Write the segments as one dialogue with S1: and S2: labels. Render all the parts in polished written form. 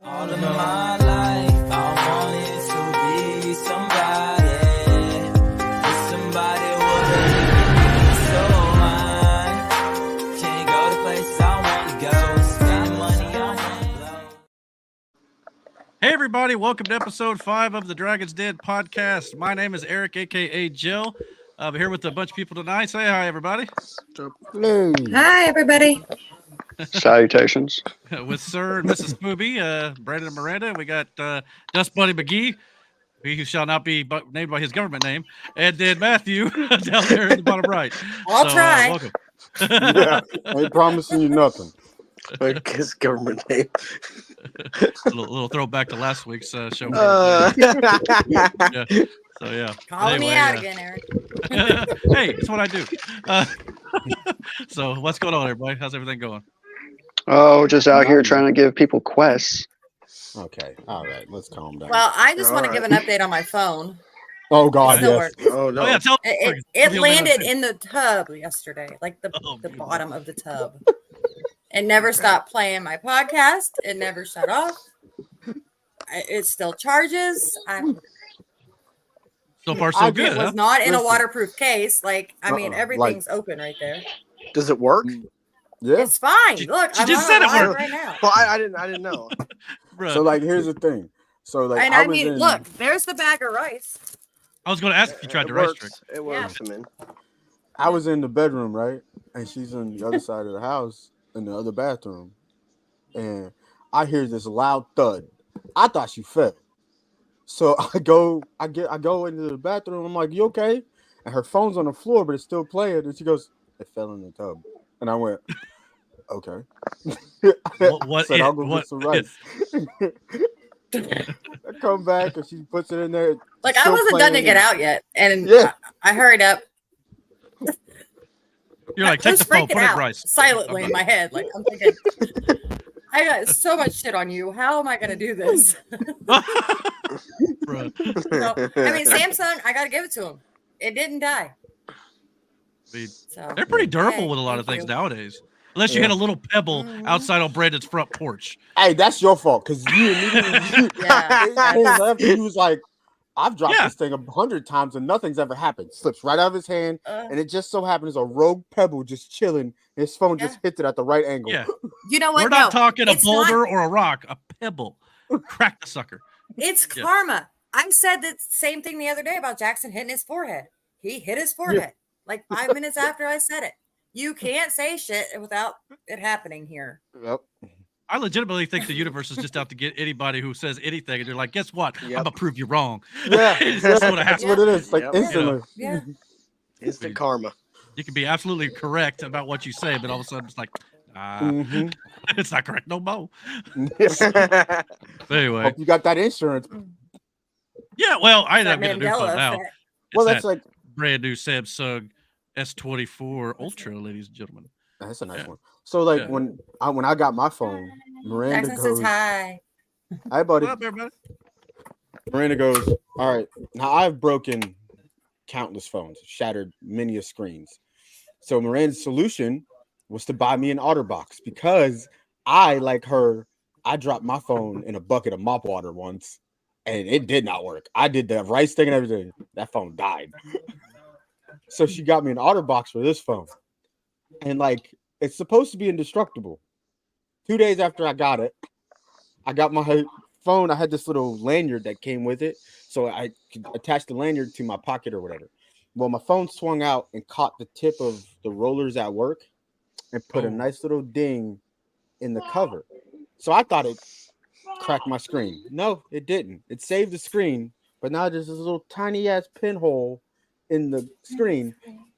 S1: All of my life, I wanted to be somebody. If somebody would have so mine. Can't go to places I want to go. Spend money on my clothes.
S2: Hey everybody, welcome to episode 5 of the Dragon's Den podcast. My name is Eric, aka JEL. I'm here with a bunch of people tonight. Say hi, everybody.
S3: Hello.
S4: Hi, everybody.
S3: Salutations.
S2: With Sir and Mrs. Spoobie, Brandon and Miranda. We got Dust Bunny McGee, he who shall not be named by his government name, and then Matthew down there in the bottom right.
S4: I'll try.
S2: Welcome.
S5: Yeah, ain't promising you nothing.
S3: Like his government name.
S2: a little throwback to last week's show. Yeah. So yeah.
S4: Calling me out again, Eric.
S2: Hey, that's what I do. So what's going on, everybody? How's everything going?
S3: Oh, just out here trying to give people quests.
S5: Okay, all right, let's calm down.
S4: Well, I just want to give an update on my phone.
S5: Oh God,
S4: It still
S5: yes.
S4: works.
S3: Oh no.
S2: Oh yeah, tell
S4: It landed in the tub yesterday, like the
S2: good
S4: bottom of the tub. It never stopped playing my podcast. It never shut off. It still charges.
S2: so far so
S4: It
S2: good.
S4: was
S2: Huh?
S4: not in a
S5: Listen.
S4: waterproof case. Like, I mean,
S5: Uh-uh,
S4: everything's open right there.
S3: Does it work?
S5: Yeah.
S4: It's fine. Look,
S2: she
S4: I'm
S2: just
S4: on
S2: said it
S4: live
S2: worked.
S4: right now.
S3: Well, I didn't know.
S2: Bruh.
S5: So like, here's the thing. So like,
S4: And I mean, look, there's the bag of rice.
S2: I was going to ask if you tried
S3: It
S2: the rice
S3: works.
S2: trick.
S3: It works. I mean,
S5: I was in the bedroom, right, and she's on the other side of the house in the other bathroom, and I hear this loud thud. I thought she fell. So I go into the bathroom. I'm like, "You okay?" And her phone's on the floor, but it's still playing. And she goes, "It fell in the tub." And I went, "Okay."
S2: What
S5: said,
S2: it-
S5: "I'll go
S2: what-
S5: get some rice." I come back and she puts it in there.
S4: Like, I
S5: still
S4: wasn't done to
S5: playing
S4: get
S5: it.
S4: out yet. And
S5: Yeah.
S4: I hurried up.
S2: You're like, take
S4: Who's
S2: the phone,
S4: freaking
S2: put it
S4: out
S2: rice.
S4: silently in my head. Like, I'm thinking, I got so much shit on you. How am I going to do this?
S2: Bruh.
S4: So, I mean, Samsung, I got to give it to him. It didn't die.
S2: I mean,
S4: So
S2: they're pretty durable
S4: hey,
S2: with a lot of
S4: thank
S2: things
S4: you.
S2: nowadays. Unless you
S5: Yeah.
S2: hit a little pebble outside on Brandon's front porch.
S5: Hey, that's your fault because you immediately
S4: Yeah,
S5: it came left and you was like, I've dropped
S2: Yeah.
S5: this thing 100 times and nothing's ever happened. Slips right out of his hand,
S4: Uh,
S5: and it just so happens a rogue pebble just chilling. His phone just hit it at the right angle.
S2: Yeah.
S4: you know what?
S2: We're not
S4: No,
S2: talking a
S4: it's not.
S2: boulder or a rock, a pebble. Crack the sucker.
S4: It's
S2: Yeah.
S4: karma. I said the same thing the other day about Jackson hitting his forehead. He hit his forehead like 5 minutes after I said it. You can't say shit without it happening here.
S5: Yep.
S2: I legitimately think the universe is just out to get anybody who says anything, and they're like, "Guess what?
S6: Yep.
S2: I'm gonna prove you wrong."
S5: Yeah,
S2: That's what
S5: that's
S2: happens.
S5: what it is. Like
S6: Yep.
S5: instantly.
S4: Yeah.
S6: Instant karma.
S2: You can be absolutely correct about what you say, but all of a sudden it's like,
S5: Mhm.
S2: it's not correct no more.
S5: Yeah.
S2: But anyway,
S5: Hope you got that insurance.
S2: yeah. Well, I ended
S4: That
S2: up getting a new
S4: Mandela
S2: phone now.
S4: effect.
S5: Well,
S2: It's
S5: that's
S2: that
S5: like
S2: brand new Samsung S24 Ultra, ladies and gentlemen.
S5: that's a nice
S2: Yeah.
S5: one. So like
S2: Yeah.
S5: when I got my phone, Miranda
S4: Jackson says
S5: goes,
S4: hi.
S5: "Hi, buddy."
S2: What up, everybody?
S5: Miranda goes, "All right, now I've broken countless phones, shattered many of screens. So Miranda's solution was to buy me an OtterBox because I, like her, I dropped my phone in a bucket of mop water once, and it did not work. I did the right thing and everything. That phone died. So she got me an OtterBox for this phone, and like it's supposed to be indestructible. 2 days after I got it, I got my phone. I had this little lanyard that came with it, so I could attach the lanyard to my pocket or whatever. Well, my phone swung out and caught the tip of the rollers at work and put a nice little ding in the cover. So I thought it cracked my screen. No, it didn't. It saved the screen, but now there's this little tiny ass pinhole in the screen.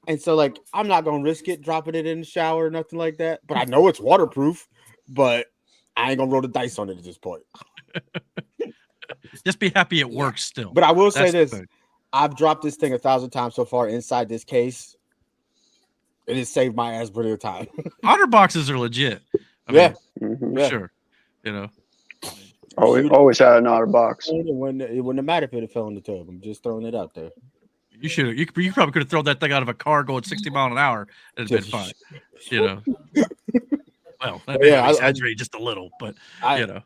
S5: And so, like, I'm not gonna risk it dropping it in the shower or nothing like that. But I know it's waterproof, but I ain't gonna roll the dice on it at this point.
S2: Just be happy it works still.
S5: But I will say
S2: That's the
S5: this:
S2: thing.
S5: I've dropped this thing 1,000 times so far inside this case. It has saved my ass plenty of time.
S2: Otter boxes are legit. I mean,
S3: Mhm.
S2: for
S5: Yeah.
S2: sure. You know,
S3: Always had an OtterBox.
S5: It wouldn't have mattered if it fell in the tub. I'm just throwing it out there.
S2: you probably could have thrown that thing out of a car going 60 miles an hour and it'd been fine. You know. Well, that may
S5: Yeah,
S2: exaggerate just a little, but you know.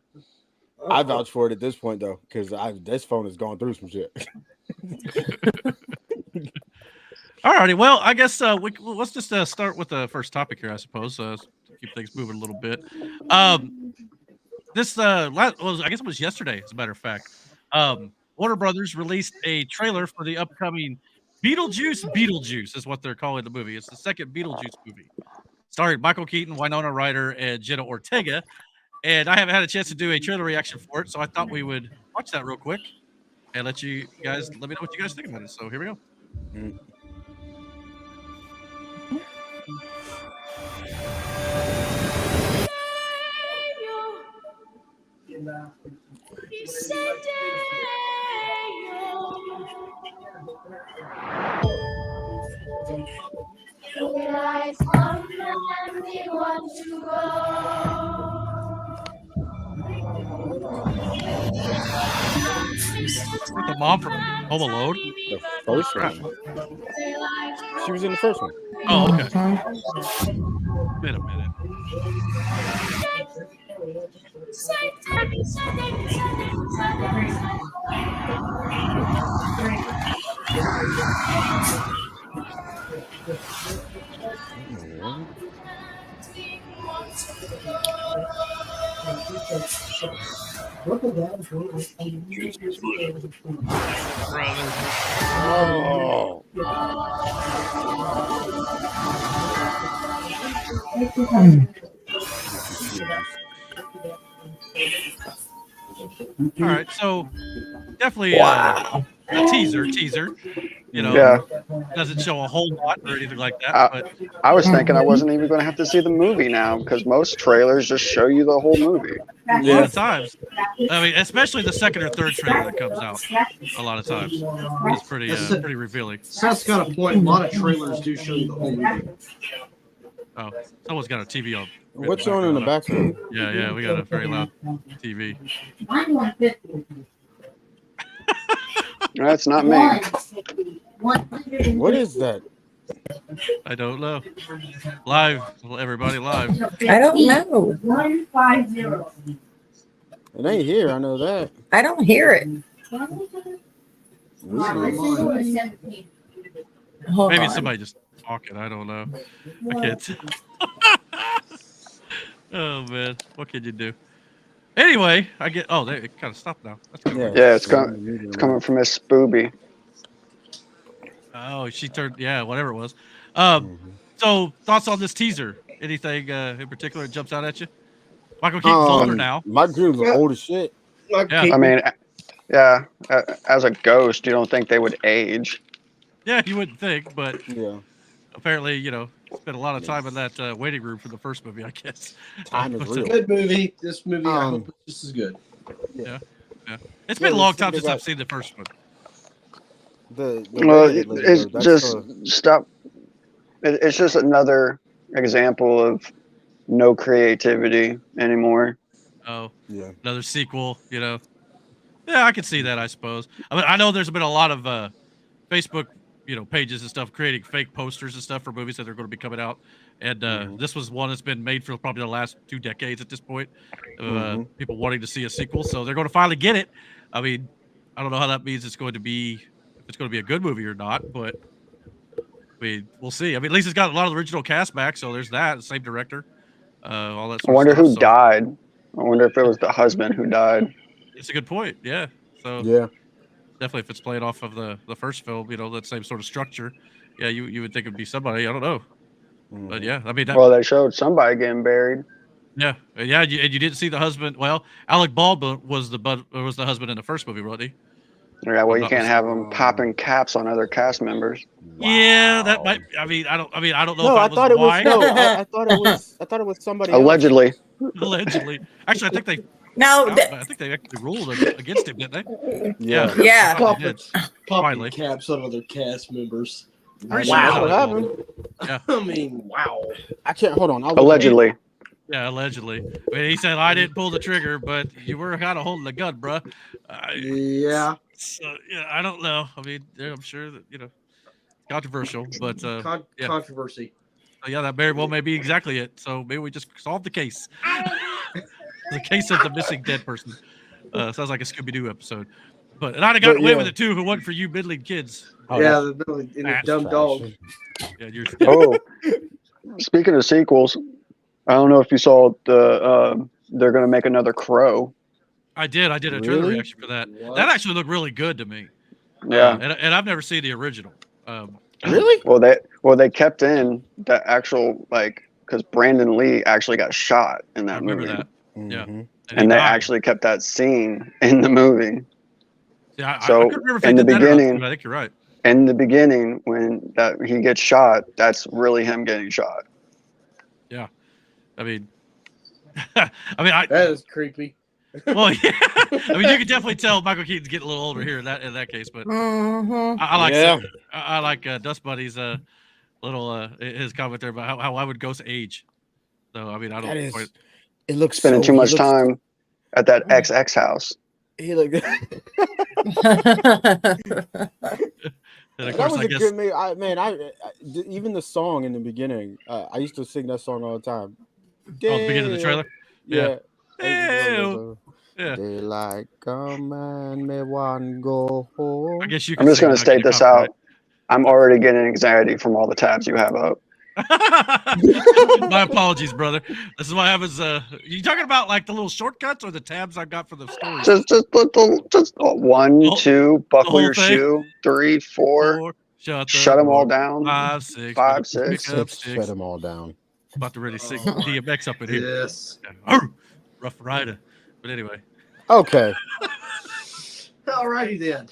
S5: I vouch for it at this point though, because this phone has gone through some shit.
S2: All righty. Well, I guess let's just start with the first topic here, I suppose. To keep things moving a little bit. This I guess it was yesterday, as a matter of fact. Warner Brothers released a trailer for the upcoming Beetlejuice is what they're calling the movie. It's the second Beetlejuice movie, starring Michael Keaton, Winona Ryder, and Jenna Ortega. And I haven't had a chance to do a trailer reaction for it, so I thought we would watch that real quick and let you guys let me know what you guys think about it. So here we go. The mom from Home Alone.
S5: The first
S2: Crap.
S5: one. She was in the first one.
S2: Oh, okay. Wait a minute. Brother.
S5: Oh.
S2: All right, so definitely
S3: Wow.
S2: a teaser. You know,
S3: Yeah.
S2: doesn't show a whole lot or anything like that. But
S3: I was thinking I wasn't even going to have to see the movie now because most trailers just show you the whole movie.
S2: a lot of times, I mean, especially the second or third trailer that comes out, a lot of times it's pretty revealing.
S7: Seth's got a point. A lot of trailers do show you the whole movie.
S2: Oh, someone's got a TV on.
S5: What's on in the background?
S2: Yeah, we got a very loud TV.
S3: That's not me.
S5: What is that?
S2: I don't know. Live, everybody live.
S4: I don't know.
S8: 150.
S5: It ain't here. I know that.
S4: I don't hear it. Hold
S2: Maybe
S4: on.
S2: somebody just talking. I don't know. I can't tell. Oh man, what can you do? Anyway, I get. Oh, there, it kind of stopped now. That's good.
S3: Yeah, it's coming from Miss Spooby.
S2: Oh, she turned. Yeah, whatever it was. So thoughts on this teaser? Anything in particular that jumps out at you? Michael Keaton's older now.
S5: Michael Keaton's old as shit.
S2: Yeah.
S3: I mean, yeah, as a ghost, you don't think they would age?
S2: Yeah, you wouldn't think, but
S5: Yeah.
S2: apparently, spent a lot of time in that waiting room for the first movie, I guess.
S5: Time is real.
S7: Good movie. This movie, I hope it's just as good.
S2: Yeah. It's been a long time since I've seen the first one.
S3: Well, it's just stop. It's just another example of no creativity anymore.
S2: Oh,
S5: yeah.
S2: Another sequel, Yeah, I can see that, I suppose. I mean, I know there's been a lot of Facebook, pages and stuff creating fake posters and stuff for movies that are going to be coming out. And this was one that's been made for probably the last 2 decades at this point. People wanting to see a sequel, so they're going to finally get it. I mean, I don't know how that means if it's going to be a good movie or not, but I mean, we'll see. I mean, at least it's got a lot of the original cast back, so there's that. Same director, all that.
S3: I wonder who died. I wonder if it was the husband who died.
S2: It's a good point. Yeah. So
S5: yeah,
S2: definitely, if it's played off of the first film, that same sort of structure. Yeah, you would think it'd be somebody. I don't know, but yeah, I mean,
S3: well, they showed somebody getting buried.
S2: Yeah, and you didn't see the husband. Well, Alec Baldwin was the husband in the first movie, wasn't he?
S3: Yeah, well, you can't have them popping caps on other cast members.
S2: Wow. Yeah, that might. I mean, I don't know.
S5: No,
S2: if
S5: I thought it was.
S2: why.
S5: No, I thought it was somebody.
S3: Allegedly.
S2: Allegedly. Actually, I think they.
S4: No,
S2: I think they actually ruled against him, didn't they?
S5: Yeah.
S4: Yeah.
S7: Popping caps on other cast members.
S5: Wow. What happened?
S2: Yeah.
S7: I mean, wow.
S5: I can't. Hold on.
S3: Allegedly.
S2: Yeah, allegedly. I mean, he said I didn't pull the trigger, but you were kind of holding the gun, bruh.
S7: Yeah.
S2: So, yeah, I don't know. I mean, I'm sure that controversial, but
S7: controversy.
S2: Yeah, that very well may be exactly it. So maybe we just solved the case. The case of the missing dead person. Sounds like a Scooby-Doo episode. And I'd have gotten away with it too if it wasn't for you middling kids.
S7: Oh, yeah, the dumb dog.
S2: Yeah, you're.
S3: Oh, speaking of sequels, I don't know if you saw they're going to make another Crow.
S2: I did a trailer reaction for that.
S7: What?
S2: That actually looked really good to me.
S3: Yeah,
S2: and I've never seen the original.
S5: Really?
S3: Well, they kept in the actual because Brandon Lee actually got shot in that movie.
S2: I remember that. Yeah,
S3: and they actually kept that scene in the movie.
S2: Yeah,
S3: so
S2: I couldn't remember if they
S3: in the
S2: did that or not,
S3: beginning,
S2: but I think you're right.
S3: In the beginning, when he gets shot, that's really him getting shot.
S2: Yeah, I mean,
S7: that is creepy.
S2: Well, yeah. I mean, you can definitely tell Michael Keaton's getting a little older here in that case, but I like Dust Buddy's little his comment there about how I would ghost age. So I mean, I don't.
S5: It looks
S3: spending too much time at that XX house.
S5: He looked.
S2: And of course,
S5: that was
S2: I guess,
S5: good even the song in the beginning. I used to sing that song all the time.
S2: Oh, the beginning of the trailer.
S5: Yeah.
S2: Yeah.
S5: Daylight come and me one go home.
S2: I guess you.
S3: I'm just going to state this out. I'm already getting anxiety from all the tabs you have up.
S2: My apologies, brother. This is what happens. You talking about like the little shortcuts or the tabs I've got for the stories?
S3: Just 1, 2, buckle your shoe. 3, 4. Shut them all down.
S2: 5, 6.
S3: 5, 6.
S5: Shut them all down.
S2: About to really sing DMX up in here.
S7: Yes.
S2: Rough Rider. But anyway.
S5: Okay.
S7: Alrighty then.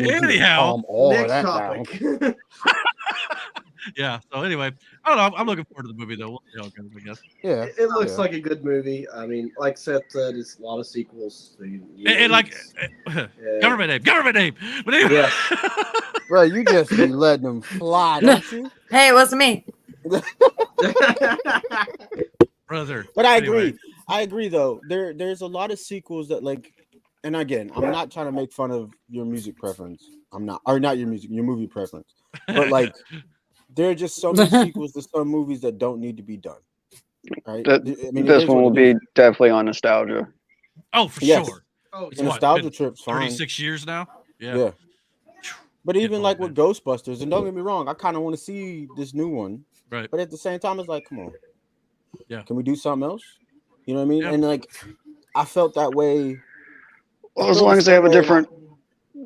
S2: Anyhow,
S7: next topic.
S2: Yeah. So anyway, I don't know. I'm looking forward to the movie though. We'll see how it goes, I guess.
S5: Yeah.
S7: It looks like a good movie. I mean, like Seth said, it's a lot of sequels. So
S2: government name. But anyway.
S7: Yes.
S5: Bro, you just be letting them fly, don't you?
S4: Hey, it wasn't me.
S2: Brother.
S5: But I agree. I agree though. There's a lot of sequels that and again, I'm not trying to make fun of your music preference. I'm not, or not your music, your movie preference. But there are just so many sequels to some movies that don't need to be done. Right?
S3: That,
S5: I mean, it
S3: this
S5: is
S3: one
S5: what
S3: will
S5: it is.
S3: be definitely on nostalgia.
S2: Oh, for
S5: Yes.
S2: sure.
S7: Oh,
S2: It's
S5: The
S7: yeah.
S2: what,
S5: nostalgia
S2: been
S5: trip's fine.
S2: 36 years now. Yeah.
S5: Yeah. But
S2: Getting
S5: even
S2: old,
S5: like
S2: man.
S5: with Ghostbusters, and don't get me wrong, I kind of want to see this new one.
S2: Right.
S5: But at the same time, it's like, come on.
S2: Yeah.
S5: Can we do something else? You know what I mean?
S2: Yeah.
S5: And like, I felt that way.
S3: Well,
S5: I
S3: as
S5: feel
S3: long
S5: the
S3: as they have a
S5: same way-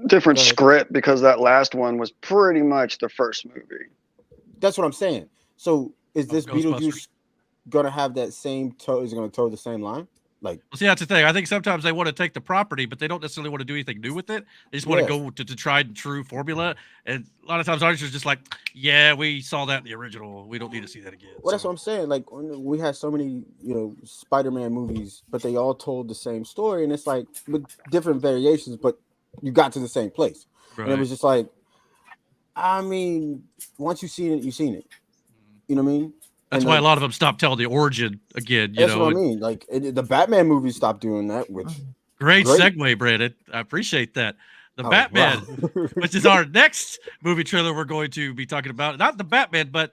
S3: different
S5: Go ahead.
S3: script, because that last one was pretty much the first movie.
S5: That's what I'm saying. So is this
S2: Ghostbusters.
S5: Beetlejuice gonna have that same toe? Is it gonna toe the same line? Like,
S2: Well, see, that's the thing. I think sometimes they want to take the property, but they don't necessarily want to do anything new with it. They just want to
S5: Yeah.
S2: go to the tried and true formula. And a lot of times, artists are just like, "Yeah, we saw that in the original. We don't need to see that again."
S5: well, that's
S2: So,
S5: what I'm saying. Like, we had so many, Spider-Man movies, but they all told the same story, and it's like with different variations, but you got to the same place. And it
S2: right.
S5: was just like, I mean, once you've seen it, you've seen it. You know what I mean?
S2: That's
S5: And
S2: why a
S5: like,
S2: lot of them stopped telling the origin again.
S5: that's
S2: know,
S5: what I
S2: and-
S5: mean. Like the Batman movies stopped doing that, which
S2: Great
S5: Great.
S2: segue, Brandon. I appreciate that. The
S5: oh,
S2: Batman,
S5: wow.
S2: which is our next movie trailer we're going to be talking about. Not the Batman, but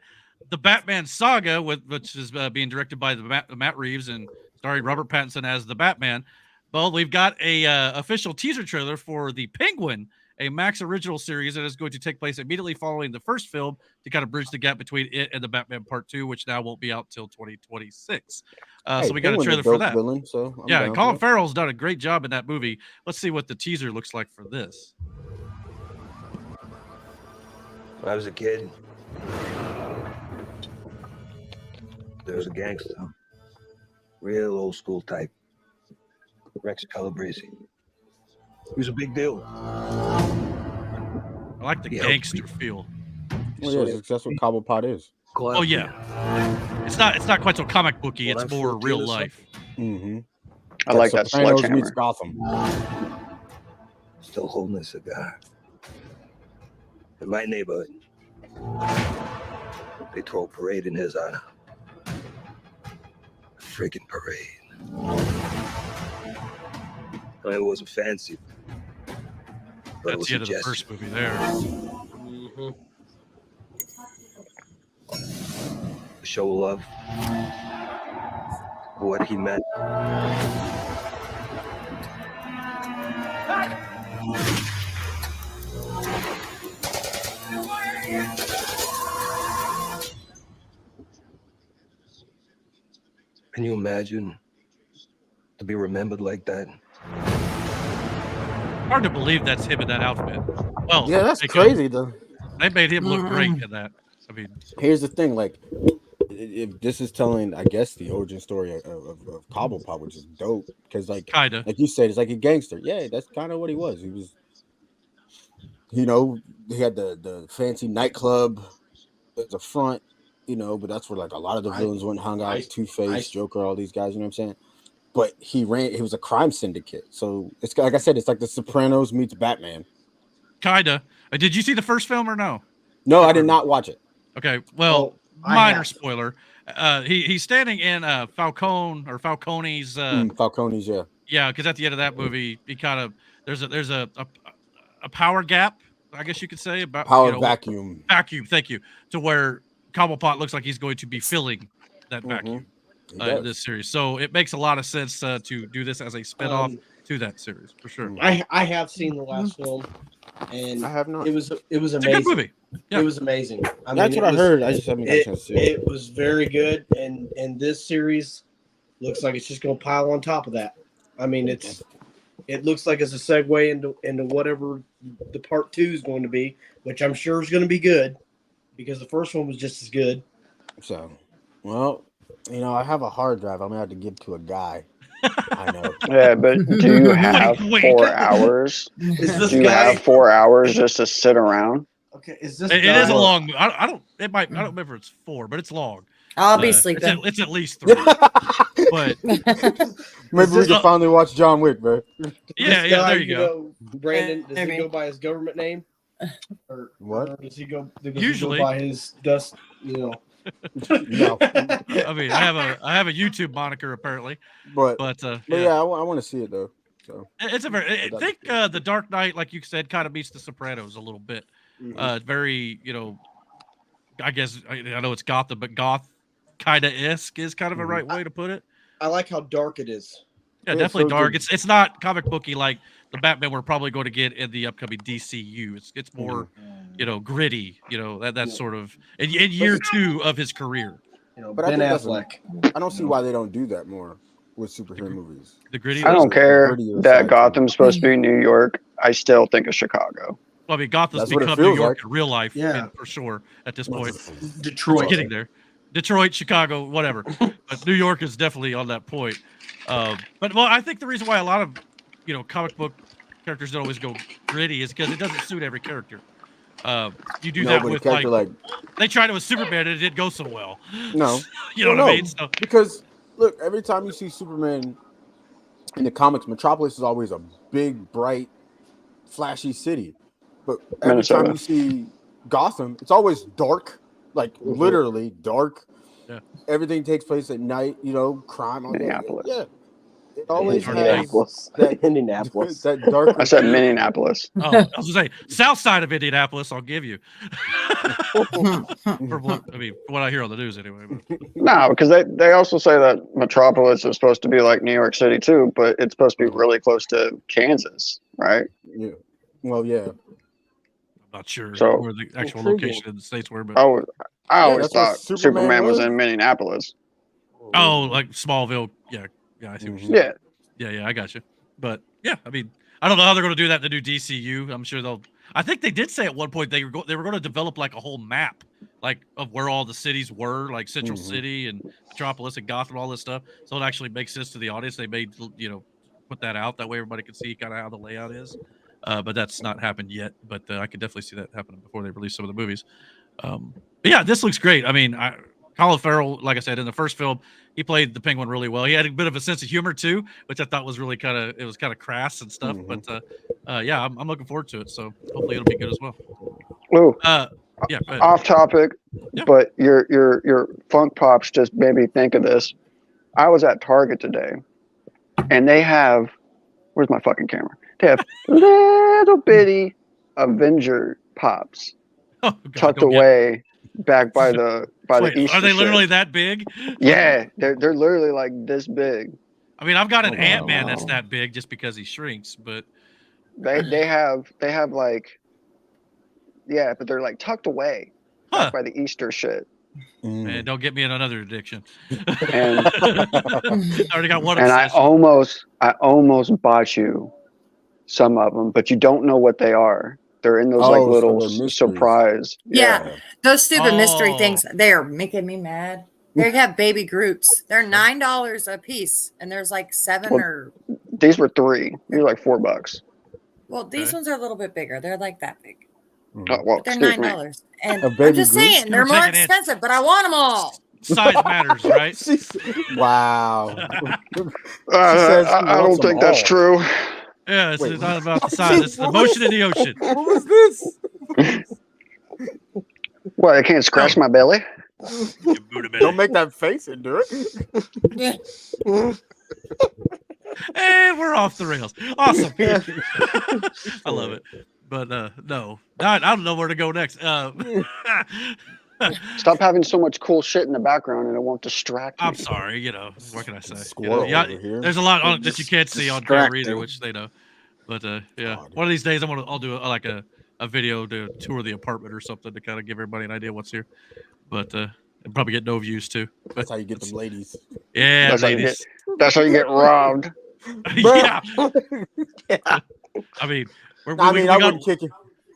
S2: the Batman saga, which is being directed by Matt Reeves and starring Robert Pattinson as the Batman. Well, we've got a official teaser trailer for The Penguin, a Max original series that is going to take place immediately following the first film to kind of bridge the gap between it and the Batman Part 2, which now won't be out till 2026.
S5: Hey,
S2: So we got a
S5: Penguin's
S2: trailer for
S5: dope
S2: that.
S5: villain, so I'm
S2: Yeah,
S5: down
S2: and
S5: for
S2: Colin
S5: it.
S2: Farrell's done a great job in that movie. Let's see what the teaser looks like for this.
S8: When I was a kid, there was a gangster, real old school type, Rex Calabrese. He was a big deal.
S2: I like the
S8: He helped
S2: gangster feel.
S5: Well, yeah, that's what Cobblepot is.
S2: Oh yeah, it's not quite so comic booky.
S8: When
S2: It's
S8: I'm
S2: more
S8: 14
S2: real
S8: or something.
S2: life.
S5: Mm-hmm.
S3: I like that
S5: Sopranos meets
S3: sledgehammer.
S5: Gotham.
S8: Still holding a cigar. In my neighborhood, they throw a parade in his honor. A freaking parade. I mean, it wasn't fancy, but it
S2: That's
S8: was
S2: the end of the
S8: suggestive.
S2: first movie there.
S7: Mm-hmm.
S8: Show love for what he meant. Can you imagine to be remembered like that?
S2: Hard to believe that's him in that outfit. Well,
S5: Yeah, that's
S2: makeup.
S5: crazy though.
S2: They made him look great in that. I mean,
S5: Here's the thing, like, if this is telling, I guess, the origin story of Cobblepot, which is dope, because like
S2: kinda.
S5: you said, it's like a gangster. Yeah, that's kind of what he was. He was, he had the fancy nightclub at the front, but that's where like a lot of the villains went and hung out. Two-Face, Joker, all these guys. You know what I'm saying? But he was a crime syndicate. So it's like I said, it's like the Sopranos meets Batman.
S2: Kinda. Did you see the first film or no?
S5: No, I did not watch it.
S2: Okay. Well,
S7: Oh, I
S2: minor
S7: have.
S2: spoiler. He's standing in Falcone's.
S5: Falcone's, yeah.
S2: Yeah, because at the end of that movie, he kind of there's a power gap, I guess you could say, about
S5: Power vacuum.
S2: Vacuum. Thank you. To where Cobblepot looks like he's going to be filling that vacuum in this series. So it makes a lot of sense to do this as a spinoff to that series for sure.
S7: I have seen the last film, and
S5: I have not.
S7: it was
S2: It's a
S7: amazing.
S2: good movie. Yeah.
S7: It was amazing.
S5: That's what I heard. I just haven't got a chance to see it.
S7: It was very good, and this series looks like it's just going to pile on top of that. I mean, it looks like it's a segue into whatever the part 2 is going to be, which I'm sure is going to be good because the first one was just as good.
S5: So, well, I have a hard drive. I'm gonna have to give to a guy. I know.
S3: Yeah, but do you have
S2: Wait.
S3: 4 hours?
S7: Is this
S3: Do you
S7: guy
S3: have 4 hours just to sit around?
S7: okay? Is this
S2: It
S7: guy,
S2: is a long. I don't remember if it's 4, but it's long.
S4: I'll be
S2: It's
S4: sleeping.
S2: it's at least 3. But
S5: Maybe we can finally watch John Wick, bro.
S2: yeah,
S7: this
S2: yeah,
S7: guy,
S2: there you go.
S7: Brandon, does he
S4: Maybe.
S7: go by his government name? Or
S5: What?
S7: or does he go
S2: Usually.
S7: by his dust?
S5: No,
S2: I mean, I have a YouTube moniker apparently,
S5: but
S2: yeah.
S5: I want to see it though. So
S2: It's a very. I think the Dark Knight, like you said, kind of meets the Sopranos a little bit. Very, I guess I know it's Gotham, but goth kind of isk is kind of a right way to put it.
S7: I like how dark it is.
S2: Yeah,
S5: Yeah,
S2: definitely
S5: so
S2: dark.
S5: the-
S2: It's not comic booky like the Batman we're probably going to get in the upcoming DCU. It's more, gritty. That's sort of in year 2 of his career.
S5: But I
S7: Ben
S5: think that's
S7: Affleck.
S5: I don't see why they don't do that more with superhero movies.
S2: The gritty.
S3: I don't care
S5: Grittier
S3: that
S5: side
S3: Gotham's supposed to be New York. I still think of Chicago.
S2: Well, I mean, Gotham's
S5: That's what it
S2: become New
S5: feels
S2: York
S5: like.
S2: in real life,
S7: Yeah.
S2: for sure. At this point,
S7: Detroit.
S2: we're getting there. Detroit, Chicago, whatever. But New York is definitely on that point. But I think the reason why a lot of comic book characters don't always go gritty is because it doesn't suit every character. You do that
S5: but a
S2: with
S5: character
S2: they tried it with Superman and it didn't go so well.
S5: no,
S2: You know
S5: Well,
S2: what I
S5: no,
S2: mean? So,
S5: because look, every time you see Superman in the comics, Metropolis is always a big, bright, flashy city. But every
S3: Minnesota.
S5: time you see Gotham, it's always dark, like literally dark.
S2: Yeah.
S5: Everything takes place at night. Crime. All that.
S3: Minneapolis.
S5: Yeah, it always has
S6: Indianapolis.
S5: that
S6: Indianapolis.
S5: that dark.
S3: I said Minneapolis.
S2: I was gonna say south side of Indianapolis. I'll give you. For what I hear on the news, anyway. But.
S3: No, because they also say that Metropolis is supposed to be like New York City too, but it's supposed to be really close to Kansas, right?
S5: Yeah. Well, yeah.
S2: I'm not sure
S3: So-
S2: where the actual
S6: Intriguing.
S2: location of the states were, but
S3: I always
S5: that's where
S3: thought
S5: Superman
S3: Superman was
S5: was.
S3: in Minneapolis.
S2: like Smallville. Yeah, I see what you're saying.
S3: Yeah,
S2: Yeah, I got you. But yeah, I mean, I don't know how they're going to do that in the new DCU. I'm sure they'll. I think they did say at one point they were going to develop like a whole map, like of where all the cities were, like Central City and Metropolis and Gotham, all this stuff. So it actually makes sense to the audience. They made put that out that way everybody can see kind of how the layout is. But that's not happened yet. But I could definitely see that happening before they release some of the movies. But yeah, this looks great. I mean, Colin Farrell, like I said, in the first film, he played the Penguin really well. He had a bit of a sense of humor too, which I thought was really kind of crass and stuff. But yeah, I'm looking forward to it. So hopefully it'll be good as well.
S3: Ooh,
S2: Yeah, go ahead.
S3: off topic,
S2: Yeah.
S3: but your Funk Pops just made me think of this. I was at Target today, and they have, where's my fucking camera? They have little bitty Avenger Pops
S2: Oh, God,
S3: tucked
S2: don't get-
S3: away back by the
S2: Wait,
S3: Easter
S2: are they literally
S3: shit.
S2: that big?
S3: Yeah, they're literally like this big.
S2: I mean, I've got an
S5: Oh, wow.
S2: Ant-Man that's that big just because he shrinks, but
S3: They have like, yeah, but they're like tucked away
S2: Huh.
S3: back by the Easter shit.
S2: man, don't get me in another addiction.
S3: And
S2: I already got one
S3: and I
S2: obsession.
S3: almost bought you some of them, but you don't know what they are. They're in those like
S5: Oh, so
S3: little
S5: they're mysteries.
S3: surprise.
S4: Yeah. Those stupid mystery
S2: Oh.
S4: things, they are making me mad. They have baby Groots. They're $9 a piece, and there's like 7
S3: Well,
S4: or
S3: These were $3. These were like $4.
S4: these
S2: Okay.
S4: ones are a little bit bigger. They're like that big.
S3: Oh, well,
S4: They're
S3: excuse me.
S4: $9, and
S5: A
S4: I'm
S5: baby
S4: just
S5: Groot?
S4: saying they're
S2: Gonna
S4: more
S2: take an inch.
S4: expensive, but I want them all.
S2: Size matters, right?
S5: Wow.
S3: I
S5: says she
S3: don't
S5: wants them
S3: think that's
S5: all.
S3: true.
S2: Yeah, it's
S5: Wait.
S2: not about the size. It's the motion in the ocean.
S5: What was this?
S3: What? I can't scratch my belly.
S5: Don't make that face and do it.
S2: And we're off the rails. Awesome. I love it. But no, I don't know where to go next.
S3: Stop having so much cool shit in the background, and it won't distract me.
S2: I'm sorry. What can I say?
S5: Squirrel
S2: Yeah,
S5: over here.
S2: there's a lot on it that you can't see on camera either,
S7: Distracting.
S2: which they know. But yeah,
S5: God.
S2: one of these days I'll do a video to tour the apartment or something to kind of give everybody an idea what's here. But and probably get no views too. But
S5: That's how you get them ladies.
S2: yeah,
S3: That's how you
S2: ladies.
S3: That's how you get robbed.
S2: Yeah. I mean,
S5: I
S2: we
S5: I
S2: got.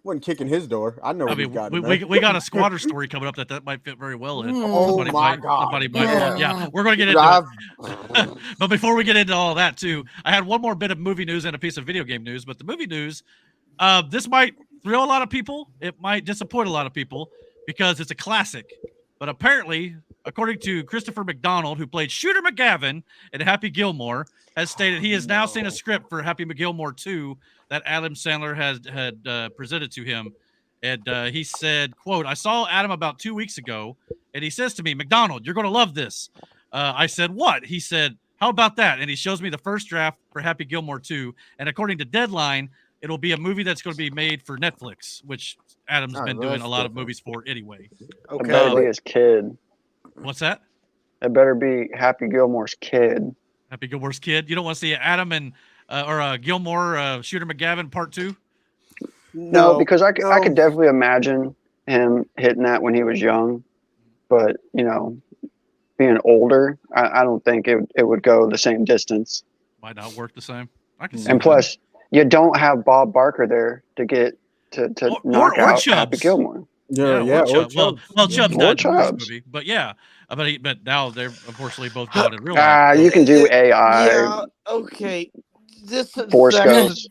S5: wouldn't kick in his door. I know
S2: I
S5: what he
S2: mean,
S5: got.
S2: we got a squatter story coming up that might fit very well in.
S5: Oh
S2: Somebody
S5: my
S2: might-
S5: God.
S2: somebody might want- yeah, we're going to get into it. But before we get into all that too, I had one more bit of movie news and a piece of video game news. But the movie news, this might thrill a lot of people. It might disappoint a lot of people because it's a classic. But apparently, according to Christopher McDonald, who played Shooter McGavin in Happy Gilmore, has stated he has now seen a script for Happy Gilmore 2 that Adam Sandler had presented to him. And he said, quote, "I saw Adam about 2 weeks ago, and he says to me, 'McDonald, you're going to love this.' I said, 'What?' He said, 'How about that?' And he shows me the first draft for Happy Gilmore 2. And according to Deadline, it'll be a movie that's going to be made for Netflix, which Adam's
S5: Oh,
S2: been
S5: well,
S2: doing
S5: that's
S2: a lot of
S5: different.
S2: movies for anyway.
S3: It
S7: Okay.
S3: better be his kid.
S2: What's that?
S3: It better be Happy Gilmore's kid.
S2: Happy Gilmore's kid. You don't want to see Adam and Gilmore Shooter McGavin Part 2?
S3: No, because I could definitely imagine him hitting that when he was young, but you know, being older, I don't think it would go the same distance.
S2: Might not work the same. I can see
S3: And
S2: that.
S3: plus, you don't have Bob Barker there to get to knock
S2: or
S3: out
S2: Chubbs.
S3: Happy Gilmore.
S5: Yeah,
S2: or Chubbs. Well, Chubbs
S3: Or
S2: died in the first
S3: Chubbs.
S2: movie, but yeah, but now they're unfortunately both gone in real life.
S3: You can do AI.
S7: Yeah. Okay. This is
S3: Force
S7: back
S3: Ghost.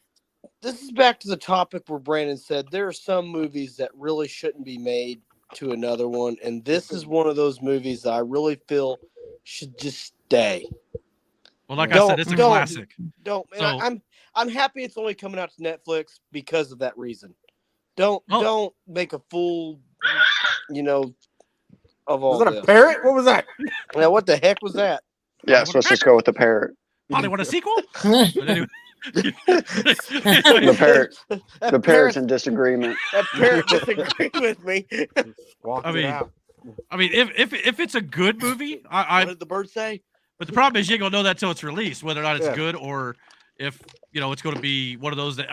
S7: this is back to the topic where Brandon said there are some movies that really shouldn't be made to another one, and this is one of those movies that I really feel should just stay.
S2: Well, like I said, it's a classic.
S7: And
S2: So-
S7: I'm happy it's only coming out to Netflix because of that reason. Don't make a fool, of all
S5: Was that
S7: this.
S5: a parrot? What was that?
S7: Now, what the heck was that?
S3: Yes, let's just go with the parrot.
S2: Probably want a sequel? But anyway.
S3: The parrot.
S7: That
S3: The parrot's in disagreement.
S7: That parrot disagreed with me.
S5: Walked
S2: I mean,
S5: it out.
S2: I mean, if it's a good movie,
S7: What did the bird say?
S2: but the problem is you ain't gonna know that till it's released, whether or not it's
S5: Yeah.
S2: good or if it's going to be one of those that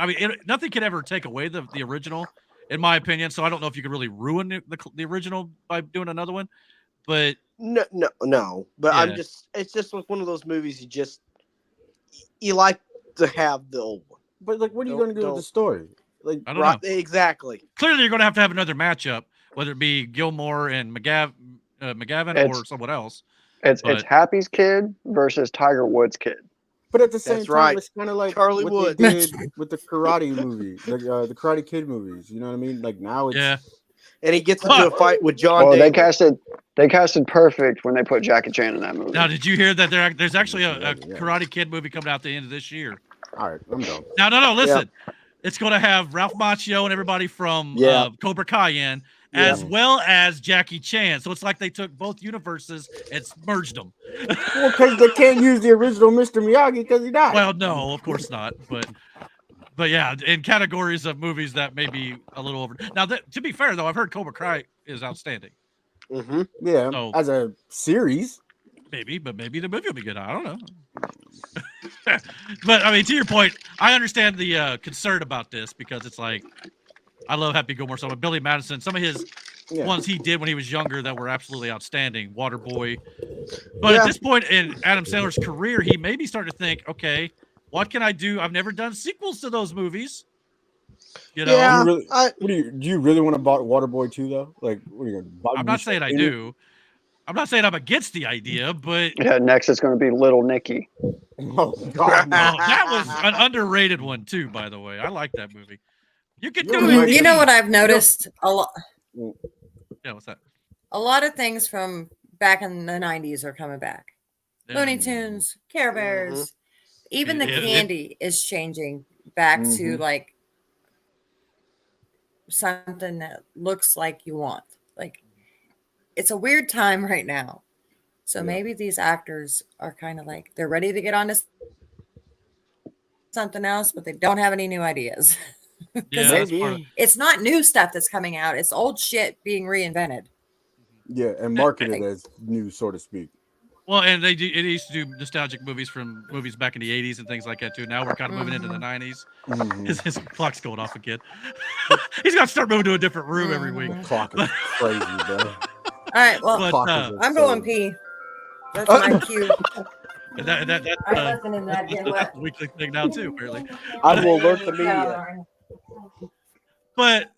S2: nothing can ever take away the original, in my opinion. So I don't know if you could really ruin the original by doing another one, but
S7: No. But
S2: Yeah.
S7: it's just like one of those movies you like to have the old one.
S5: But like, what are you
S7: Don't-
S5: going to do with
S7: don't-
S5: the story? Like,
S2: I don't know.
S7: Exactly.
S2: Clearly you're going to have another matchup, whether it be Gilmore and McGavin
S3: It's-
S2: or someone else.
S3: It's
S2: But-
S3: Happy's kid versus Tiger Woods' kid.
S5: but at the same
S7: That's
S5: time,
S7: right.
S5: it's kind of like
S7: Charlie
S5: what
S7: Wood.
S5: they did with the karate movie, the Karate Kid movies. You know what I mean? Like now it's
S2: Yeah.
S7: And he gets into a fight with John
S3: Well,
S7: Davis.
S3: they casted perfect when they put Jackie Chan in that movie.
S2: Now, did you hear that there's actually a
S5: Yeah.
S2: Karate Kid movie coming out at the end of this year?
S5: all right. I'm done.
S2: No, listen. It's going to have Ralph Macchio and everybody from
S7: Yeah.
S2: Cobra Kai in,
S7: Yeah.
S2: as well as Jackie Chan. So it's like they took both universes and merged them.
S5: Well, because they can't use the original Mr. Miyagi because he died.
S2: Well, no, of course not. But yeah, in categories of movies that may be a little over. Now, to be fair though, I've heard Cobra Kai is outstanding.
S7: Mm-hmm.
S5: yeah,
S2: so-
S5: as a series.
S2: Maybe the movie will be good. I don't know. But I mean, to your point, I understand the concern about this because it's like I love Happy Gilmore so much. Billy Madison, some of his
S5: Yeah.
S2: ones he did when he was younger that were absolutely outstanding. Waterboy. But at this point in Adam Sandler's career, he may be starting to think, okay, what can I do? I've never done sequels to those movies. You know,
S7: Yeah.
S5: Do you really,
S7: I-
S5: do you really want to buy Waterboy 2 though? Like, what are you going to?
S2: I'm not saying I do. I'm not saying I'm against the idea, but
S3: Yeah, next it's going to be Little Nicky.
S5: Oh God! no.
S2: that was an underrated one too, by the way. I like that movie. You could do
S5: You're
S2: it.
S4: You know what I've noticed a lot.
S2: Yeah, what's that?
S4: A lot of things from back in the 90s are coming back.
S2: Yeah.
S4: Looney Tunes, Care Bears, even the
S2: Yeah,
S4: candy is changing back to
S5: Mhm.
S4: like something that looks like you want. Like it's a weird time right now. So
S5: Yeah.
S4: maybe these actors are kind of like they're ready to get on to something else, but they don't have any new ideas.
S2: Yeah, that's part of,
S4: It's not new stuff that's coming out, it's old shit being reinvented.
S5: Yeah, and marketed as new, so to speak.
S2: well, and they used to do nostalgic movies from movies back in the 80s and things like that too. Now we're kind of moving into the 90s.
S5: Mhm.
S2: His clock's going off again. He's got to start moving to a different room every week.
S5: Clock is crazy, bro.
S4: All right, well,
S2: But
S5: Clock is
S4: I'm going
S5: insane.
S4: pee. That's my cue.
S2: that's
S4: I'm listening to that get wet.
S2: a weekly thing now too, apparently.
S7: I will alert the media.
S2: But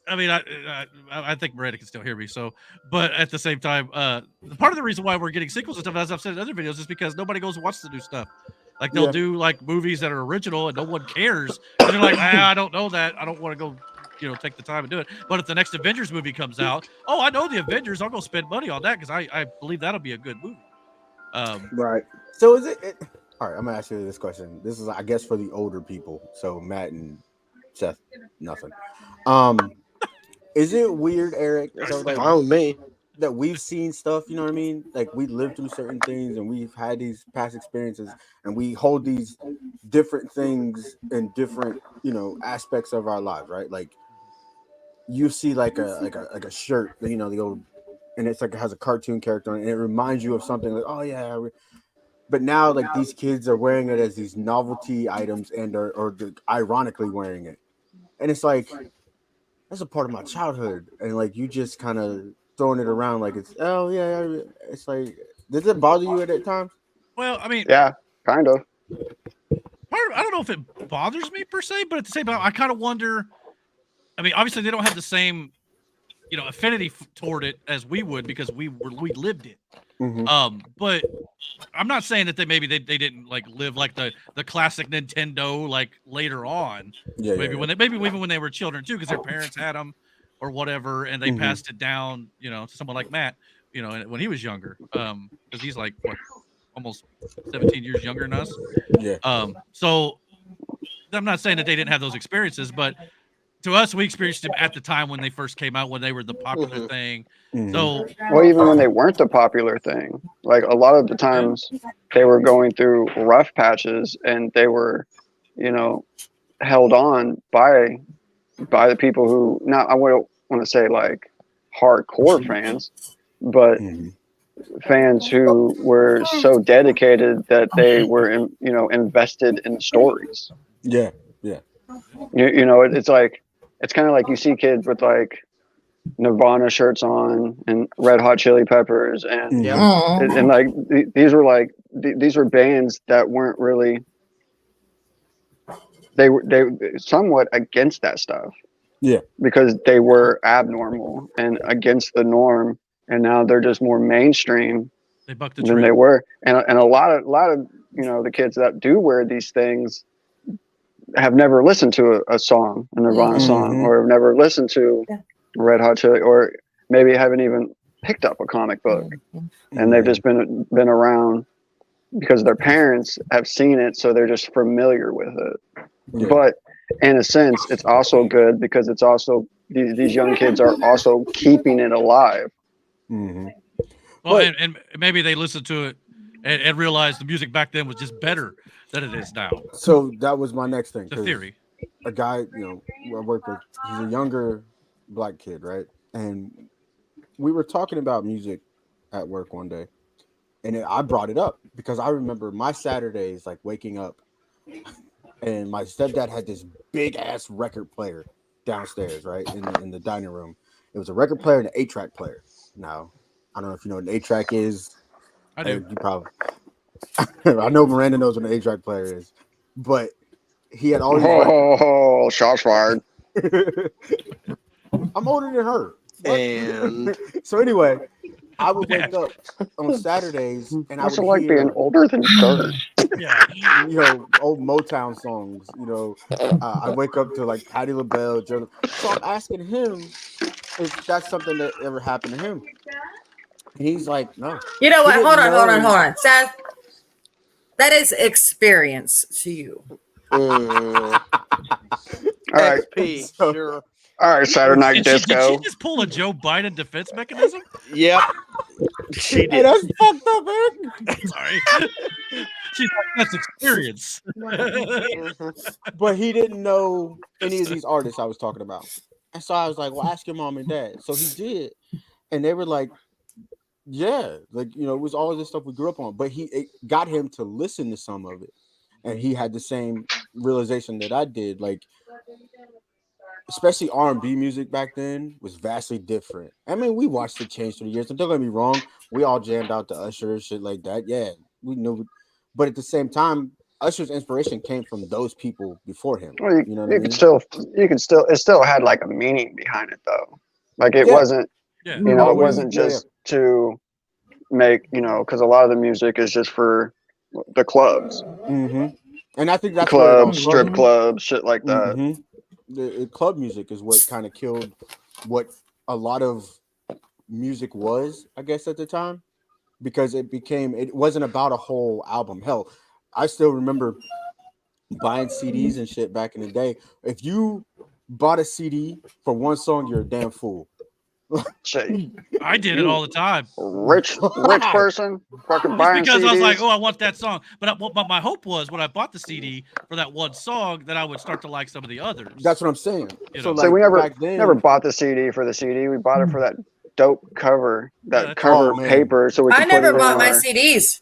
S2: I mean, I think Miranda can still hear me. So, but at the same time, part of the reason why we're getting sequels and stuff, as I've said in other videos, is because nobody goes and watches the new stuff. Like they'll
S5: Yeah.
S2: do like movies that are original and no one cares. And they're like, I don't know that. I don't want to go, take the time and do it. But if the next Avengers movie comes out, oh, I know the Avengers. I'll go spend money on that because I believe that'll be a good movie.
S7: Right.
S5: So is it? All right, I'm gonna ask you this question. This is, I guess, for the older people. So Matt and Seth, nothing. Is it weird, Eric? So,
S7: That's
S5: like,
S7: fine with me.
S5: that we've seen stuff, you know what I mean? Like we lived through certain things and we've had these past experiences and we hold these different things in different, you know, aspects of our lives, right? Like you see like a shirt, you know, the old, and it's like it has a cartoon character on it and it reminds you of something like, oh yeah. But now like these kids are wearing it as these novelty items and or ironically wearing it. And it's like that's a part of my childhood. And like you just kind of throwing it around like it's it's like does it bother you at that time?
S2: Well, I mean,
S3: Yeah, kind of.
S2: I don't know if it bothers me per se, but at the same time, I kind of wonder. I mean, obviously they don't have the same, you know, affinity toward it as we would because we lived it.
S5: Mm-hmm.
S2: But I'm not saying that they didn't like live like the classic Nintendo like later on.
S5: Yeah,
S2: maybe even when they were children too, because their parents had them or whatever, and they passed it down, you know, to someone like Matt, you know, when he was younger, because he's like what, almost 17 years younger than us.
S5: Yeah.
S2: So I'm not saying that they didn't have those experiences, but to us, we experienced them at the time when they first came out, when they were the popular thing. So,
S3: well, even when they weren't the popular thing, like a lot of the times they were going through rough patches and they were, you know, held on by the people who, not, I wouldn't want to say like hardcore fans, but fans who were so dedicated that they were, you know, invested in the stories.
S5: Yeah.
S3: You know, it's like, it's kind of like you see kids with like Nirvana shirts on and Red Hot Chili Peppers and like these were bands that weren't really, they were somewhat against that stuff.
S5: Yeah.
S3: Because they were abnormal and against the norm, and now they're just more mainstream
S2: they bucked the
S3: than
S2: trend.
S3: they were. And a lot of you know, the kids that do wear these things have never listened to a song, a Nirvana song, or have never listened to Red Hot Chili, or maybe haven't even picked up a comic book, and they've just been around because their parents have seen it, so they're just familiar with it.
S5: Yeah.
S3: But in a sense, it's also good because it's also these young kids are also keeping it alive.
S2: Well, and maybe they listened to it and realized the music back then was just better than it is now.
S5: So that was my next thing.
S2: The theory.
S5: A guy, you know, I work with, he's a younger black kid, right? And we were talking about music at work one day, and I brought it up because I remember my Saturdays, like waking up, and my stepdad had this big ass record player downstairs, right in the dining room. It was a record player and an 8-track player. Now, I don't know if you know what an 8-track is.
S2: I do.
S5: You probably. I know Miranda knows what an 8-track player is, but he had all these
S3: shots fired.
S5: I'm older than her.
S6: And
S5: so anyway, I would wake up on Saturdays and
S3: What's
S5: I
S3: it
S5: would
S3: like
S5: hear,
S3: being older than dirt?
S5: you know, old Motown songs. You know, I wake up to like Patti LaBelle. So I'm asking him if that's something that ever happened to him. And he's like, no.
S4: You know what? Hold on. Seth, that is experience to you.
S3: All right.
S6: XP,
S5: So-
S6: sure.
S3: All right, Saturday Night
S2: Did
S3: Disco.
S2: she just pull a Joe Biden defense mechanism?
S6: Yep. She
S5: Hey,
S6: did.
S5: that's fucked up, man.
S2: Sorry. She's like, that's experience.
S5: But he didn't know any of these artists I was talking about. And so I was like, well, ask your mom and dad. So he did. And they were like, yeah, like, you know, it was all of this stuff we grew up on. But it got him to listen to some of it. And he had the same realization that I did. Like, especially R&B music back then was vastly different. I mean, we watched it change through the years. And don't get me wrong, we all jammed out to Usher, shit like that. Yeah, we knew. But at the same time, Usher's inspiration came from those people before him.
S3: Well,
S5: you know what I mean?
S3: it still had like a meaning behind it though. Like it wasn't,
S2: Yeah.
S3: you know, it
S5: Always,
S3: wasn't just to make, you know, because a lot of the music is just for the clubs,
S5: Mm-hmm. And I think that's
S3: clubs, strip clubs, shit like that.
S5: Mm-hmm. The club music is what kind of killed what a lot of music was, I guess, at the time, because it wasn't about a whole album. Hell, I still remember buying CDs and shit back in the day. If you bought a CD for one song, you're a damn fool.
S3: Shit,
S2: I did it all the time.
S3: rich person, fucking
S2: Just
S3: buying
S2: because
S3: CDs.
S2: I was like, oh, I want that song. But my hope was when I bought the CD for that one song that I would start to like some of the others.
S5: That's what I'm saying.
S2: You
S5: So
S2: know.
S3: So we
S5: back then,
S3: never bought the CD for the CD. We bought it for that dope cover, that
S2: that's
S3: cover
S5: Oh, man.
S3: paper, so we could
S4: I
S3: put
S4: never
S3: it
S4: bought
S3: in
S4: my
S3: our.
S4: CDs.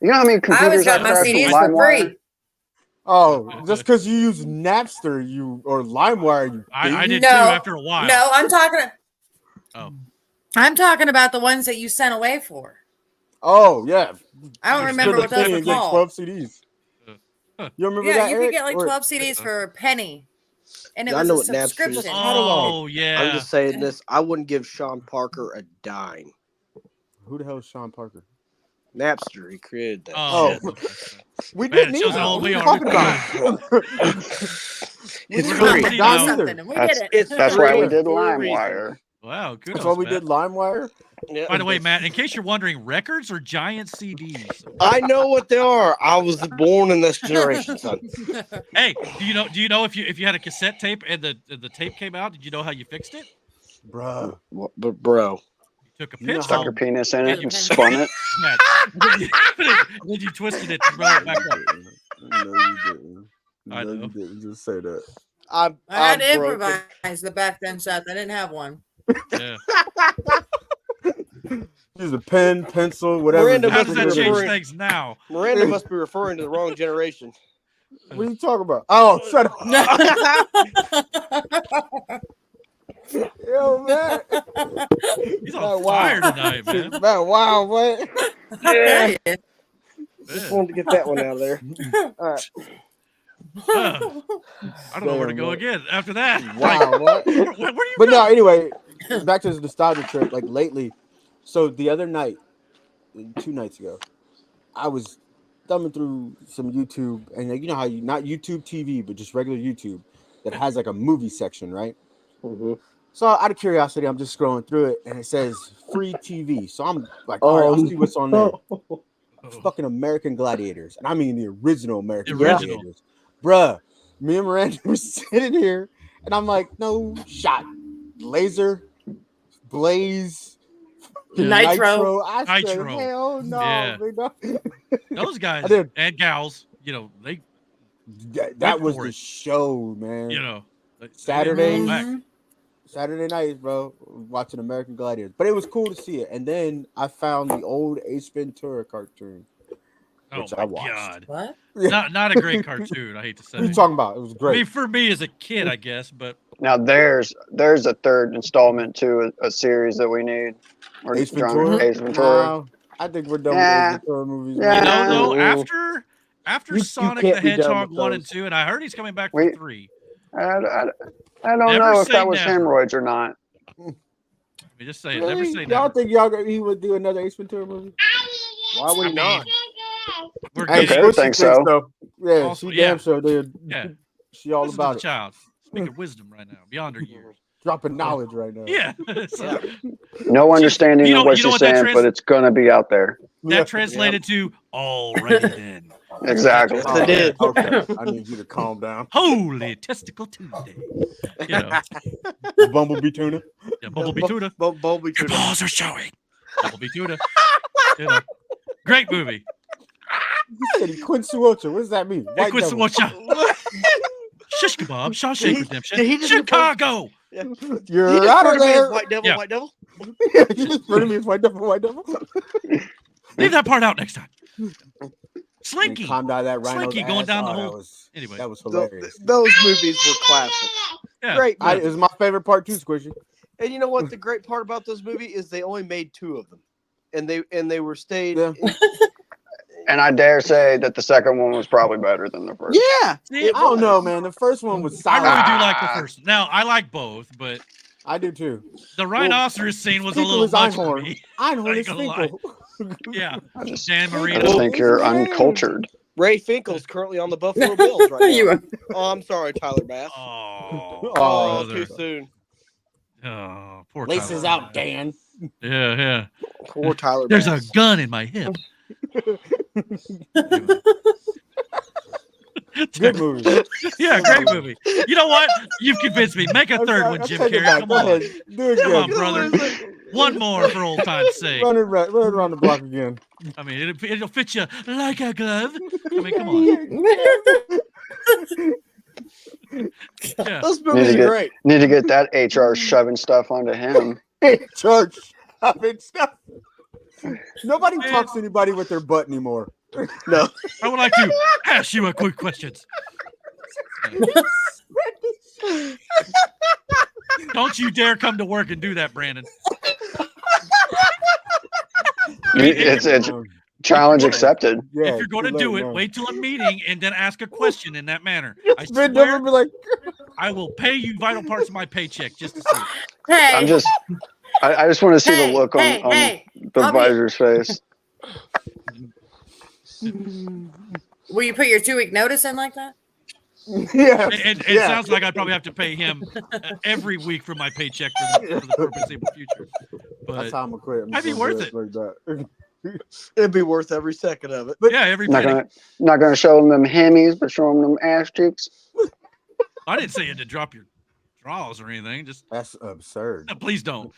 S3: You know how many
S4: I always
S3: computers I
S4: got my
S3: crashed from
S4: CDs for
S3: LimeWire?
S4: free.
S5: oh, just because you use Napster, or LimeWire, you
S2: I
S5: thief.
S2: did too after a while.
S4: No, I'm talking.
S2: Oh.
S4: I'm talking about the ones that you sent away for.
S5: Oh yeah,
S4: I don't
S2: You're
S4: remember
S2: still
S4: what those
S2: the
S4: were
S2: king
S5: get
S2: of
S5: 12
S4: called.
S5: CDs.
S2: Huh.
S5: You remember
S4: Yeah,
S5: that?
S4: you could
S5: Eric?
S4: get like
S5: Or-
S4: 12 CDs for a penny, and it
S7: Yeah, I
S4: was
S7: know
S4: a
S7: what Napster is.
S4: subscription.
S2: Oh yeah.
S7: I'm just saying this. I wouldn't give Sean Parker a dime.
S5: Who the hell is Sean Parker?
S7: Napster, he created that.
S2: Oh,
S5: Oh.
S2: okay.
S5: We
S2: Man,
S5: didn't
S2: it shows
S5: either.
S2: how old
S5: What
S2: we
S5: are you
S2: are.
S5: talking
S2: We
S5: about?
S7: It's
S5: didn't
S7: free.
S5: have
S2: You
S5: Don
S2: know.
S5: either.
S4: Something, and we
S3: That's-
S4: did it.
S7: It's
S3: That's why we
S7: free
S3: did
S7: for a reason.
S3: LimeWire.
S2: Wow, kudos,
S5: That's why we
S2: Matt.
S5: did LimeWire.
S7: Yeah.
S2: By the way, Matt, in case you're wondering, records are giant CDs.
S7: I know what they are. I was born in this generation, son.
S2: Hey, do you know if you had a cassette tape and the tape came out, did you know how you fixed it?
S5: Bruh.
S7: But bro,
S2: You took a
S5: You know
S2: pencil,
S3: Stuck your penis in it
S2: you-
S3: and spun it.
S2: Matt, then you twisted it to roll it back up.
S5: No, you didn't.
S2: I
S5: No,
S2: know.
S5: you didn't. Just say that.
S7: I
S4: had to
S7: broken.
S4: improvise the back then, Seth. I didn't have one.
S2: Yeah.
S5: Use a pen, pencil, whatever.
S7: Miranda
S2: How
S7: must
S2: does
S7: be
S2: that change
S7: referring-
S2: things now?
S7: Miranda must be referring to the wrong generation.
S5: What are you talking about? Oh, shut up. Yo, man.
S2: He's on fire tonight, man.
S5: Man, wow, man.
S7: Yeah.
S2: Man.
S7: Just wanted to get that one out of there. All right.
S2: I don't know where to go again after that.
S5: Wow, what?
S2: Where do you
S5: But
S2: go?
S5: no, anyway, back to the nostalgia trip. Like lately, so the other night, 2 nights ago, I was thumbing through some YouTube, and you know how you not YouTube TV, but just regular YouTube that has like a movie section, right?
S7: Mm-hmm.
S5: So out of curiosity, I'm just scrolling through it, and it says free TV. So I'm like, all right, I'll see what's on there. It's fucking American Gladiators, and I mean the original American
S2: The original.
S5: Gladiators, bruh. Me and Miranda were sitting here, and I'm like, no shot, laser, blaze,
S4: Nitro.
S5: I said,
S2: Nitro.
S5: hell no,
S2: Yeah.
S5: nigga.
S2: Those guys
S5: I did.
S2: and gals, you know, they,
S5: That was
S2: for
S5: the
S2: it.
S5: show, man.
S2: you know,
S5: Saturday.
S2: they back.
S5: Saturday nights, bro, watching American Gladiators. But it was cool to see it. And then I found the old Ace Ventura cartoon.
S2: Oh
S5: which
S2: my
S5: I watched.
S2: god,
S4: What?
S2: not a great cartoon. I hate to say.
S5: What are you
S2: it.
S5: talking about? It was
S2: I
S5: great.
S2: mean, for me as a kid, I guess, but
S3: Now there's a third installment to a series that we need. Or
S5: Ace
S3: John-
S5: Ventura?
S3: Ace Ventura.
S5: No, I think we're done
S3: Yeah.
S5: with Ace Ventura movies.
S3: Yeah.
S2: you
S5: man.
S2: know, though,
S7: Ooh.
S2: after
S7: You
S2: Sonic
S7: can't
S2: the
S7: be done
S2: Hedgehog
S7: with
S2: 1 and
S7: those.
S2: 2, and I heard he's coming back for
S3: We-
S2: 3.
S3: I don't
S2: Never
S3: know if
S2: say
S3: that was
S2: never.
S3: hemorrhoids or not.
S2: I mean, just say it. Never
S5: Really?
S2: say
S5: Y'all
S2: never.
S5: think he would do another Ace Ventura movie?
S7: Why would he not?
S2: We're
S5: Hey,
S2: getting
S3: Okay,
S5: Squishy
S3: think
S5: thinks
S3: so.
S5: Yeah,
S2: Also,
S5: she
S2: yeah.
S5: damn sure did.
S2: Yeah.
S5: She all
S2: Listen to
S5: about
S2: the
S5: it.
S2: child. Speaking wisdom right now, beyond her years.
S5: Dropping knowledge right now.
S2: Yeah. So,
S3: No understanding
S2: you know-
S3: of what
S2: you know
S3: she's
S2: what that
S3: saying, but it's gonna be out there.
S2: that translated to alrighty then.
S3: Exactly.
S7: Yes, I did.
S5: Okay, I need you to calm down.
S2: Holy Testicle Tuesday. You know,
S5: Bumblebee tuna.
S2: yeah, Bumblebee Tuna.
S7: Bumblebee
S2: Your
S7: tuna.
S2: balls are showing. Bumblebee Tuna. You know, great movie.
S5: He said he Quincy Wilcher. What does that mean?
S2: Hey,
S5: White
S2: Quincy,
S5: devil.
S2: watch out. Shish kebab, Shawshank Redemption,
S7: did he just
S2: Chicago.
S5: You're out of there.
S7: White devil,
S2: Yeah.
S7: white devil.
S5: You just referred to me as white devil, white devil.
S2: Leave that part out next time.
S5: And
S2: Slinky.
S5: climbed out of that rhino's
S2: Slinky going
S5: ass.
S2: down the
S5: That
S2: hole.
S5: was,
S2: Anyway.
S5: that was hilarious.
S7: Those movies were classic.
S2: Yeah.
S7: Great.
S5: It
S7: Movies.
S5: was my favorite part too, Squishy.
S7: And you know what? The great part about those movies is they only made 2 of them, and they were stayed.
S5: Yeah.
S3: And I dare say that the second one was probably better than the first.
S7: Yeah.
S2: See,
S5: I don't know, man. The first one was
S2: I
S5: solid.
S2: really do like the first. Now, I like both, but
S5: I do too.
S2: the rhinoceros scene was a
S5: Finkel
S2: little
S5: is
S2: much for
S5: Einhorn.
S2: me.
S5: Einhorn
S2: I
S5: is
S2: ain't gonna lie.
S5: Finkel.
S2: Yeah.
S3: I just,
S2: Dan
S3: I
S2: Marino.
S3: just think you're uncultured.
S7: Ray Finkel's currently on the Buffalo Bills right now.
S4: You-
S7: Oh, I'm sorry, Tyler Bass.
S2: Oh,
S7: Oh,
S2: brother.
S7: too soon.
S2: Oh, poor
S5: Laces
S2: Tyler.
S5: out, Dan.
S2: Yeah, yeah.
S7: Poor Tyler
S2: There's
S7: Bass.
S2: a gun in my hip.
S5: Good movie.
S2: Yeah, great movie. You know what? You've convinced me. Make a third one, Jim Carrey. Come on.
S5: Do it
S2: Come on,
S5: again.
S2: brother. One more for old time's sake.
S5: Run it around the block again.
S2: I mean, it'll fit you like a glove. I mean, come on. Yeah.
S7: Those movies are great.
S3: Need to get that HR shoving stuff onto him.
S5: Church. I mean, stuff. Nobody talks to anybody with their butt anymore.
S7: No.
S2: I would like to ask you a quick question. Don't you dare come to work and do that, Brandon.
S3: It's challenge accepted.
S5: Yeah,
S2: if you're going to do it, wait till a meeting and then ask a question in that manner. I
S5: Bend
S2: swear,
S5: over, be like,
S2: I will pay you vital parts of my paycheck just to see.
S4: Hey,
S3: I just want to see
S4: Hey,
S3: the look on,
S4: hey,
S3: on
S4: hey,
S3: the
S4: I'll be-
S3: advisor's face.
S4: will you put your 2-week notice in like that?
S5: yeah.
S2: It sounds like I'd probably have to pay him every week for my paycheck for the foreseeable future. But
S5: That's how I'm gonna quit.
S2: I'd be worth it.
S5: Like that.
S7: It'd be worth every second of it.
S2: yeah, every
S3: Not
S2: penny.
S3: gonna show them hammies, but show them ass cheeks.
S2: I didn't say you had to drop your draws or anything. Just
S5: That's absurd.
S2: please don't.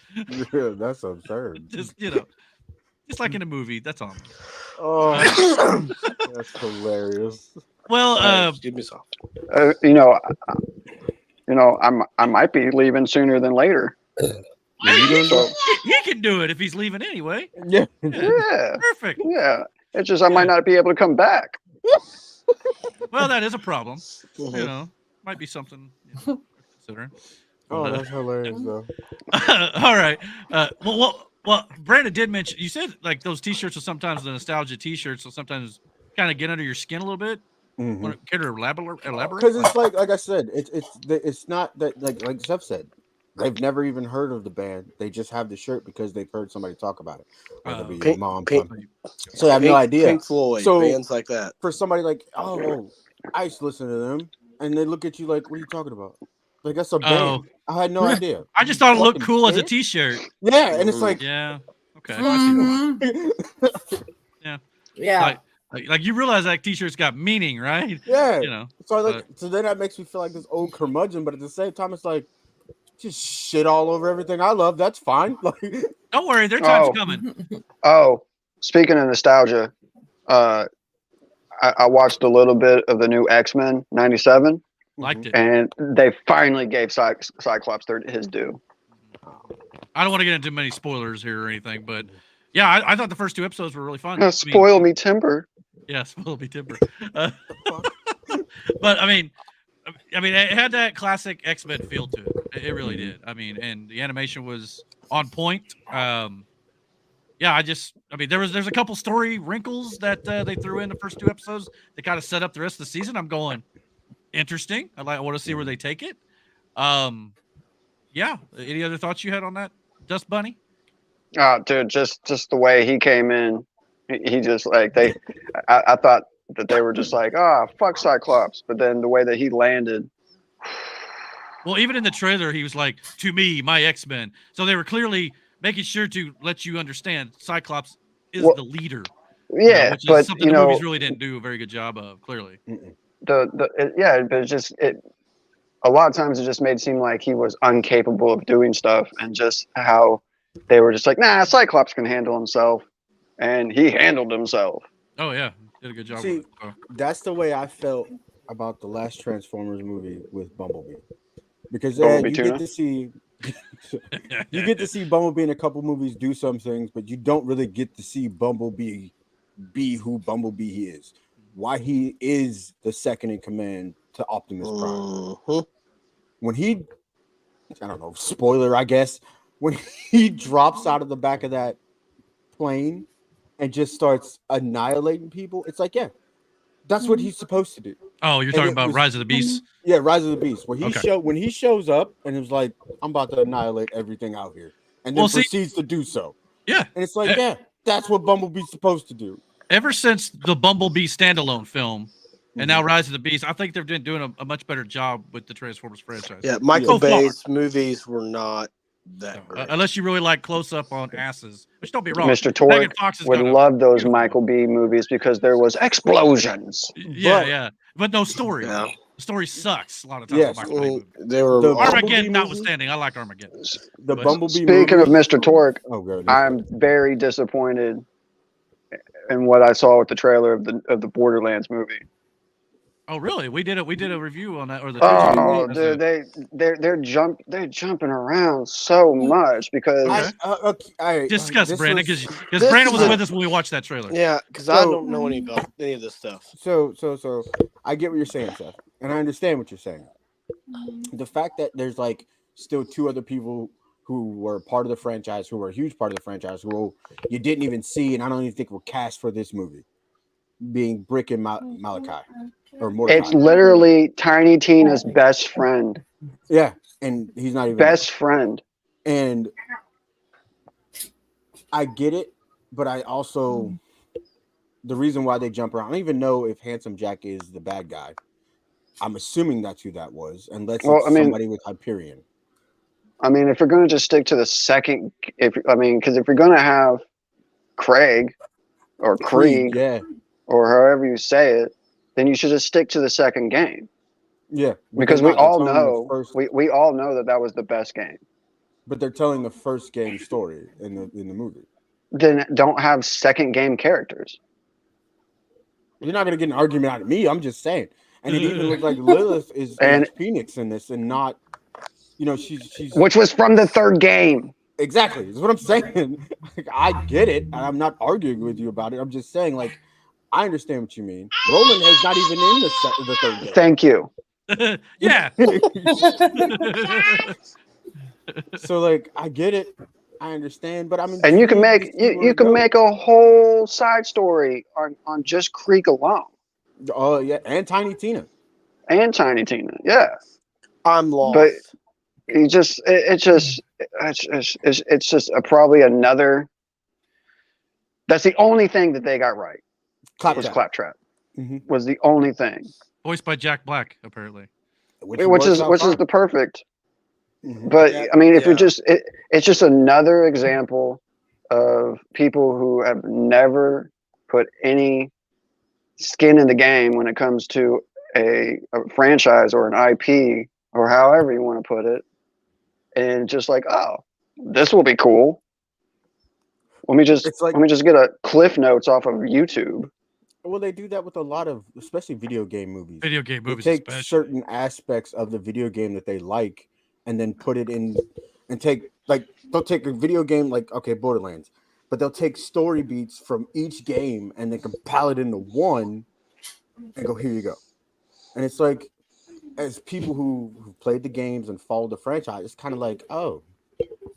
S5: Yeah, that's absurd.
S2: Just just like in a movie. That's all.
S5: Oh, that's hilarious.
S2: Well,
S7: Excuse me, soft.
S3: I might be leaving sooner than later.
S2: he can do it if he's leaving anyway.
S5: Yeah.
S3: Yeah,
S2: Perfect.
S3: yeah. It's just I might not be able to come back.
S2: Well, that is a problem. You know, might be something considering.
S5: Oh, that's hilarious though.
S2: All right. Well, Brandon did mention, you said like those T-shirts are sometimes the nostalgia T-shirts, so sometimes kind of get under your skin a little bit.
S5: Mm-hmm.
S2: Care to elaborate?
S5: Because it's like I said, it's not that like Steph said, they've never even heard of the band. They just have the shirt because they've heard somebody talk about it. Whether it be mom, so I have no idea.
S7: Pink Floyd,
S5: So
S7: bands like that.
S5: For somebody like, oh, I used to listen to them, and they look at you like, what are you talking about? Like that's a band. I had no idea.
S2: I just thought it looked
S5: Fucking
S2: cool as a
S5: kid?
S2: T-shirt.
S5: Yeah, and it's like,
S2: Yeah. Okay. Yeah.
S4: Yeah.
S2: Like you realize that T-shirt's got meaning, right?
S5: yeah.
S2: You know.
S5: So then that makes me feel like this old curmudgeon, but at the same time, it's like just shit all over everything I love. That's fine. Like,
S2: Don't worry, their time's coming.
S3: Oh, speaking of nostalgia, I watched a little bit of the new X-Men '97.
S2: Liked it.
S3: And they finally gave Cyclops his due.
S2: I don't want to get into many spoilers here or anything, but yeah, I thought the first 2 episodes were really fun.
S3: Spoil me timber.
S2: Yeah, spoil me timber. But I mean, it had that classic X-Men feel to it. It really did. I mean, and the animation was on point. Yeah, there's a couple story wrinkles that they threw in the first 2 episodes that kind of set up the rest of the season. I'm going, interesting. I want to see where they take it. Yeah. Any other thoughts you had on that, Dust Bunny?
S3: Dude, just the way he came in, he just like I thought that they were just like, fuck Cyclops, but then the way that he landed.
S2: Well, even in the trailer, he was like, "To me, my X-Men." So they were clearly making sure to let you understand Cyclops is the leader.
S3: Yeah,
S2: which is
S3: but
S2: something the movies really didn't do a very good job of. Clearly,
S3: but it's just a lot of times it just made it seem like he was incapable of doing stuff, and just how they were just like, nah, Cyclops can handle himself, and he handled himself.
S2: Oh yeah, did a good job.
S5: See,
S2: with it, so.
S5: that's the way I felt about the last Transformers movie with Bumblebee, because
S3: Bumblebee
S5: you
S3: tuna?
S5: get to see you get to see Bumblebee in a couple movies do some things, but you don't really get to see Bumblebee be who Bumblebee he is. Why he is the second in command to Optimus Prime. When he, I don't know, spoiler, I guess, when he drops out of the back of that plane and just starts annihilating people, it's like, yeah, that's what he's supposed to do.
S2: Oh, you're talking about Rise of the Beast?
S5: Yeah, Rise of the Beast. Where when he shows up and it's like, I'm about to annihilate everything out here, and then proceeds to do so.
S2: Yeah,
S5: and it's like, yeah, that's what Bumblebee's supposed to do.
S2: Ever since the Bumblebee standalone film, and now Rise of the Beast, I think they've been doing a much better job with the Transformers franchise.
S7: Yeah, Michael Bay's movies were not
S6: that great.
S2: Unless you really like close up on asses, which don't be wrong.
S3: Mr.
S2: Megan
S3: Torque
S2: Fox has
S3: would
S2: got a
S3: love those
S2: beautiful-
S3: Michael B. movies because there was explosions.
S2: Yeah, but no story.
S6: Yeah.
S2: The story sucks a lot of times.
S5: Yes.
S2: with Michael Bay movies.
S6: They were
S5: The
S2: Armageddon
S5: Bumblebee
S2: notwithstanding, I like Armageddon.
S5: The
S2: But-
S5: Bumblebee.
S3: Speaking of
S5: movies-
S3: Mr. Torque,
S5: oh god,
S3: I'm very disappointed in what I saw with the trailer of the Borderlands movie.
S2: Oh, really? We did a review on that, or the
S3: Oh,
S2: teaser.
S3: dude, they're jumping around so much because
S2: Discuss Brandon because
S6: this
S2: Brandon was
S6: is a-
S2: with us when we watched that trailer.
S6: Yeah, because I
S5: So-
S6: don't know any about any of this stuff.
S5: So I get what you're saying, Seth, and I understand what you're saying. The fact that there's like still two other people who were part of the franchise, who were a huge part of the franchise, who you didn't even see, and I don't even think were cast for this movie, being Brick and Malachi or Mordecai.
S3: it's literally Tiny Tina's best friend.
S5: Yeah, and he's not even
S3: Best friend.
S5: And I get it, but I also the reason why they jump around. I don't even know if Handsome Jack is the bad guy. I'm assuming that's who that was, unless it's somebody with Hyperion.
S3: I mean, if you're going to just stick to the second, because if you're going to have Craig or Krieg,
S5: yeah,
S3: or however you say it, then you should just stick to the second game.
S5: yeah,
S3: Because we all know, we all know that was the best game.
S5: But they're telling the first game story in the movie.
S3: Then don't have second game characters.
S5: You're not going to get an argument out of me. I'm just saying. And it even looks like Lilith is Phoenix in this, and not, she's
S3: which was from the third game.
S5: Exactly. That's what I'm saying. Like, I get it, and I'm not arguing with you about it. I'm just saying, like, I understand what you mean. Roland has not even in the third game.
S3: Thank you.
S2: Yeah.
S5: So, like, I get it. I understand, but I'm.
S3: And you can make make a whole side story on just Krieg alone.
S5: Oh yeah, and Tiny Tina.
S3: Yeah.
S6: I'm lost.
S3: But it's just probably another. That's the only thing that they got right. Was Claptrap. Was the only thing.
S2: Voiced by Jack Black, apparently.
S3: Which is the perfect. But I mean, if you're it's just another example of people who have never put any skin in the game when it comes to a franchise or an IP or however you want to put it, and just like, oh, this will be cool. Let me just get a cliff notes off of YouTube.
S5: Well, they do that with a lot of, especially video game movies.
S2: Video game movies,
S5: they take certain aspects of the video game that they like, and then put it in, and they'll take a video game like Borderlands, but they'll take story beats from each game and then compile it into one, and go, here you go. And it's like, as people who played the games and followed the franchise, it's kind of like, oh,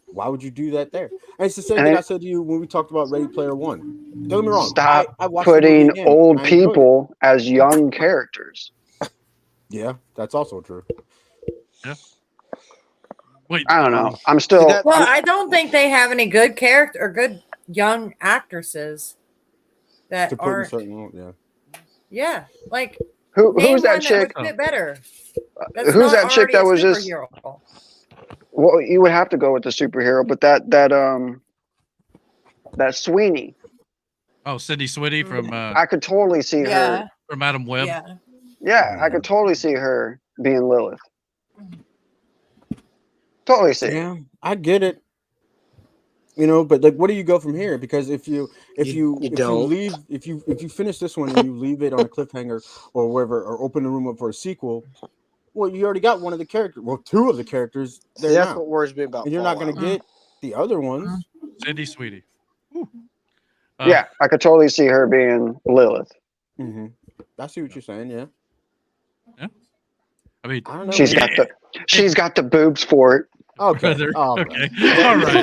S5: why would you do that there? And it's the same thing I said to you when we talked about Ready Player One. Don't get me wrong.
S3: Stop
S5: I
S3: putting old people as young characters.
S5: Yeah, that's also true.
S2: Yeah. Wait,
S3: I don't know. I'm still.
S4: Well, I don't think they have any good character or good young actresses that
S5: to put in
S4: aren't.
S5: certain,
S4: Yeah, like
S3: who's that chick?
S4: That would fit better.
S3: Who's that chick that was just? Well, you would have to go with the superhero, but that Sweeney.
S2: Oh, Sydney Sweeney from.
S3: I could totally see her
S2: from Adam Webb.
S3: Yeah, I could totally see her being Lilith. Totally see.
S5: Yeah, I get it. But like, where do you go from here? Because if you finish this one and you leave it on a cliffhanger or wherever, or open the room up for a sequel, well, you already got one of the characters. Well, two of the characters.
S6: That's what worries me about.
S5: And you're not going to get the other ones.
S2: Cindy Sweetie.
S3: Yeah, I could totally see her being Lilith.
S5: Mm-hmm. I see what you're saying. Yeah.
S2: Yeah. I mean,
S5: I don't know.
S3: She's got the boobs for it.
S5: Okay.
S2: Okay.
S5: All
S2: All
S5: right.
S2: right.
S6: Is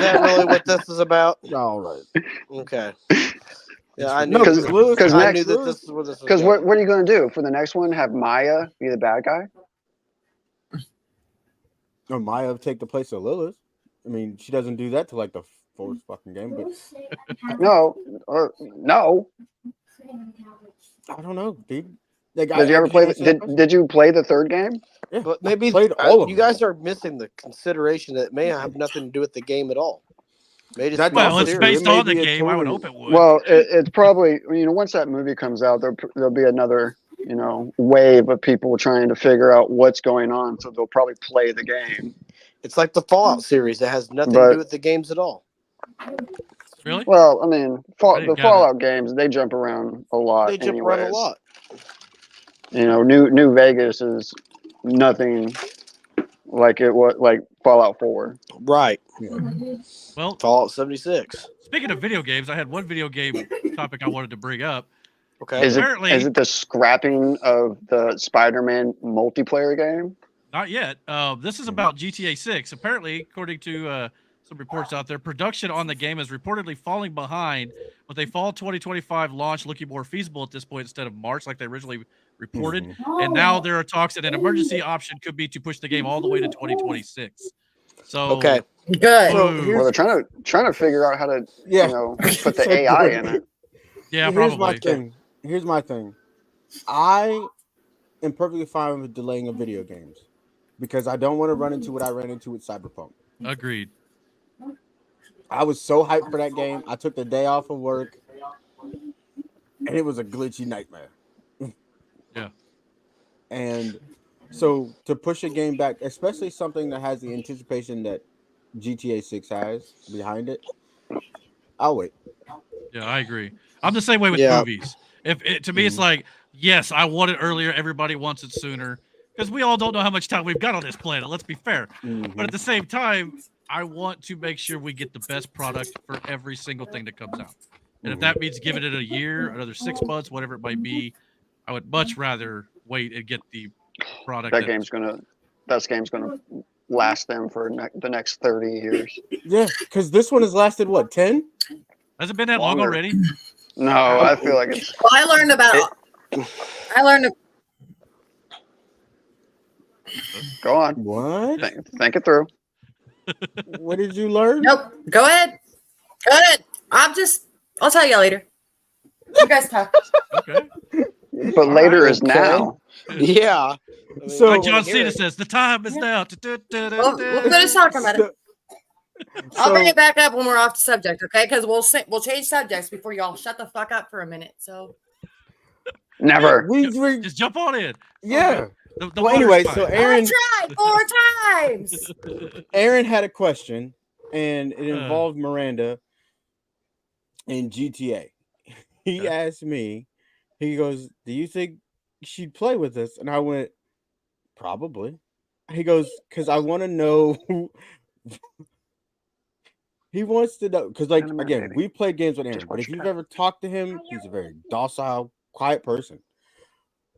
S6: that really what this is about?
S5: All right.
S6: Okay. Yeah, I knew.
S3: Because
S6: I knew that this is where this was.
S3: Because what are you going to do for the next one? Have Maya be the bad guy?
S5: Or Maya take the place of Lilith. I mean, she doesn't do that to like the fourth fucking game, but
S3: No.
S5: I don't know, dude.
S3: Did you ever play? Did you play the third game?
S5: Yeah,
S6: But maybe
S5: played all of
S6: you
S5: them.
S6: guys are missing the consideration that it may have nothing to do with the game at all. Maybe
S5: That's
S2: Well,
S5: also
S2: it's
S5: true.
S2: based
S5: It may
S2: on the
S5: be a
S2: game. I would hope
S5: totally-
S2: it would.
S3: Well, it's probably once that movie comes out, there'll be another wave of people trying to figure out what's going on. So they'll probably play the game.
S6: it's like the Fallout series that has nothing to
S3: But-
S6: do with the games at all.
S2: Really?
S3: Well, I mean,
S2: I didn't
S3: the
S2: gather.
S3: Fallout games, they jump around a lot.
S6: They jump around a lot.
S3: New Vegas is nothing like it was like Fallout 4.
S6: Right.
S2: Well,
S6: Fallout 76.
S2: speaking of video games, I had one video game topic I wanted to bring up.
S6: Okay.
S3: Is
S2: Apparently-
S3: it the scrapping of the Spider-Man multiplayer game?
S2: Not yet. This is about GTA 6. Apparently, according to some reports out there, production on the game is reportedly falling behind, with a fall 2025 launch looking more feasible at this point instead of March, like they originally reported. And now there are talks that an emergency option could be to push the game all the way to 2026. So
S6: Okay.
S4: Good.
S2: Ooh.
S3: Well, they're trying to figure out how to put the
S5: So
S3: AI
S5: good.
S3: in it.
S2: yeah,
S5: Here's my
S2: probably.
S5: thing. Here's my thing. I am perfectly fine with delaying of video games because I don't want to run into what I ran into with Cyberpunk.
S2: Agreed.
S5: I was so hyped for that game. I took the day off of work, and it was a glitchy nightmare.
S2: Yeah.
S5: And so to push a game back, especially something that has the anticipation that GTA 6 has behind it, I'll wait.
S2: Yeah, I agree. I'm the same way with
S6: Yeah.
S2: movies. To me, it's like, yes, I want it earlier. Everybody wants it sooner because we all don't know how much time we've got on this planet. Let's be fair. But at the same time, I want to make sure we get the best product for every single thing that comes out. And if that means giving it a year, another 6 months, whatever it might be, I would much rather wait and get the product.
S3: That game's gonna last them for the next 30 years.
S5: Yeah, because this one has lasted what, 10?
S2: Has it been that long
S3: Longer.
S2: already?
S3: No, I feel like it's
S4: Well, I learned about.
S3: go on.
S5: What?
S3: Think it through.
S5: What did you learn?
S4: Nope. Go ahead. Go ahead. I'll tell y'all later. You guys talk.
S2: Okay.
S3: But later is now.
S6: Yeah.
S5: So-
S2: Like John Cena says, the time is now.
S4: We'll finish talking about it. I'll bring it back up when we're off the subject, okay? Because we'll change subjects before y'all shut the fuck up for a minute. So
S3: Never.
S5: We
S2: Just jump on in.
S5: yeah.
S2: The
S5: Well,
S2: water's
S5: anyway,
S2: fine.
S5: so
S4: I
S5: Aaron
S4: tried 4 times.
S5: Aaron had a question, and it involved Miranda in GTA. He asked me, he goes, "Do you think she'd play with us?" And I went, "Probably." He goes, "Because I want to know." He wants to know because, like, again, we played games with Aaron, but if you've ever talked to him, he's a very docile, quiet person.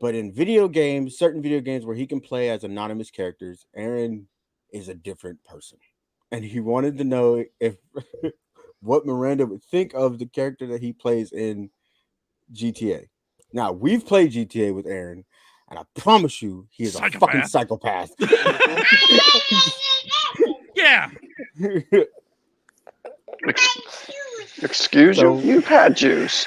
S5: But in video games, certain video games where he can play as anonymous characters, Aaron is a different person. And he wanted to know if what Miranda would think of the character that he plays in GTA. Now, we've played GTA with Aaron, and I promise you, he is a fucking psychopath.
S2: Yeah.
S3: Excuse you? You've had juice.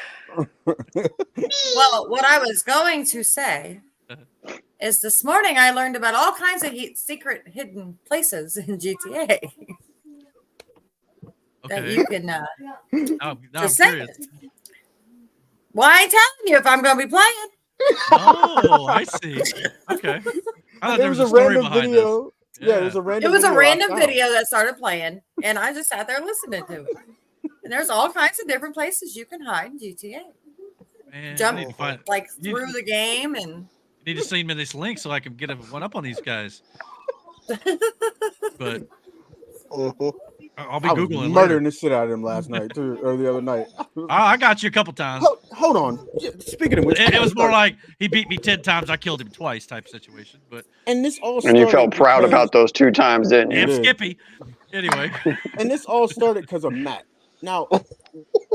S4: Well, what I was going to say is this morning I learned about all kinds of secret hidden places in GTA that
S2: Okay.
S4: you can.
S2: Now I'm
S4: just
S2: curious.
S4: saying. Well, I ain't telling you if I'm going to be playing.
S2: Oh, I see. Okay. I thought there was a story
S5: random
S2: behind
S5: video.
S2: this.
S5: Yeah, it was a random.
S4: It was a
S5: video I
S4: random
S5: found.
S4: video that started playing, and I just sat there listening to it. And there's all kinds of different places you can hide in GTA.
S2: Man, I
S4: Jump
S2: need to find.
S4: like
S2: you-
S4: through the game, and
S2: You need to send me this link so I can get one up on these guys. But I'll be
S5: I was
S2: googling
S5: murdering
S2: later.
S5: the shit out of him last night too, or the other night.
S2: I got you a couple times.
S5: Hold on. Speaking of which,
S2: It was more like he beat me 10 times, I killed him twice type situation. But
S5: and this all
S3: And you
S5: started
S3: felt proud
S5: because-
S3: about those 2 times, didn't you?
S2: damn
S5: did.
S2: Skippy. Anyway,
S5: And this all started because of Matt. Now,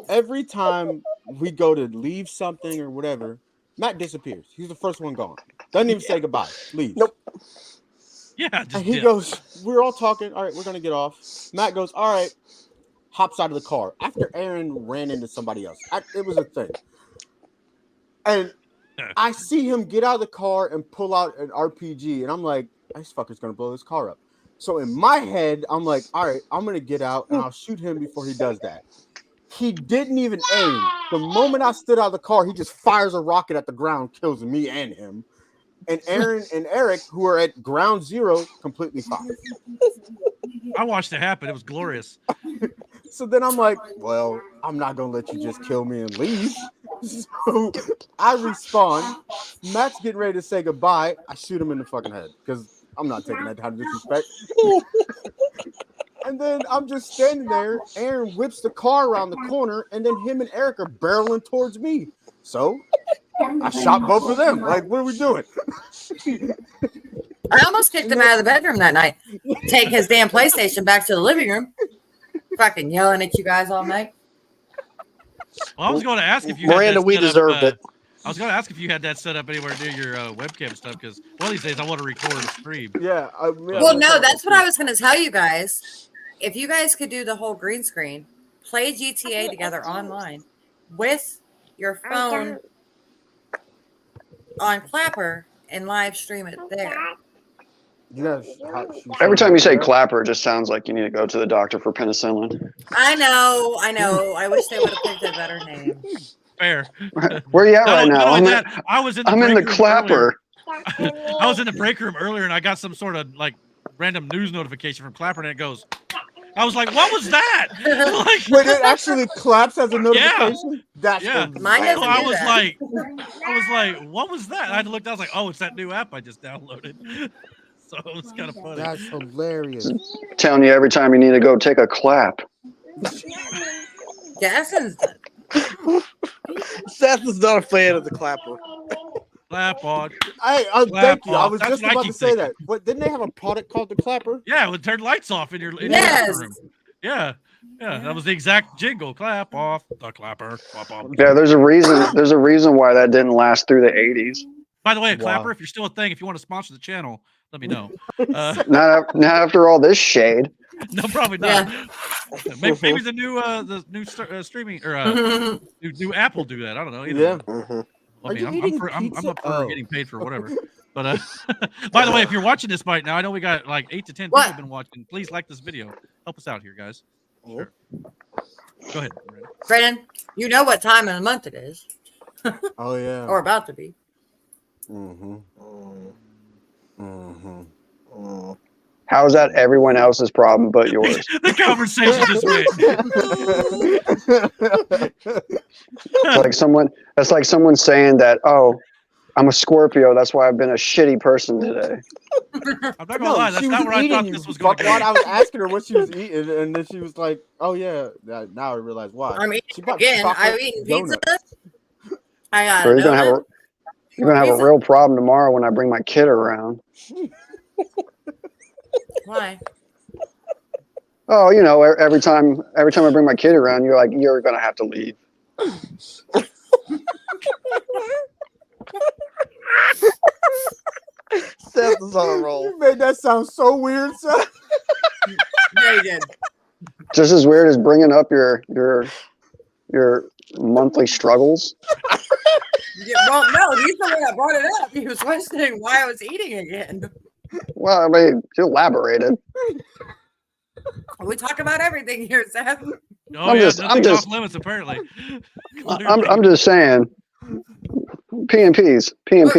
S5: every time we go to leave something or whatever, Matt disappears. He's the first one gone. Doesn't even say goodbye. Leaves.
S6: Nope.
S2: yeah,
S5: And
S2: just
S5: he
S2: dip.
S5: goes, we're all talking. All right, we're going to get off. Matt goes, all right. Hops out of the car after Aaron ran into somebody else. It was a thing. And I see him get out of the car and pull out an RPG, and I'm like, this fucker's gonna blow this car up. So in my head, I'm like, all right, I'm gonna get out and I'll shoot him before he does that. He didn't even aim. The moment I stood out of the car, he just fires a rocket at the ground, kills me and him. And Aaron and Eric, who are at ground zero, completely fine.
S2: I watched it happen. It was glorious.
S5: So then I'm like, well, I'm not gonna let you just kill me and leave. So I respawn. Matt's getting ready to say goodbye. I shoot him in the fucking head because I'm not taking that kind of disrespect. And then I'm just standing there. Aaron whips the car around the corner, and then him and Eric are barreling towards me. So I shot both of them. Like, what are we doing?
S4: I almost kicked him out of the bedroom that night. Take his damn PlayStation back to the living room. Fucking yelling at you guys all night.
S2: Well, I was going to ask if you
S6: Miranda,
S2: had that
S6: we
S2: set up,
S6: deserved it.
S2: I was going to ask if you had that set up anywhere near your webcam stuff because one of these days I want to record and stream.
S5: Yeah.
S4: Well, no, that's what I was going to tell you guys. If you guys could do the whole green screen, play GTA together online with your phone on Clapper and live stream it there.
S5: Yes.
S3: Every time you say clapper, it just sounds like you need to go to the doctor for penicillin.
S4: I know. I wish they would have picked a better name.
S2: Fair.
S3: Where you at right now?
S2: I was in the
S3: I'm in the
S2: break room
S3: clapper.
S2: earlier. I was in the break room earlier and I got some sort of like random news notification from Clapper and it goes, I was like, what was that? Like,
S5: Wait, it actually claps as a notification? That's
S4: Mine doesn't
S2: I
S4: do
S2: was
S4: that.
S2: like, what was that? I had to look. I was like, oh, it's that new app I just downloaded. So it was kind of funny.
S5: That's hilarious.
S3: Telling you every time you need to go take a clap.
S4: Jason's
S6: Seth is not a fan of the clapper.
S2: Clap on.
S5: Thank you. I was
S2: That's
S5: just
S2: what I
S5: about to
S2: keep
S5: say
S2: thinking.
S5: that. But didn't they have a product called the Clapper?
S2: Yeah, it would turn lights off in your
S4: Yes.
S2: room. Yeah. Yeah, that was the exact jingle. Clap off the clapper. Pop, pop.
S3: Yeah, there's a reason. There's a reason why that didn't last through the 80s.
S2: By the way,
S5: Wow.
S2: Clapper, if you're still a thing, if you want to sponsor the channel, let me know.
S3: Not after all this shade.
S2: No, probably not. Maybe the new streaming or new app will do that. I don't know. Either
S5: Yeah.
S2: way. I
S5: Are
S2: mean,
S5: you
S2: I'm
S5: eating
S2: up
S5: pizza?
S2: for getting paid for whatever. But by the way, if you're watching this right now, I know we got like 8 to 10 people have been watching. Please like this video. Help us out here, guys. Sure. Go ahead.
S4: Brandon, you know what time of the month it is.
S5: Oh, yeah.
S4: Or about to be.
S5: Mm-hmm. Mm-hmm.
S3: How is that everyone else's problem but yours?
S2: The conversation just went.
S3: It's like someone saying that, oh, I'm a Scorpio, that's why I've been a shitty person today.
S2: I'm not gonna lie, that's not where I thought this was going to go.
S5: I was asking her what she was eating, and then she was like, "Oh yeah." Now I realize why.
S4: I'm eating
S5: She bought
S4: again.
S5: chocolate
S4: I've eaten pizza.
S5: donuts.
S4: I got
S3: Bro, you're gonna have a real problem tomorrow when I bring my kid around.
S4: Why?
S3: Oh, you know, every time I bring my kid around, you're like, you're gonna have to leave.
S6: Seth is on a roll.
S5: You made that sound so weird, Seth.
S4: Yeah, you did.
S3: Just as weird as bringing up your monthly struggles.
S4: Yeah, well, no, he's the one that brought it up. He was questioning why I was eating again.
S3: Well, I mean, you elaborated.
S4: We talk about everything here, Seth.
S2: Oh,
S3: I'm
S2: yeah,
S3: just-
S2: nothing's
S3: I'm
S2: off
S3: just-
S2: limits apparently.
S3: I'm just saying. P&Ps.
S4: Look,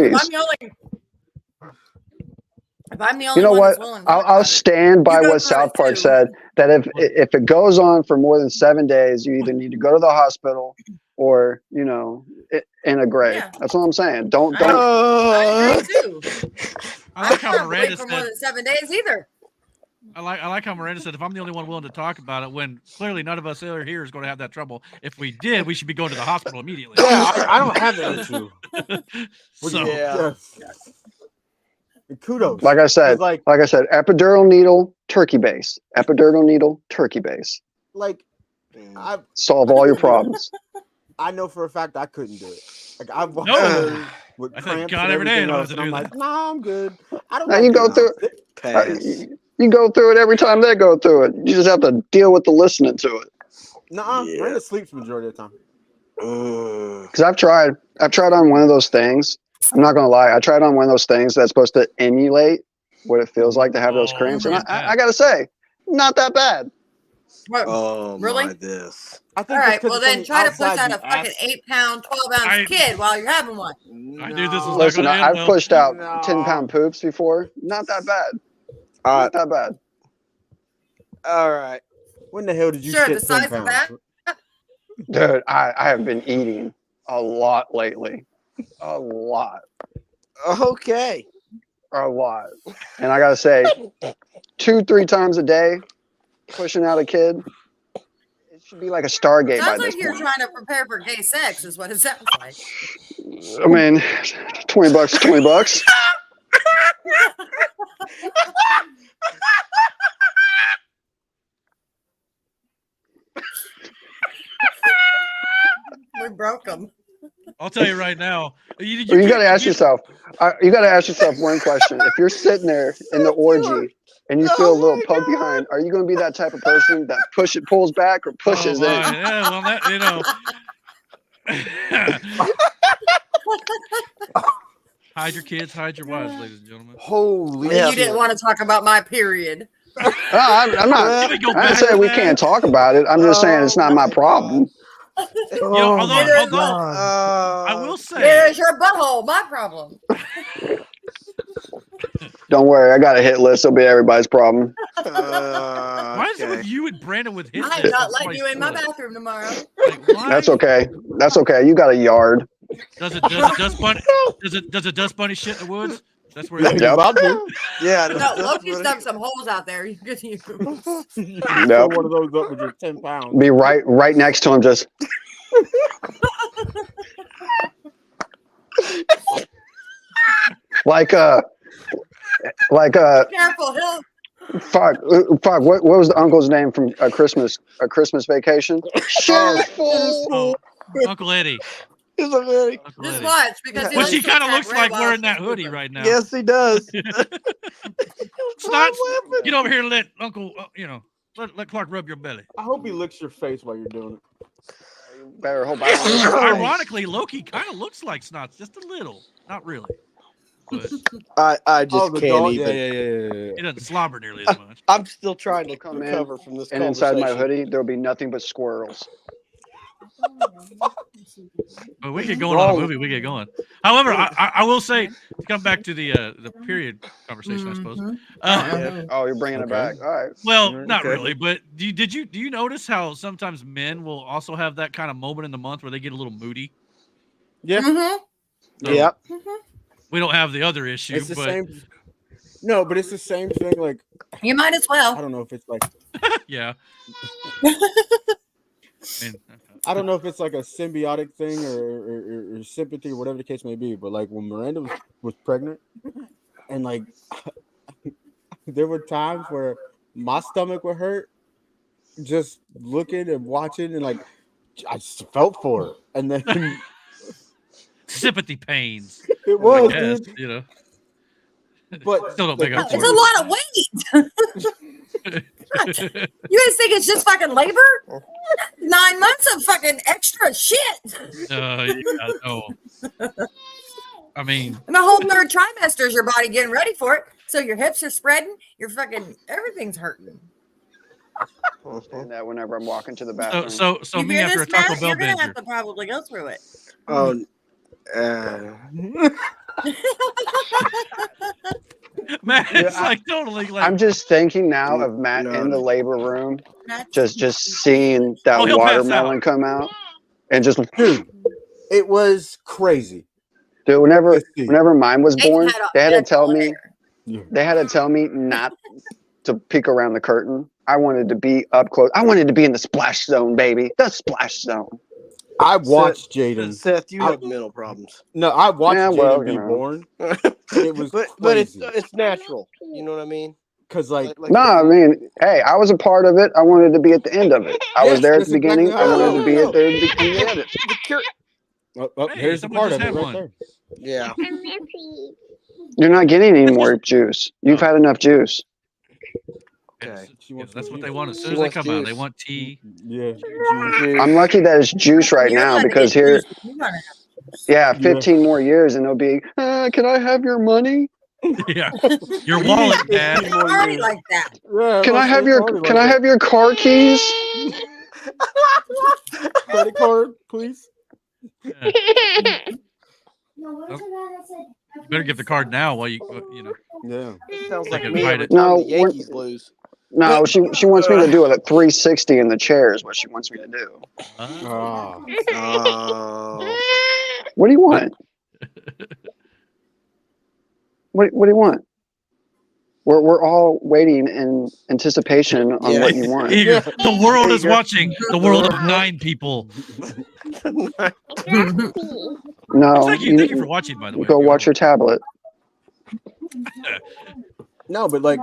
S4: if I'm the only
S3: You know
S4: one
S3: what?
S4: that's willing to talk
S3: I'll
S4: about it.
S3: stand by
S4: You go
S3: what
S4: through
S3: South
S4: it,
S3: Park
S4: too.
S3: said, that if it goes on for more than 7 days, you either need to go to the hospital or, you know, in a grave.
S4: Yeah.
S3: That's what I'm saying. Don't.
S4: I agree too.
S2: I like how
S4: can't wait
S2: Miranda
S4: for more
S2: said.
S4: than 7 days either.
S2: I like how Miranda said, if I'm the only one willing to talk about it, when clearly none of us here is going to have that trouble. If we did, we should be going to the hospital immediately.
S5: Yeah, I don't have that issue.
S2: So
S6: Yeah.
S5: Yes. And kudos.
S3: Like I said,
S5: It's like
S3: epidural needle, turkey base. Epidural needle, turkey base.
S5: I
S3: Solve all your problems.
S5: I know for a fact I couldn't do it. Like I've walked
S2: No.
S5: in with
S2: I thank
S5: cramps
S2: God
S5: and
S2: every day I
S5: everything
S2: don't
S5: else,
S2: have to
S5: and
S2: do
S5: I'm
S2: that.
S5: like, nah, I'm good. I don't.
S3: Now
S5: like
S3: you go
S5: getting
S3: through.
S6: Pass.
S3: You go through it every time they go through it. You just have to deal with the listening to it.
S5: Nuh-uh.
S6: Yeah.
S5: Miranda sleeps majority of the time.
S3: Because I've tried on one of those things. I'm not gonna lie, I tried on one of those things that's supposed to emulate what it feels like to have those cramps, and I gotta say, not that bad.
S4: What?
S6: Oh
S4: Really?
S6: my this.
S5: I
S4: All
S5: think
S4: right.
S5: it's 'cause
S4: Well,
S5: it's
S4: then
S5: on
S4: try to
S5: the
S4: push
S5: outside
S4: out a
S5: the
S4: fucking
S5: ass.
S4: 8-pound, 12-ounce kid while you're having one.
S2: I knew this was not
S3: Listen,
S2: going to end
S3: I've
S2: well.
S3: pushed out
S5: No.
S3: 10-pound poops before. Not that bad. Not that bad.
S6: All right.
S5: When the hell did you
S4: Sure,
S5: shit
S4: the
S5: 10
S4: size of
S5: pounds?
S4: that.
S3: Dude, I have been eating a lot lately. A lot.
S6: Okay.
S3: A lot. And I gotta say, 2-3 times a day, pushing out a kid, it should be like a Stargate by
S4: Sounds
S3: this
S4: like you're
S3: point.
S4: trying to prepare for gay sex, is what it sounds like.
S3: I mean, $20, $20.
S4: We broke them.
S2: I'll tell you right now.
S3: You got to ask yourself. You got to ask yourself one question. If you're sitting there in the orgy and you feel a little poke behind, are you going to be that type of person that pulls back or pushes in?
S2: Yeah, well, that, you know. Hide your kids, hide your wives, ladies and gentlemen.
S5: Holy
S4: You didn't want to talk about my period.
S3: No, I'm not. I didn't say we can't talk about it. I'm just saying it's not my problem.
S2: You know, although I will say,
S4: There's your butthole, my problem.
S3: Don't worry, I got a hit list. It'll be everybody's problem.
S2: why is it with you and Brandon with his?
S4: I am not letting you in my bathroom tomorrow.
S3: That's okay. That's okay. You got a yard.
S2: Does a dust bunny shit in the woods? That's where it's
S5: about to.
S6: Yeah.
S4: No, Loki's dug some holes out there. You can use.
S3: Nope.
S5: One of those up with your 10 pounds.
S3: Be right next to him. Just like
S4: Careful, he'll.
S3: fuck. What was the uncle's name from a Christmas Vacation?
S2: Oh, Uncle Eddie.
S6: Uncle Eddie.
S4: Just watch because
S2: Which he kind of looks like wearing that hoodie right now.
S6: Yes, he does.
S2: Snots, get over here and let Uncle, let Clark rub your belly.
S5: I hope he licks your face while you're doing it.
S3: Better hope
S2: Ironically, Loki kind of looks like Snots, just a little. Not really. But
S6: I just
S5: the
S6: can't
S5: dog?
S6: even.
S5: Yeah.
S2: he doesn't slobber nearly as much.
S6: I'm still trying to
S3: Come in,
S6: recover from this
S3: and inside
S6: conversation.
S3: my hoodie there'll be nothing but squirrels.
S2: But we get going on a movie. We get going. However, I will say to come back to the period conversation, I suppose.
S3: Oh, you're bringing it back. All right.
S2: Well, not really, but do you notice how sometimes men will also have that kind of moment in the month where they get a little moody?
S5: Yeah.
S4: Mm-hmm.
S2: So
S6: Yep.
S2: we don't have the other issue,
S5: It's the
S2: but
S5: same. No, but it's the same thing. Like,
S4: You might as well.
S5: I don't know if it's like,
S2: yeah.
S5: I don't know if it's like a symbiotic thing or sympathy or whatever the case may be. But like when Miranda was pregnant, and like there were times where my stomach would hurt just looking and watching, and like I just felt for her, and then
S2: sympathy pains.
S5: it was,
S2: I guess,
S5: dude. But
S2: still don't make up for
S4: It's a lot of weight. You guys think it's just fucking labor? 9 months of fucking extra shit.
S2: No. I mean,
S4: And the whole third trimester is your body getting ready for it. So your hips are spreading. Your fucking everything's hurting.
S3: And that whenever I'm walking to the bathroom.
S2: so
S4: You
S2: me
S4: hear
S2: after a
S4: this,
S2: Taco
S4: Matt?
S2: Bell
S4: You're gonna
S2: binge.
S4: have to probably go through it.
S6: Oh.
S2: Man, it's
S3: Yeah,
S2: like totally like
S3: I'm just thinking now of Matt in the labor room,
S4: That's-
S3: just seeing that
S2: Oh, he'll pass
S3: watermelon
S2: out.
S3: come out, and just
S5: dude, it was crazy.
S3: dude. Whenever mine was
S4: They
S3: born,
S4: had a
S3: they had to
S4: bed
S3: tell
S4: on
S3: me.
S4: there.
S3: They had to tell me not to peek around the curtain. I wanted to be up close. I wanted to be in the splash zone, baby. The splash zone.
S5: I watched Jaden.
S6: Seth, you have mental problems.
S5: No, I watched
S3: Yeah,
S5: Jaden
S3: well,
S5: be
S3: you know.
S5: born. It was
S6: but it's
S5: crazy.
S6: natural. You know what I mean?
S5: Because like
S3: No, I mean, hey, I was a part of it. I wanted to be at the end of it. I was there at the beginning. I wanted to be at the end of it.
S2: Hey,
S5: here's the
S2: someone
S5: part
S2: just
S5: of it
S2: had
S5: right
S2: one.
S5: there.
S6: Yeah.
S3: You're not getting any more juice. You've had enough juice.
S6: Okay.
S2: That's what they want as
S6: She
S2: soon as they
S6: wants
S2: come out. They
S6: juice.
S2: want tea.
S5: Yeah.
S3: I'm lucky that it's juice right
S4: You're
S3: now
S4: about to
S3: because
S4: get
S3: here,
S4: juice. You're gonna have
S3: yeah,
S5: Yeah.
S3: 15 more years and it'll be, can I have your money?
S2: Yeah. Your wallet, Dad.
S4: It's already like that.
S5: Yeah,
S3: Can I have your
S5: credit
S3: can I have your car keys?
S5: card, please?
S2: Yeah. You better get the card now while you know.
S5: Yeah.
S6: It sounds
S2: They
S6: like
S2: can
S6: me
S2: hide
S6: every
S2: it.
S6: time
S3: No,
S6: the Yankees lose.
S3: No, she wants me to do a 360 in the chair is what she wants me to do.
S5: Ah.
S6: Oh.
S3: What do you want? What do you want? We're all waiting in anticipation on
S6: Yeah.
S3: what you want.
S2: Eager. The world is
S6: Eager.
S2: watching. The world of 9 people.
S3: No,
S2: Thank you for watching, by the way.
S3: go watch your tablet.
S5: No, but like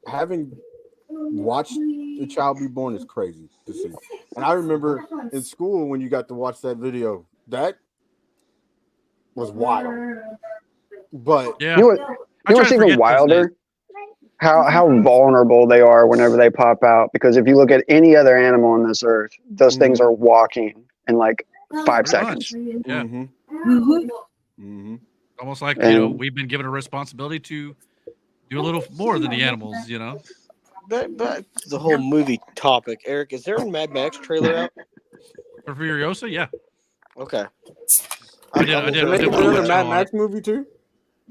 S5: having watched the child be born is crazy to see. And I remember in school when you got to watch that video, that was wild. But
S2: Yeah.
S3: You know what's even wilder? How vulnerable they are whenever they pop out. Because if you look at any other animal on this earth, those things are walking in like 5 seconds.
S2: Yeah. Almost like we've been given a responsibility to do a little more than the animals,
S6: Back to the whole movie topic, Eric. Is there a Mad Max trailer out?
S2: For Furiosa, yeah.
S6: Okay.
S2: I did want to
S5: another
S2: watch
S5: Mad Max movie too.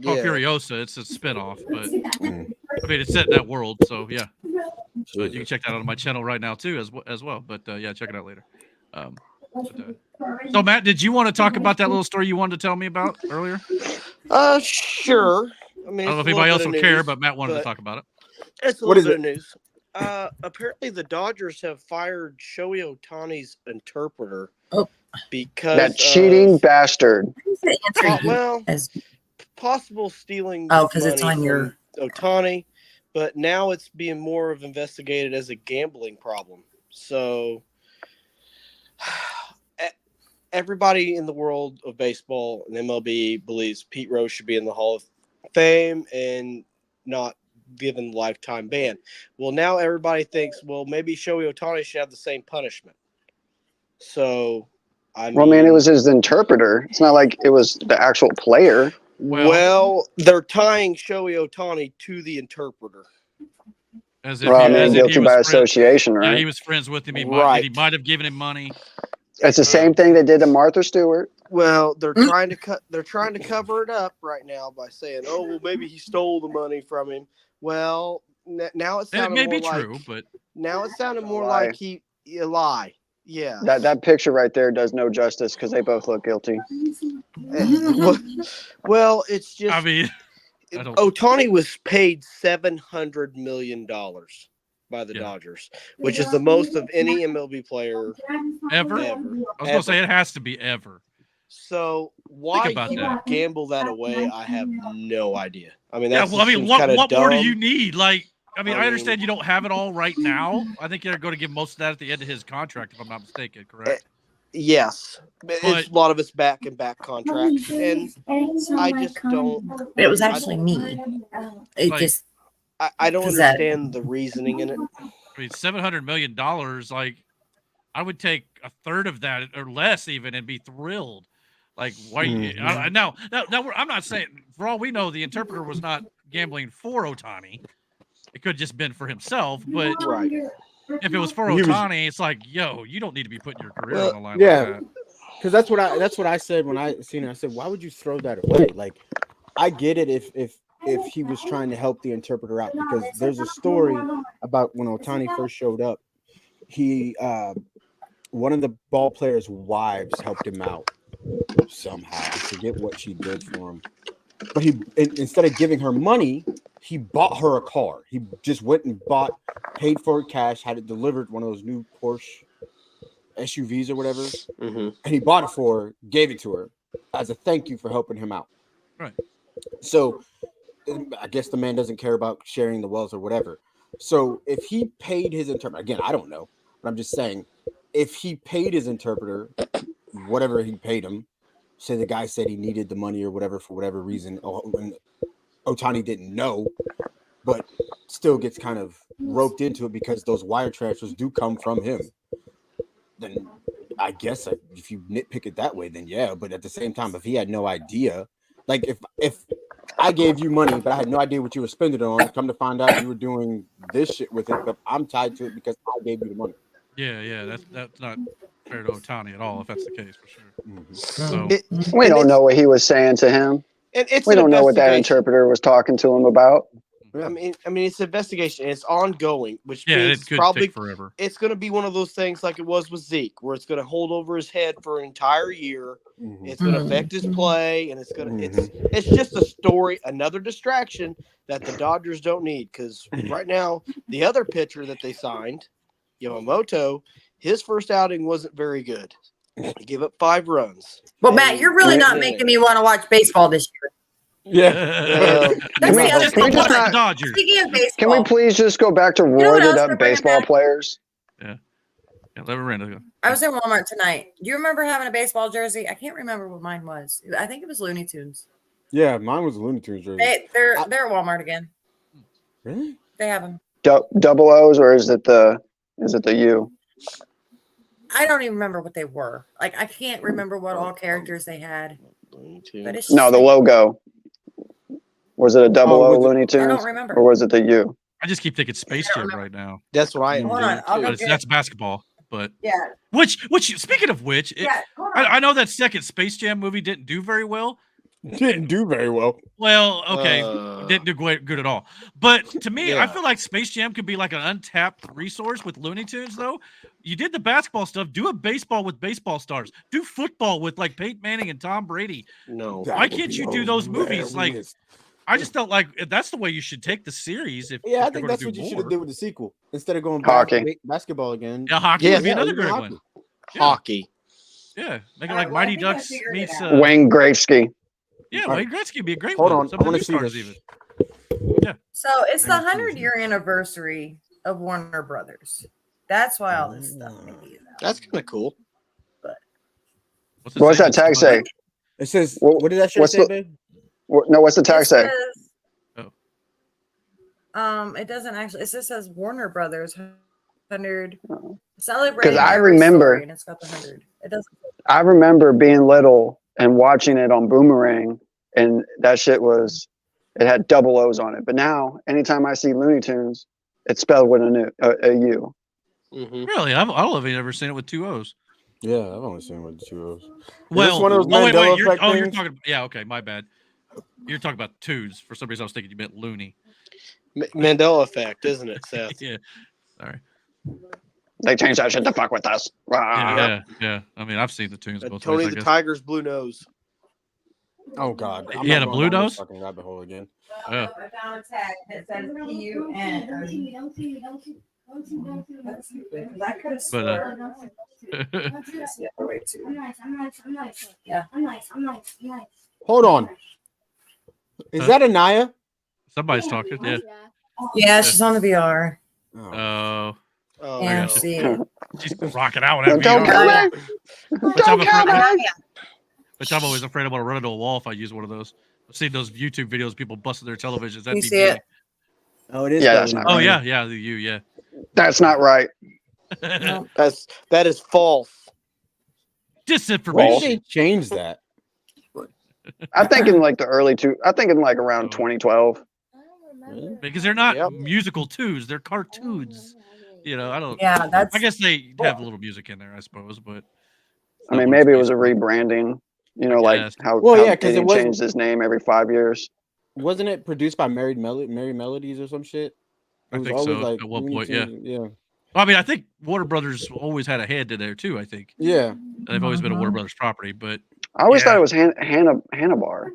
S2: Oh, Furiosa, it's a spinoff, but I mean it's set in that world, so yeah. But you can check that out on my channel right now too, as well. But yeah, check it out later. So Matt, did you want to talk about that little story you wanted to tell me about earlier?
S6: Sure. I mean,
S2: I don't know if anybody else will care, but Matt wanted to talk about it.
S6: It's a little bit of news. Apparently, the Dodgers have fired Shohei Ohtani's interpreter because
S3: that cheating bastard.
S6: Well, possible stealing.
S4: Oh, because it's on your
S6: Ohtani, but now it's being more of investigated as a gambling problem. So everybody in the world of baseball and MLB believes Pete Rose should be in the Hall of Fame and not given lifetime ban. Well, now everybody thinks, well, maybe Shohei Ohtani should have the same punishment. So,
S3: well, man, it was his interpreter. It's not like it was the actual player.
S6: Well, they're tying Shohei Ohtani to the interpreter.
S2: As if
S3: guilty by association, right?
S2: Yeah, he was friends with him. He might have given him money.
S3: It's the same thing they did to Martha Stewart.
S6: Well, they're trying to cover it up right now by saying, "Oh, well, maybe he stole the money from him." Well, now it sounded
S2: may
S6: more
S2: be
S6: like
S2: true, but
S6: now it sounded more like a lie. Yeah,
S3: that picture right there does no justice because they both look guilty.
S6: Well, it's just.
S2: I mean,
S6: Ohtani was paid $700 million by the Dodgers, which is the most of any MLB player
S2: ever. I was going to say it has to be ever.
S6: So why he would gamble that away, I have no idea. I mean, that's
S2: what more do you need? Like, I mean, I understand you don't have it all right now. I think they're going to give most of that at the end of his contract, if I'm not mistaken, correct?
S6: Yes, a lot of it's back-and-back contracts, and I just don't.
S4: It was actually me. It just.
S6: I don't understand the reasoning in it.
S2: I mean, $700 million. Like, I would take a third of that or less, even, and be thrilled. Like, why? Now, I'm not saying. For all we know, the interpreter was not gambling for Ohtani. It could have just been for himself, but if it was for Ohtani, it's like, yo, you don't need to be putting your career on the line.
S5: Yeah,
S2: like that.
S5: Because that's what I said when I seen it. I said, why would you throw that away? Like, I get it if he was trying to help the interpreter out, because there's a story about when Ohtani first showed up. He one of the ball players' wives helped him out somehow. I forget what she did for him, but he instead of giving her money, he bought her a car. He just went and paid for it cash, had it delivered, one of those new Porsche SUVs or whatever, and he bought it for her, gave it to her as a thank you for helping him out.
S2: Right.
S5: So I guess the man doesn't care about sharing the wealth or whatever. So if he paid his interpreter, again, I don't know, but I'm just saying, if he paid his interpreter, whatever he paid him, say the guy said he needed the money or whatever for whatever reason, and Ohtani didn't know, but still gets kind of roped into it because those wire transfers do come from him, then I guess if you nitpick it that way, then yeah. But at the same time, if he had no idea, like if I gave you money, but I had no idea what you were spending it on, come to find out you were doing this shit with it, but I'm tied to it because I gave you the money.
S2: Yeah, that's not fair to Otani at all, if that's the case, for sure.
S5: Mm-hmm.
S2: So
S3: We don't know what he was saying to him. We don't know what that interpreter was talking to him about.
S6: I mean, it's an investigation. It's ongoing, which
S2: yeah,
S6: means
S2: it could
S6: probably
S2: take forever.
S6: it's going to be one of those things like it was with Zeke, where it's going to hold over his head for an entire year.
S5: Mm-hmm.
S6: It's going to affect his play, and it's just a story, another distraction that the Dodgers don't need. Because right now, the other pitcher that they signed, Yamamoto, his first outing wasn't very good. He gave up 5 runs.
S4: Well, Matt, you're really not making me want to watch baseball this year.
S5: Yeah.
S4: That's the other
S2: Just
S4: thing.
S2: don't watch the Dodgers.
S4: Speaking of baseball,
S3: Can we please just go back to
S4: know what else
S3: roided
S4: we're
S3: up
S4: bringing
S3: baseball
S4: back?
S3: players?
S2: Yeah, let Miranda go.
S4: I was in Walmart tonight. Do you remember having a baseball jersey? I can't remember what mine was. I think it was Looney Tunes.
S5: Yeah, mine was a Looney Tunes jersey.
S4: They're at Walmart again.
S5: Really?
S4: They have them.
S3: Double O's, or is it the U?
S4: I don't even remember what they were. Like, I can't remember what all characters they had. But it's
S3: No, the logo. Was it a double O Looney
S4: I
S3: Tunes,
S4: don't remember.
S3: or was it the U?
S2: I just keep thinking Space Jam right now.
S6: That's what I am.
S4: Hold on, I'll go
S2: But
S4: get
S2: that's basketball. But
S4: Yeah.
S2: which speaking of which,
S4: Hold on.
S2: I know that second Space Jam movie didn't do very well.
S5: Didn't do very well.
S2: Well, okay, didn't do good at all. But to me, I
S6: Yeah.
S2: feel like Space Jam could be like an untapped resource with Looney Tunes. Though you did the basketball stuff, do a baseball with baseball stars, do football with like Peyton Manning and Tom Brady.
S6: No.
S2: Why can't you do those movies? Like, I just felt like that's the way you should take the series. If
S5: Yeah, I
S2: if
S5: think
S2: you're
S5: that's
S2: gonna
S5: what
S2: do
S5: you should
S2: more.
S5: have did with the sequel instead of going
S3: Hockey.
S5: basketball again.
S2: Yeah, hockey
S6: Yeah,
S2: would be
S5: yeah,
S2: another
S5: even
S2: great
S5: hockey.
S2: one.
S6: Hockey.
S2: Yeah, make it
S4: All
S2: like
S4: right, well, I
S2: Mighty
S4: think I
S2: Ducks
S4: figured it
S2: meets
S4: out.
S3: Wayne Gretzky.
S2: yeah,
S5: All right.
S2: Wayne Gretzky would be a great
S5: Hold
S2: one.
S5: on,
S2: Some
S5: I
S2: of the
S5: wanna
S2: new
S5: see
S2: stars
S5: this.
S2: even.
S4: So it's the 100-year anniversary of Warner Brothers. That's why all this stuff may be about.
S6: That's kind of cool.
S3: What's that tag say?
S5: It says,
S3: Well,
S5: what did that shit
S3: what's
S5: say,
S3: the-
S5: babe?
S3: No, what's the tag
S4: It
S3: say?
S4: says-
S2: Oh.
S4: It doesn't actually. It just says Warner Brothers 100
S3: Oh.
S4: celebrating.
S3: 'Cause I
S4: every
S3: remember-
S4: story, and it's got the 100. It doesn't.
S3: I remember being little and watching it on Boomerang, and that shit it had double O's on it. But now, anytime I see Looney Tunes, it's spelled with a U.
S6: Mm-hmm.
S2: Really, I've only ever seen it with 2 O's.
S5: Yeah, I've only seen it with 2 O's.
S2: Well,
S5: one of those
S2: wait,
S5: Mandela
S2: you're
S5: effect
S2: you're
S5: things?
S2: talking. Yeah, okay, my bad. You're talking about twos. For some reason, I was thinking you meant loony.
S6: Mandela effect, isn't it, Seth?
S2: Yeah, sorry.
S3: They changed that shit to fuck with us.
S2: Yeah. I mean, I've seen the tunes both
S6: Tony
S2: ways, I
S6: the
S2: guess.
S6: Tiger's blue nose.
S5: Oh God,
S2: He had
S5: not
S2: a
S5: going
S2: blue
S5: down this
S2: nose?
S5: fucking rabbit hole again.
S2: Yeah.
S4: I found a tag that says PUN. I could have
S2: But,
S5: Hold on, is that Anaya?
S2: Somebody's talking. Yeah.
S4: Yeah, she's on the VR.
S5: Oh.
S6: Oh,
S4: Yeah,
S6: no.
S4: see.
S2: She's rocking out with that
S3: Don't
S2: VR.
S3: kill me!
S2: Which I'm
S3: Don't kill
S2: afraid-
S3: me!
S2: Which I'm always afraid I'm going to run into a wall if I use one of those. I've seen those YouTube videos of people busting their televisions. That'd
S4: You
S2: be
S4: see
S2: me.
S4: it?
S5: Oh, it is.
S3: Yeah, that's not
S2: Oh,
S3: right.
S2: yeah, the you, yeah.
S3: That's not right.
S4: No.
S6: That is false.
S5: Why
S2: Disinformation.
S5: did they change that?
S3: I think in like around 2012.
S2: Because they're not
S6: Yep.
S2: musical twos, they're cartoons. You know, I don't.
S4: Yeah, that's.
S2: I guess they have a little music in there, I suppose, but
S3: I mean, maybe it was a rebranding. You know, like
S2: guess.
S3: how,
S5: Well,
S3: how
S5: yeah, 'cause it
S3: Disney
S5: was-
S3: changed his name every 5 years.
S5: Wasn't it produced by Mary Melodies or some shit?
S2: I
S5: It was
S2: think
S5: always
S2: so,
S5: like
S2: at one
S5: Looney
S2: point, yeah.
S5: Tunes, yeah.
S2: I mean, I think Warner Brothers always had a hand in there too. I think
S5: Yeah.
S2: they've always been a Warner Brothers property, but
S3: I always
S2: Yeah.
S3: thought it was Hannah Bar.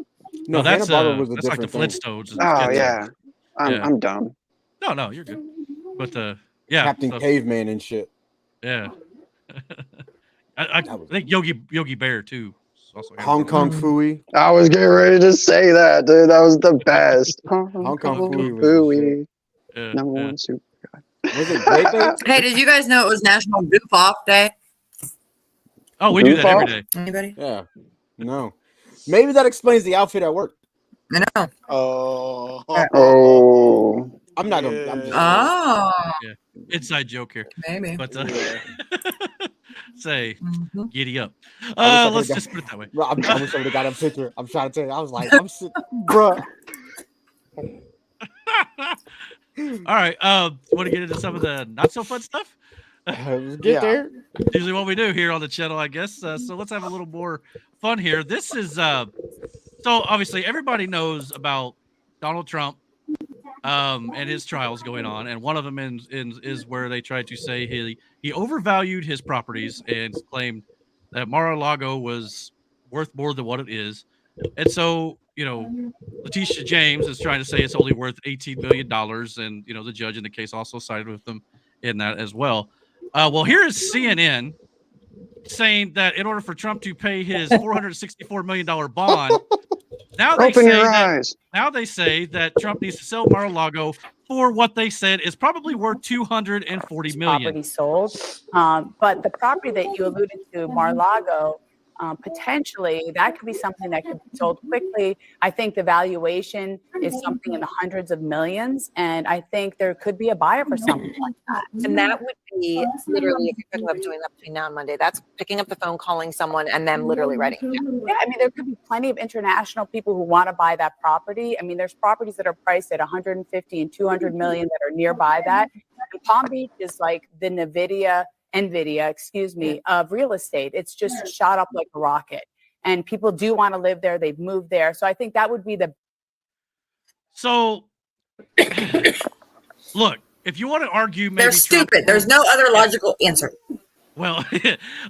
S5: No,
S2: that's
S5: Hanna-Barbera was a
S2: that's like the
S5: different thing.
S2: Flintstones. and
S3: Oh
S2: Flintstones.
S3: yeah,
S2: Yeah.
S3: I'm dumb.
S2: No, you're good. But yeah,
S5: Captain
S2: so-
S5: Caveman and shit.
S2: Yeah. I
S5: That was-
S2: think Yogi Bear too. is also
S5: Hong Kong Fooey.
S3: I was getting ready to say that, dude. That was the best. Hong
S5: Kong Fooey was the
S3: Fooey.
S2: Yeah,
S3: Number
S2: yeah.
S3: one super.
S5: Was it Great Babe?
S4: Hey, did you guys know it was National Goof Off Day?
S2: Oh, we do that every
S3: Goof
S2: day.
S4: Anybody?
S5: Yeah. No. Maybe that explains the outfit at work.
S4: I know.
S6: Oh.
S3: Oh,
S5: I'm not. I'm just.
S4: Oh,
S2: Inside joke here.
S4: maybe.
S2: But say,
S4: Mhm.
S2: giddy up.
S5: I wish I
S2: Let's
S5: could've
S2: just put it that way.
S5: Bro, I wish I would have got a picture. I'm trying to tell you. I was like, I'm sitting, bro.
S2: All right. Want to get into some of the not so fun stuff?
S5: Let's get there.
S2: Usually what we do here on the channel, I guess. So let's have a little more fun here. This is so obviously everybody knows about Donald Trump and his trials going on, and one of them is where they tried to say he overvalued his properties and claimed that Mar-a-Lago was worth more than what it is. And so, Letitia James is trying to say it's only worth $18 million, and the judge in the case also sided with them in that as well. Well, here is CNN saying that in order for Trump to pay his $464 million bond, now they say that Trump needs to sell Mar-a-Lago for what they said is probably worth $240 million.
S9: Property sold, but the property that you alluded to, Mar-a-Lago, potentially that could be something that could be sold quickly. I think the valuation is something in the hundreds of millions, and I think there could be a buyer for something like that.
S10: And that would be literally, if you're talking about doing that between now and Monday, that's picking up the phone, calling someone, and them literally writing it down.
S9: Yeah, I mean, there could be plenty of international people who want to buy that property. I mean, there's properties that are priced at 150 and 200 million that are nearby that. And Palm Beach is like the NVIDIA, of real estate. It's just shot up like a rocket, and people do want to live there. They've moved there. So I think that would be the.
S2: So look, if you want to argue, maybe
S4: They're stupid. There's no other logical answer.
S2: Well,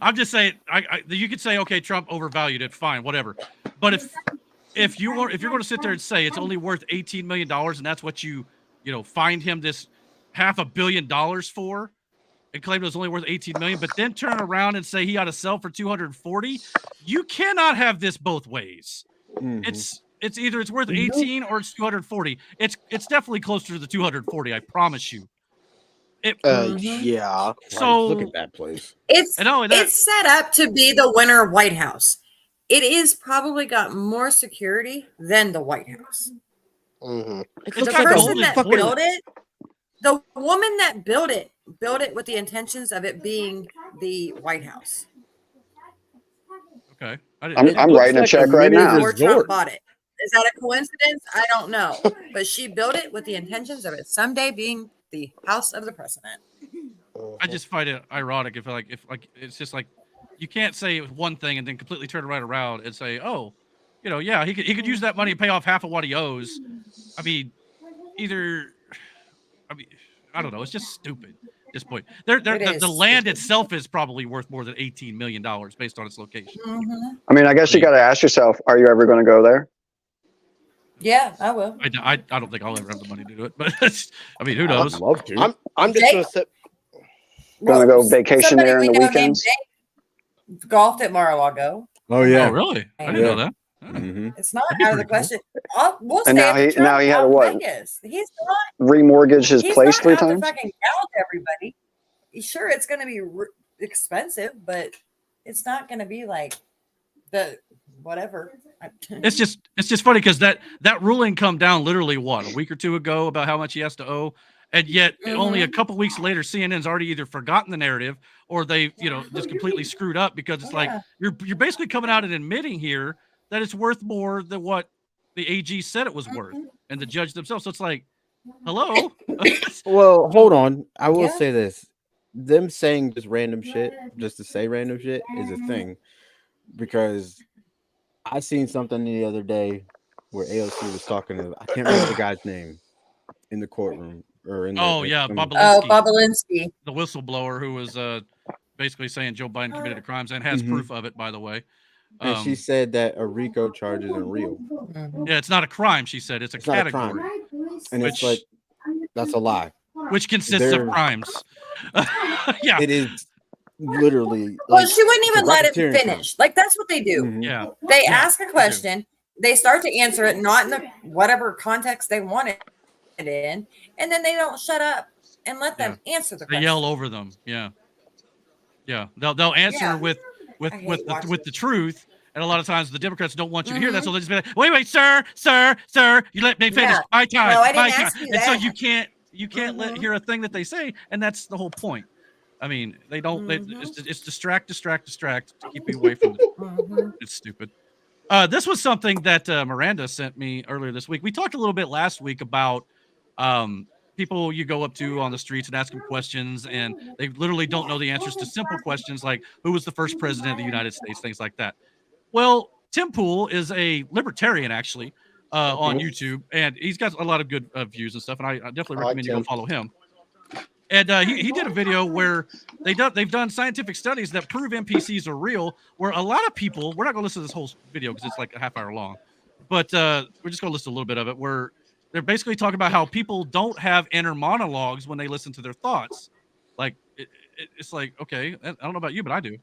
S2: I'm just saying, you could say, okay, Trump overvalued it, fine, whatever. But if you're going to sit there and say it's only worth $18 million, and that's what you find him this $500 million for, and claim it was only worth 18 million, but then turn around and say he ought to sell for 240. You cannot have this both ways. Mm-hmm. It's either it's worth 18 or it's 240. It's definitely closer to the 240. I promise you.
S6: Yeah.
S2: So
S5: look at that place.
S4: It's set up to be the winner White House. It is probably got more security than the White House.
S6: Mm-hmm.
S4: The person that built it, the woman that built it with the intentions of it being the White House.
S2: Okay.
S3: I'm writing a check right now.
S4: Before Trump bought it. Is that a coincidence? I don't know. But she built it with the intentions of it someday being the house of the president.
S2: I just find it ironic if it's just like you can't say one thing and then completely turn it right around and say, oh, yeah, he could use that money and pay off half of what he owes. I mean, I don't know. It's just stupid at this point. The land itself is probably worth more than $18 million based on its location.
S4: Mm-hmm.
S3: I mean, I guess you got to ask yourself, are you ever going to go there?
S4: Yeah, I will.
S2: I don't think I'll ever have the money to do it, but I mean, who knows?
S5: I'd love to.
S6: I'm just going to sit.
S3: Going to go vacation there in the weekends?
S4: Golfed at Mar-a-Lago.
S5: Oh, yeah.
S2: Oh, really? I didn't know that.
S5: Mm-hmm.
S4: It's not out of the question. We'll
S3: and now he had to what?
S4: Vegas. He's not
S3: remortgage his place 3 times.
S4: Fucking gouge everybody. Sure, it's going to be expensive, but it's not going to be like the whatever.
S2: It's just funny because that ruling come down literally a week or two ago about how much he has to owe, and yet only a couple weeks later, CNN's already either forgotten the narrative or they just completely screwed up because it's like you're basically coming out and admitting here that it's worth more than what the AG said it was worth, and the judge themselves. So it's like, hello.
S5: Well, hold on. I will say this: them saying just random shit, just to say random shit, is a thing. Because I seen something the other day where AOC was talking to, I can't remember the guy's name in the courtroom or in the.
S4: Bobulinski,
S2: the whistleblower who was basically saying Joe Biden committed crimes and has proof of it, by the way.
S5: And she said that a RICO charge isn't real.
S2: Yeah, it's not a crime. She said it's a category,
S5: and it's like that's a lie.
S2: Which consists of crimes. Yeah,
S5: it is literally.
S4: Well, she wouldn't even let it finish. Like that's what they do.
S5: Mm-hmm.
S2: Yeah,
S4: they ask a question, they start to answer it, not in the whatever context they want it in, and then they don't shut up and let them answer the question.
S2: They yell over them. Yeah, they'll answer with the truth, and a lot of times the Democrats don't want you to hear that, so they just be like, wait, sir, you let me finish my time.
S4: No, I didn't
S2: my
S4: ask
S2: time.
S4: you
S2: and
S4: that.
S2: so you can't you can't hear a thing that they say, and that's the whole point. I mean, they don't. It's distract to keep you away from it. It's stupid. This was something that Miranda sent me earlier this week. We talked a little bit last week about people you go up to on the streets and ask them questions, and they literally don't know the answers to simple questions like who was the first president of the United States, things like that. Well, Tim Pool is a libertarian, actually, on YouTube, and he's got a lot of good views and stuff, and I definitely recommend you go follow him. And he did a video where they've done scientific studies that prove NPCs are real, where a lot of people, we're not going to listen to this whole video because it's like a half hour long, but we're just going to listen to a little bit of it, where they're basically talking about how people don't have inner monologues when they listen to their thoughts. Like, it's like, okay, I don't know about you, but I do.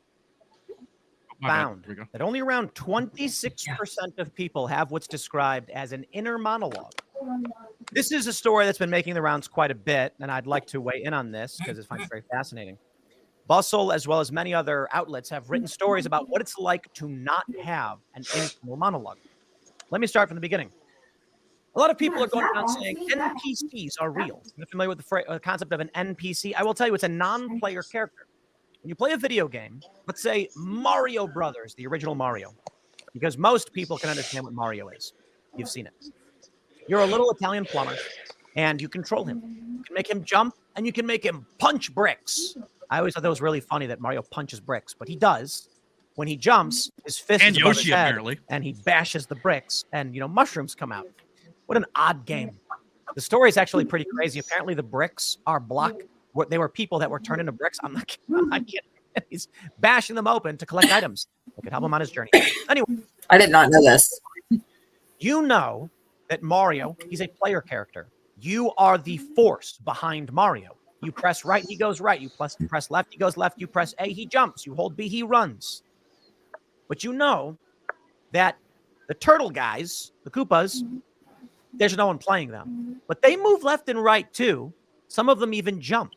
S11: Found that only around 26% of people have what's described as an inner monologue. This is a story that's been making the rounds quite a bit, and I'd like to weigh in on this because I find it very fascinating. Bustle, as well as many other outlets, have written stories about what it's like to not have an internal monologue. Let me start from the beginning. A lot of people are going around saying NPCs are real. You're familiar with the concept of an NPC? I will tell you it's a non-player character. When you play a video game, let's say Mario Brothers, the original Mario, because most people can understand what Mario is. You've seen it. You're a little Italian plumber, and you control him. You can make him jump, and you can make him punch bricks. I always thought that was really funny that Mario punches bricks, but he does. When he jumps, his fist is above his head, apparently, and he bashes the bricks, and mushrooms come out. What an odd game. The story is actually pretty crazy. Apparently, the bricks are blocked. They were people that were turned into bricks. I'm not kidding. He's bashing them open to collect items that could help him on his journey. Anyway,
S4: I did not know this.
S11: You know that Mario, he's a player character. You are the force behind Mario. You press right, he goes right. You press left, he goes left. You press A, he jumps. You hold B, he runs. But you know that the turtle guys, the Koopas, there's no one playing them. But they move left and right too. Some of them even jump.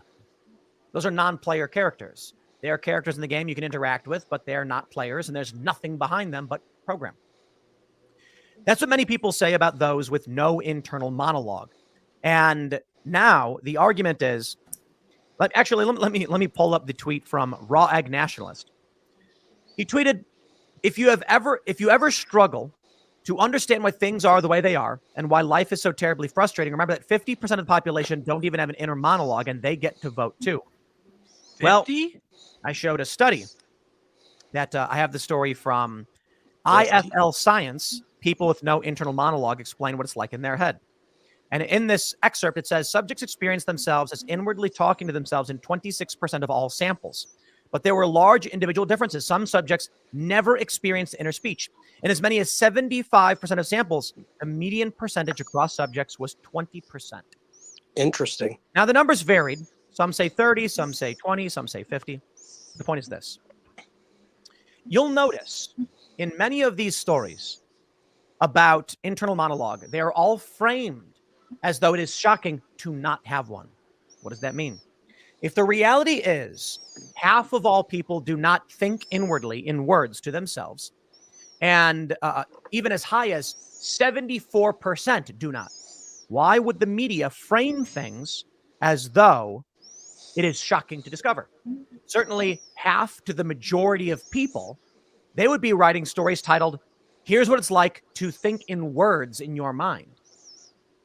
S11: Those are non-player characters. They are characters in the game you can interact with, but they're not players, and there's nothing behind them but program. That's what many people say about those with no internal monologue. And now the argument is, let me pull up the tweet from Raw Egg Nationalist. He tweeted, if you ever struggle to understand why things are the way they are and why life is so terribly frustrating, remember that 50% of the population don't even have an inner monologue, and they get to vote too. 50? Well, I showed a study that I have the story from IFL Science. People with no internal monologue explain what it's like in their head. And in this excerpt, it says subjects experience themselves as inwardly talking to themselves in 26% of all samples. But there were large individual differences. Some subjects never experienced inner speech. In as many as 75% of samples, the median percentage across subjects was 20%.
S6: Interesting.
S11: Now, the numbers varied. Some say 30, some say 20, some say 50. The point is this. You'll notice in many of these stories about internal monologue, they are all framed as though it is shocking to not have one. What does that mean? If the reality is half of all people do not think inwardly in words to themselves, and even as high as 74% do not, why would the media frame things as though it is shocking to discover? Certainly half to the majority of people, they would be writing stories titled, here's what it's like to think in words in your mind.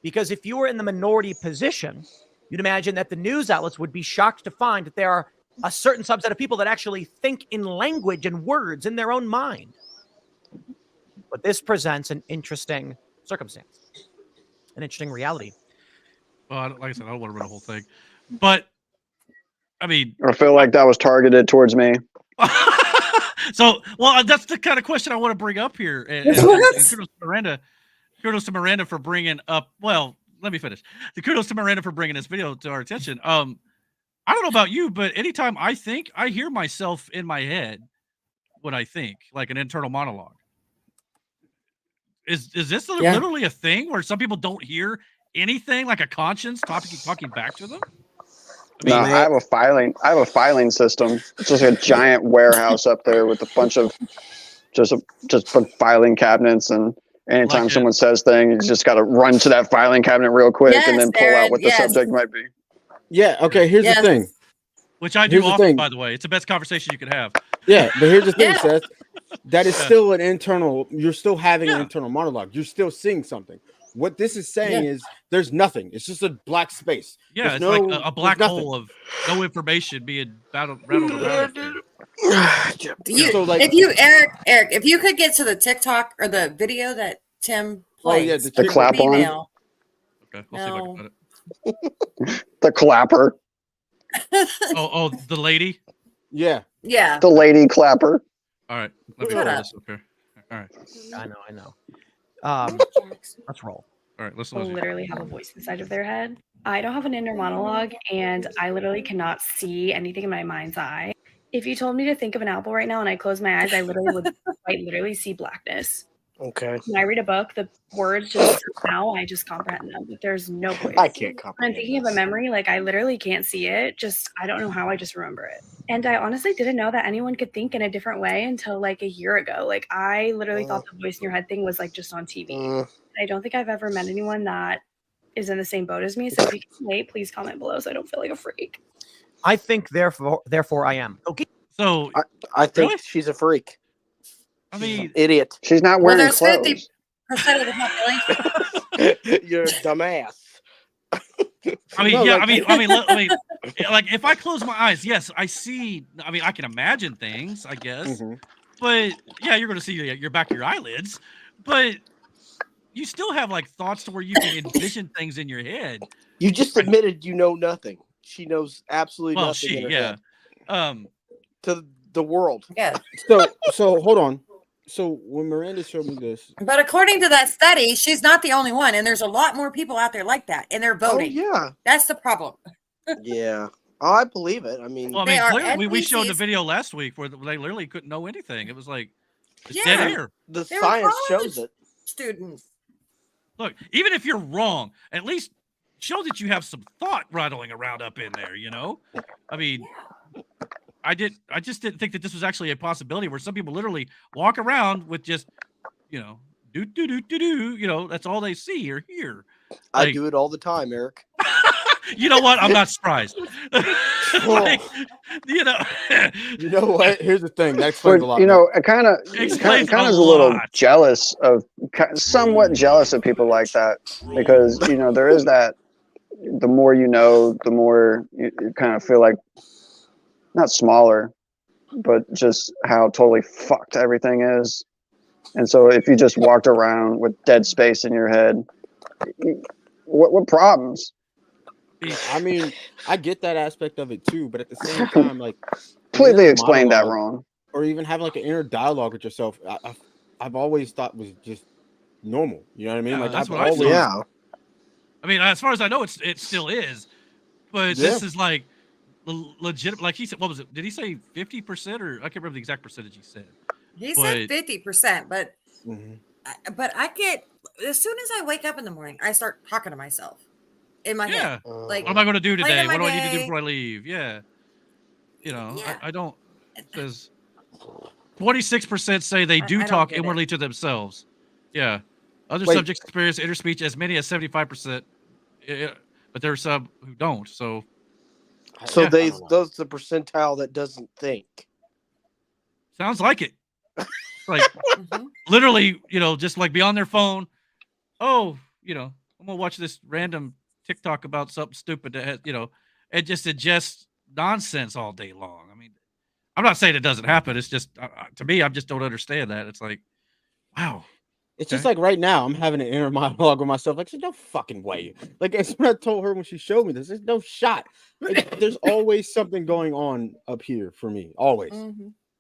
S11: Because if you were in the minority position, you'd imagine that the news outlets would be shocked to find that there are a certain subset of people that actually think in language and words in their own mind. But this presents an interesting circumstance, an interesting reality.
S2: Well, like I said, I don't want to run the whole thing, but I mean,
S3: I feel like that was targeted towards me.
S2: So, well, that's the kind of question I want to bring up here. And kudos to Miranda for bringing up. Well, let me finish. The kudos to Miranda for bringing this video to our attention. I don't know about you, but anytime I think, I hear myself in my head when I think, like an internal monologue. Is this literally a thing where some people don't hear anything, like a conscience talking back to them?
S3: No, I have a filing system. It's just a giant warehouse up there with a bunch of just filing cabinets, and Anytime
S2: Like,
S3: someone says thing, you just got to run to that filing cabinet real quick and then pull out what the subject might be.
S5: Yeah. Okay. Here's the thing.
S2: Which I do
S5: Here's the
S2: often,
S5: thing.
S2: by the way. It's the best conversation you could have.
S5: Yeah, but here's the thing,
S4: Yeah.
S5: Seth. That is still an internal. You're still having an internal monologue. You're still seeing something. What this is saying is there's nothing. It's just a black space.
S2: Yeah,
S5: There's
S2: it's like a black hole of no information being rattled around.
S4: If you Eric, if you could get to the TikTok or the video that Tim plays,
S3: the clap on.
S4: female.
S2: Okay, we'll see if I can find it.
S3: The clapper.
S2: Oh, the lady.
S5: Yeah.
S4: Yeah.
S3: The lady clapper.
S2: All right, let me
S4: Shut
S2: put
S4: up.
S2: this up here. All right.
S11: I know. Let's roll.
S2: All right, listen.
S12: Will literally have a voice inside of their head. I don't have an inner monologue, and I literally cannot see anything in my mind's eye. If you told me to think of an apple right now and I close my eyes, I literally would quite literally see blackness.
S6: Okay.
S12: When I read a book, the words just now I just comprehend them, but there's no voice.
S6: I can't
S12: When
S6: comprehend.
S12: I'm thinking of a memory, like I literally can't see it. Just I don't know how I just remember it. And I honestly didn't know that anyone could think in a different way until like a year ago. Like I literally thought the voice in your head thing was like just on TV. I don't think I've ever met anyone that is in the same boat as me. So if you can relate, please comment below so I don't feel like a freak.
S11: I think therefore I am. Okay.
S2: So
S6: I think she's a freak.
S2: I mean,
S6: idiot.
S3: She's not
S4: Well,
S3: wearing
S4: there's
S3: clothes.
S4: 50% of the population.
S6: You're a dumbass.
S2: I mean,
S6: No,
S2: yeah,
S6: like-
S2: I mean, like if I close my eyes, yes, I see. I mean, I can imagine things, I guess, but yeah, you're going to see your back of your eyelids, but you still have like thoughts to where you can envision things in your head.
S6: You just admitted you know nothing. She knows absolutely
S2: Well,
S6: nothing.
S2: she,
S6: in her
S2: yeah,
S6: head. To the world.
S4: Yeah.
S5: So hold on. So when Miranda showed me this,
S4: But according to that study, she's not the only one, and there's a lot more people out there like that, and they're voting.
S6: yeah.
S4: That's the problem.
S6: Yeah. Oh, I believe it. I mean,
S2: well, I
S4: They
S2: mean,
S4: are
S2: clearly we showed the
S4: NPCs.
S2: video last week where they literally couldn't know anything. It was like it's
S4: Yeah.
S2: dead air.
S6: the
S4: They're
S6: science
S4: college
S6: shows it.
S4: Students.
S2: Look, even if you're wrong, at least show that you have some thought rattling around up in there, you know? I mean, I just didn't think that this was actually a possibility where some people literally walk around with just, you know, you know, that's all they see or hear.
S6: I
S2: Like,
S6: do it all the time, Eric.
S2: you know what? I'm not surprised. Like, you know,
S5: you know what? Here's the thing. That explains a lot.
S3: But, you
S5: more.
S3: know, I kind of
S2: Explains
S3: is
S2: a
S3: a little
S2: lot.
S3: jealous of, somewhat jealous of people like that because, you know, there is that, the more you know, the more you kind of feel like, not smaller, but just how totally fucked everything is. And so if you just walked around with dead space in your head, what problems?
S5: I mean, I get that aspect of it too, but at the same time, like,
S3: Completely
S5: inner
S3: explained that
S5: monologue,
S3: wrong.
S5: or even having like an inner dialogue with yourself, I've always thought was just normal. You know what I mean?
S2: Yeah,
S5: like
S2: that's
S5: I've
S2: what I
S5: always,
S2: thought. I mean, as far as I know, it still is, but this is like legit. Like he said, what was it? Did he say 50% or I can't remember the exact percentage he said.
S4: He said 50%, but I get, as soon as I wake up in the morning, I start talking to myself in my head. Like,
S2: what am I going to do today?
S4: planning my
S2: What do I need to do
S4: day.
S2: before I leave? Yeah. You know, I don't, because 26% say they do
S4: I don't
S2: talk
S4: get it.
S2: inwardly to themselves. Yeah. Other
S5: Wait.
S2: subjects experience inner speech as many as 75%, but there are some who don't. So,
S6: So
S2: yeah.
S6: those the percentile that doesn't think.
S2: Sounds like it. Like literally, you know, just like be on their phone. Oh, you know, I'm gonna watch this random TikTok about something stupid that has, you know, it just ingest nonsense all day long. I mean, I'm not saying it doesn't happen. It's just to me, I just don't understand that. It's like, wow.
S5: It's just like right now, I'm having an inner monologue with myself. Like, there's no fucking way. Like, as what I told her when she showed me this, there's no shot. Like, there's always something going on up here for me. Always.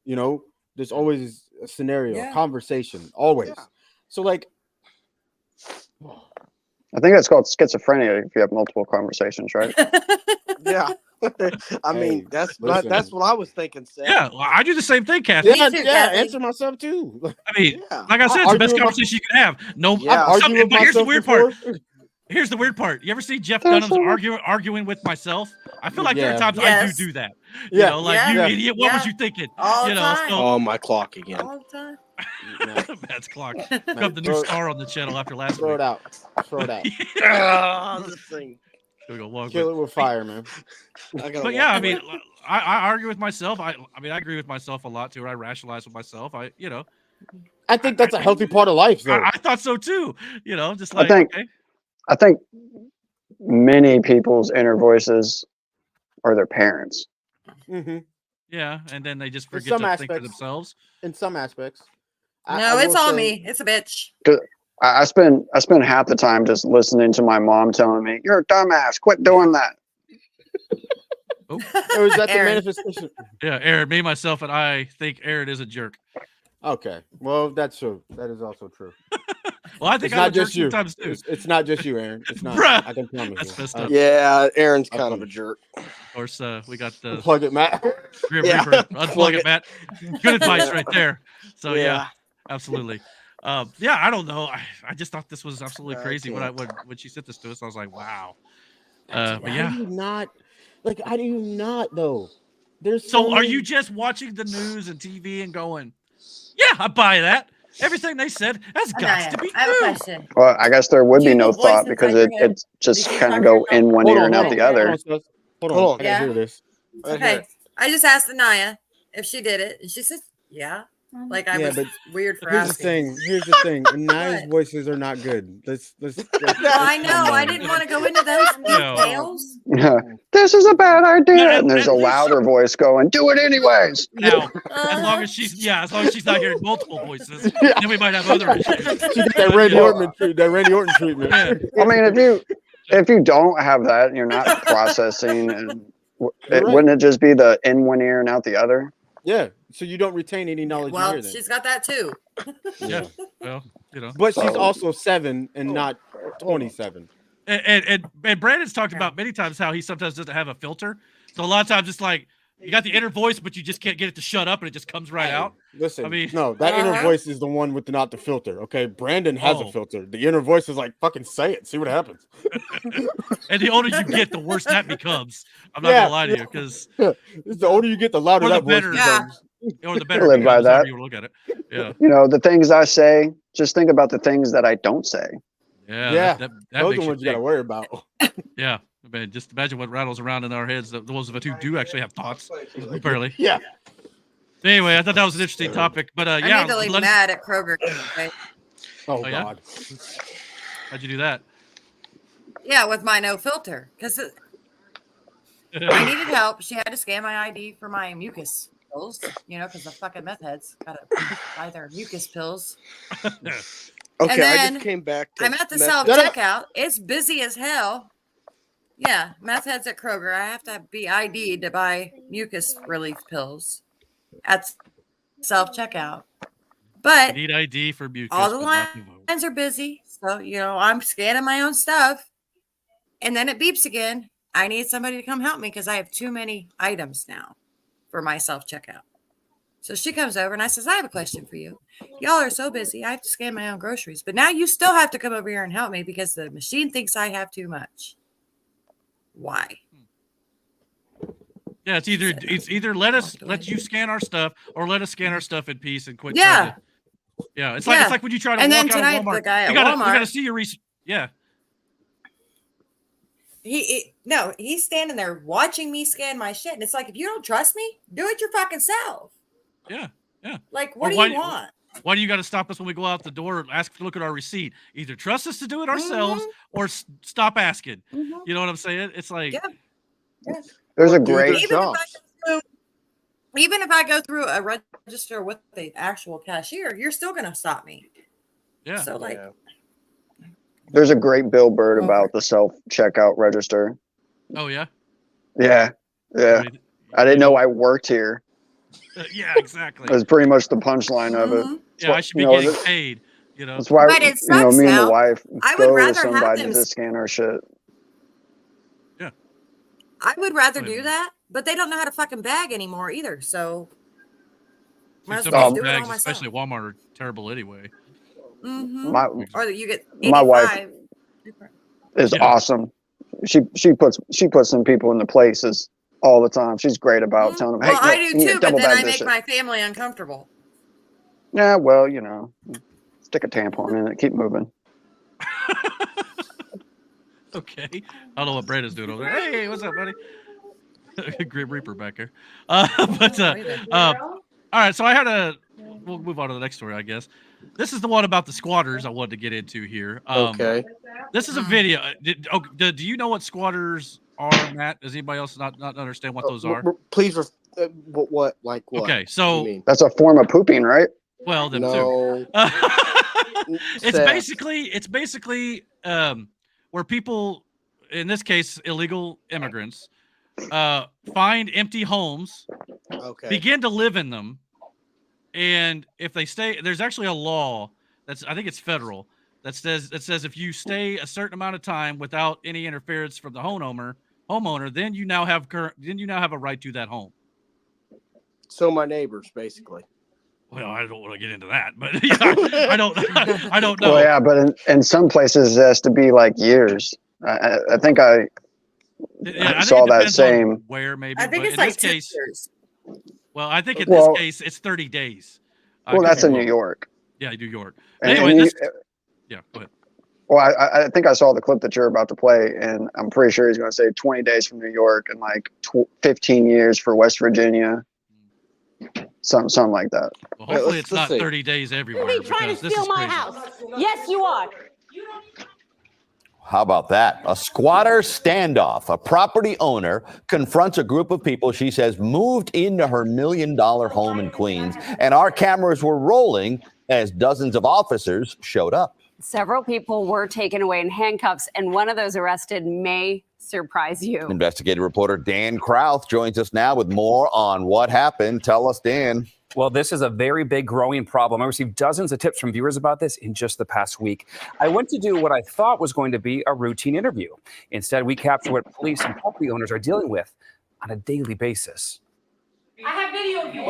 S5: You know, there's always a scenario, a conversation, always. So, like,
S3: I think that's called schizophrenia if you have multiple conversations, right?
S6: Yeah. I mean, that's what I was thinking, Seth.
S2: Yeah, well, I do the same thing, Kathy.
S5: Yeah, answer myself too.
S2: I mean, like I said, it's the best conversation you can have. No, but here's the weird part. Here's the weird part. You ever see Jeff Dunham's arguing with myself? I feel like there are times I do that. You know, like you idiot. What was you thinking?
S4: All
S2: you
S4: the
S2: know,
S4: time.
S2: so,
S6: Oh, my clock again.
S4: All the time.
S2: Matt's clock. Become the new star on the channel after last
S5: Throw
S2: week.
S5: it out. Throw it out.
S6: This thing.
S2: Here we go. Long
S5: Kill it with fire, man.
S2: But yeah, I mean, I argue with myself. I mean, I agree with myself a lot too. I rationalize with myself. I
S5: think that's a healthy part of life, though.
S2: I thought so too. Just like
S3: I think many people's inner voices are their parents.
S5: Mm-hmm.
S2: Yeah, and then they just forget to think for themselves.
S5: In some aspects.
S4: No, it's all me. It's a bitch.
S3: I spend half the time just listening to my mom telling me, "You're a dumbass. Quit doing that."
S2: Oh,
S5: or is that the manifestation?
S2: Yeah, Aaron, me, myself, and I think Aaron is a jerk.
S5: Okay, well, that's true. That is also true.
S2: Well, I think
S5: it's
S2: I'm
S5: not
S2: a jerk
S5: just you.
S2: sometimes too.
S5: It's not just you, Aaron. It's not.
S2: Bruh,
S5: I can promise
S2: that's
S5: you.
S2: messed up.
S6: Yeah, Aaron's kind of a jerk.
S2: Of course, we got the
S5: Unplug it, Matt.
S2: Grim Reaper. Unplug it, Matt. Good advice right there. So yeah, absolutely. Yeah, I don't know. I just thought this was absolutely crazy when she sent this to us. I was like, wow. But yeah,
S5: how do you not though? There's
S2: so are you just watching the news and TV and going, yeah, I buy that. Everything they said has got to be
S4: I have a
S2: true.
S4: question.
S3: Well, I guess there would be no
S4: voice
S3: thought because
S4: inside your head?
S3: it's just kind of go in one ear and out the other.
S5: Hold on. I
S4: Yeah.
S5: gotta hear this.
S4: Okay. I just asked Anaya if she did it, and she said, yeah. Like I was
S5: but
S4: weird for
S5: here's
S4: asking.
S5: Here's the thing. Anaya's voices are not good. Let's
S4: I know. I didn't want to go into those details.
S3: This is a bad idea. And there's a louder voice going, "Do it anyways."
S2: Now, as long as she's not hearing multiple voices, then we might have other issues.
S5: She got that Randy Orton treatment.
S3: I mean, if you don't have that, and you're not processing, and wouldn't it just be the in one ear and out the other?
S5: Yeah. So you don't retain any knowledge.
S4: Well, she's got that too.
S2: Yeah. Well,
S5: But she's also 7 and not 27.
S2: And Brandon's talked about many times how he sometimes doesn't have a filter. So a lot of times it's like you got the inner voice, but you just can't get it to shut up, and it just comes right out.
S5: Listen,
S2: I mean,
S5: no, that inner voice is the one with not the filter. Okay, Brandon has a filter. The inner voice is like, fucking say it, see what happens.
S2: And the older you get, the worse that becomes. I'm not gonna lie to you, because
S5: the older you get, the louder that voice becomes.
S2: Or the better.
S3: Live by that.
S2: You look at it. Yeah.
S3: The things I say. Just think about the things that I don't say.
S2: Yeah. That
S5: those
S2: makes
S5: are ones you got to worry about.
S2: Yeah. Man, just imagine what rattles around in our heads. Those of us who do actually have thoughts, apparently.
S5: Yeah.
S2: Anyway, I thought that was an interesting topic, but
S4: I need to leave Matt at Kroger. Okay?
S5: Oh God.
S2: How'd you do that?
S4: Yeah, with my no filter, because I needed help. She had to scan my ID for my mucus pills, because the fucking meth heads gotta buy their mucus pills.
S6: Okay,
S4: and then
S6: I just came back.
S4: I'm at the self checkout. It's busy as hell. Yeah, meth heads at Kroger. I have to be ID'd to buy mucus relief pills at self checkout. But
S2: you need ID for mucus.
S4: all the lines are busy, so I'm scanning my own stuff, and then it beeps again. I need somebody to come help me because I have too many items now for my self checkout. So she comes over and I says, I have a question for you. Y'all are so busy. I have to scan my own groceries, but now you still have to come over here and help me because the machine thinks I have too much. Why?
S2: Yeah, it's either let you scan our stuff or let us scan our stuff in peace and quit.
S4: Yeah.
S2: It's like when you try to walk out of Walmart.
S4: The guy at
S2: you gotta see your receipt. Yeah.
S4: He's standing there watching me scan my shit, and it's like, if you don't trust me, do it your fucking self.
S2: Yeah.
S4: Like, what do you want?
S2: Why do you got to stop us when we go out the door and ask to look at our receipt? Either trust us to do it ourselves or stop asking. You know what I'm saying? It's like
S3: there's a great
S4: even if I go through a register with the actual cashier, you're still gonna stop me.
S2: Yeah.
S4: So
S3: there's a great billboard about the self checkout register.
S2: Oh yeah.
S3: Yeah. I didn't know I worked here.
S2: Yeah, exactly.
S3: That's pretty much the punchline of it.
S2: Yeah, I should be getting paid.
S3: That's why
S4: but it sucks
S3: me and
S4: now.
S3: the wife
S4: I would
S3: go
S4: rather
S3: to somebody
S4: have them
S3: to scan our shit.
S2: Yeah.
S4: I would rather do that, but they don't know how to fucking bag anymore either. So
S2: some of those bags, especially at Walmart, are terrible anyway.
S4: Or you get 85.
S3: My wife is awesome. She puts some people in the places all the time. She's great about telling them, hey,
S4: I do too, but then I make my family uncomfortable.
S3: Yeah, well, you know, stick a tampon in it, keep moving.
S2: Okay. I don't know what Brandon's doing over there. Hey, what's up, buddy? Grim Reaper back here. All right, so we'll move on to the next story, I guess. This is the one about the squatters I wanted to get into here.
S6: Okay.
S2: This is a video. Do you know what squatters are, Matt? Does anybody else not understand what those are?
S6: Please, what? Like what?
S2: Okay, so
S3: that's a form of pooping, right?
S2: Well, them
S6: No.
S2: too. It's basically where people, in this case, illegal immigrants, find empty homes, begin to live in them, and if they stay, there's actually a law I think it's federal that says if you stay a certain amount of time without any interference from the homeowner, then you now have a right to that home.
S6: So my neighbors, basically.
S2: Well, I don't want to get into that, but yeah, I don't know.
S3: Well, yeah, but in some places it has to be like years. I think I saw that same.
S2: Where maybe?
S4: I think
S2: but
S4: it's
S2: in
S4: like
S2: this
S4: 10
S2: case,
S4: years.
S2: well, I think in this case it's 30 days.
S3: Well, that's in New York.
S2: Yeah, New York.
S3: And
S2: Anyway, yeah, go ahead.
S3: Well, I think I saw the clip that you're about to play, and I'm pretty sure he's going to say 20 days from New York and like 15 years for West Virginia. Something like that.
S2: Well, hopefully it's not 30 days everywhere.
S13: You're trying to steal my house. Yes, you are.
S14: How about that? A squatter standoff. A property owner confronts a group of people she says moved into her $1 million home in Queens, and our cameras were rolling as dozens of officers showed up.
S15: Several people were taken away in handcuffs, and one of those arrested may surprise you.
S14: Investigative reporter Dan Krauth joins us now with more on what happened. Tell us, Dan.
S16: Well, this is a very big growing problem. I received dozens of tips from viewers about this in just the past week. I went to do what I thought was going to be a routine interview. Instead, we capture what police and property owners are dealing with on a daily basis.
S13: I have video of you.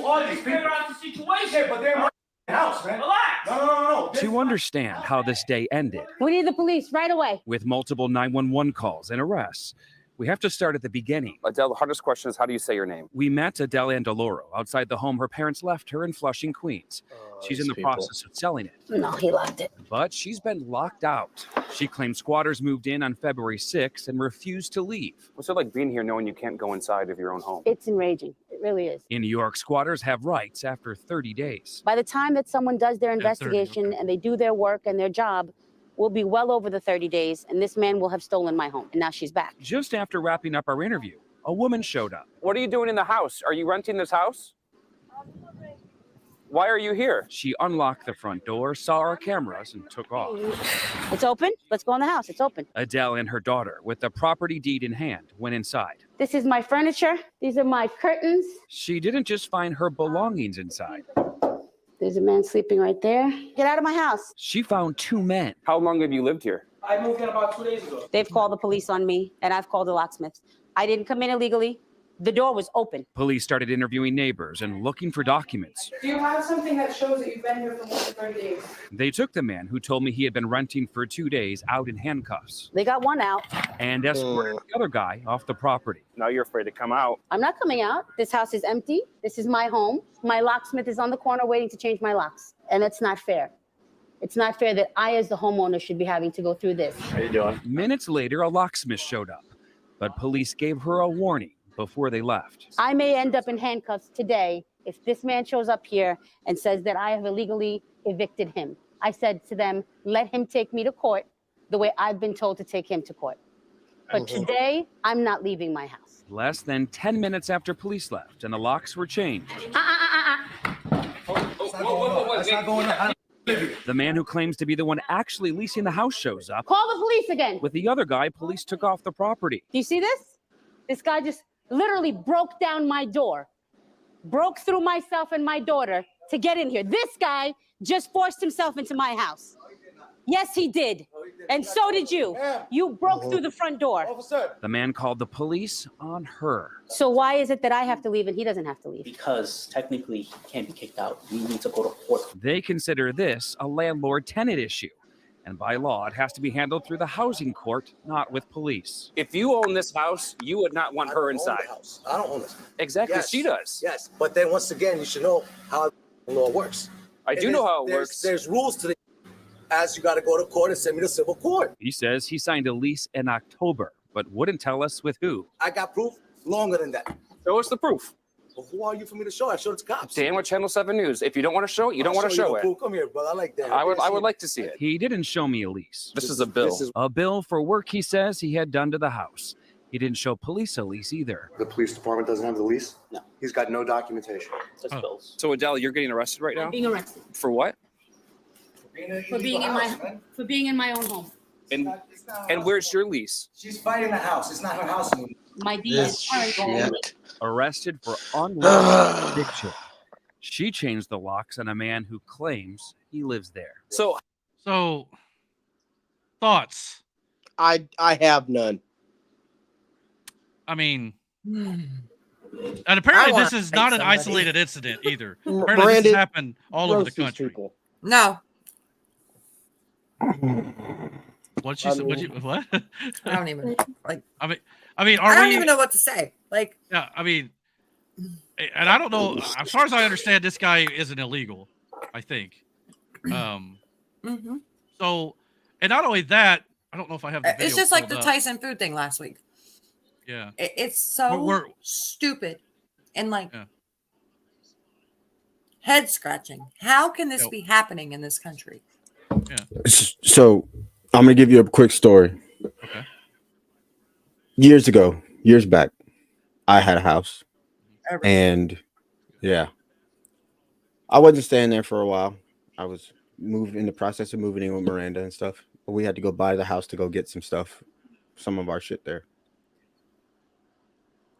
S17: Who are these people? Out the situation, but they're in my house, man. Relax. No.
S16: To understand how this day ended,
S13: We need the police right away.
S16: with multiple 911 calls and arrests, we have to start at the beginning.
S18: Adele, the hardest question is, how do you say your name?
S16: We met Adele Andaloro outside the home her parents left her in Flushing, Queens. She's in the process of selling it.
S13: No, he left it.
S16: But she's been locked out. She claims squatters moved in on February 6th and refused to leave.
S18: What's it like being here knowing you can't go inside of your own home?
S13: It's enraging. It really is.
S16: In New York, squatters have rights after 30 days.
S13: By the time that someone does their investigation and they do their work and their job, we'll be well over the 30 days, and this man will have stolen my home. And now she's back.
S16: Just after wrapping up our interview, a woman showed up.
S18: What are you doing in the house? Are you renting this house? Why are you here?
S16: She unlocked the front door, saw our cameras, and took off.
S13: It's open. Let's go in the house. It's open.
S16: Adele and her daughter, with the property deed in hand, went inside.
S13: This is my furniture. These are my curtains.
S16: She didn't just find her belongings inside.
S13: There's a man sleeping right there. Get out of my house.
S16: She found two men.
S18: How long have you lived here?
S17: I moved in about 2 days ago.
S13: They've called the police on me, and I've called the locksmiths. I didn't come in illegally. The door was open.
S16: Police started interviewing neighbors and looking for documents.
S19: Do you have something that shows that you've been here for more than 30 days?
S16: They took the man who told me he had been renting for 2 days out in handcuffs
S13: They got one out.
S16: and escorted the other guy off the property.
S18: Now you're afraid to come out.
S13: I'm not coming out. This house is empty. This is my home. My locksmith is on the corner waiting to change my locks. And it's not fair. It's not fair that I, as the homeowner, should be having to go through this.
S18: How you doing?
S16: Minutes later, a locksmith showed up, but police gave her a warning before they left.
S13: I may end up in handcuffs today if this man shows up here and says that I have illegally evicted him. I said to them, let him take me to court the way I've been told to take him to court. But today, I'm not leaving my house.
S16: Less than 10 minutes after police left and the locks were changed,
S17: That's not going on.
S16: the man who claims to be the one actually leasing the house shows up.
S13: Call the police again.
S16: With the other guy, police took off the property.
S13: Do you see this? This guy just literally broke down my door, broke through myself and my daughter to get in here. This guy just forced himself into my house. Yes, he did. And so did you. You broke through the front door.
S16: The man called the police on her.
S13: So why is it that I have to leave and he doesn't have to leave?
S20: Because technically he can't be kicked out. We need to go to court.
S16: They consider this a landlord-tenant issue. And by law, it has to be handled through the housing court, not with police.
S18: If you own this house, you would not want her inside.
S21: I don't own it.
S18: Exactly,
S21: Yes.
S18: she does.
S21: Yes, but then once again, you should know how The law works.
S18: I do know how it works.
S21: There's rules to the as you got to go to court and send me to civil court.
S16: He says he signed a lease in October, but wouldn't tell us with who.
S21: I got proof longer than that.
S18: Show us the proof.
S21: Well, who are you for me to show? I showed it to cops.
S18: Dan with Channel 7 News. If you don't want to show it, you don't want to show it.
S21: Proof. Come here, brother. I like that.
S18: I would like to see it.
S16: He didn't show me a lease.
S18: This is a bill.
S16: A bill for work he says he had done to the house. He didn't show police a lease either.
S21: The police department doesn't have the lease? No. He's got no documentation.
S18: Just bills. So Adele, you're getting arrested right now?
S13: I'm being arrested
S18: For what?
S13: for being in my own home.
S18: And where's your lease?
S21: She's fighting the house. It's not her house anymore.
S13: My deed is
S16: Arrested for unlawful eviction. She changed the locks on a man who claims he lives there.
S18: So
S2: thoughts?
S6: I have none.
S2: I mean, and apparently this is not an isolated incident either. Apparently this has happened all over the country.
S4: No.
S2: What she said? What?
S4: I don't even like.
S2: I mean,
S4: I don't even know what to say. Like,
S2: yeah, I mean, and I don't know. As far as I understand, this guy isn't illegal. I think. So, and not only that, I don't know if I have. The
S4: it's
S2: video
S4: just like the
S2: pulled up.
S4: Tyson food thing last week.
S2: Yeah.
S4: It's so
S2: We're
S4: stupid and like head scratching. How can this be happening in this country?
S5: So I'm gonna give you a quick story.
S2: Okay.
S5: Years back, I had a house, and I wasn't staying there for a while. I was in the process of moving in with Miranda and stuff. But we had to go buy the house to go get some of our shit there.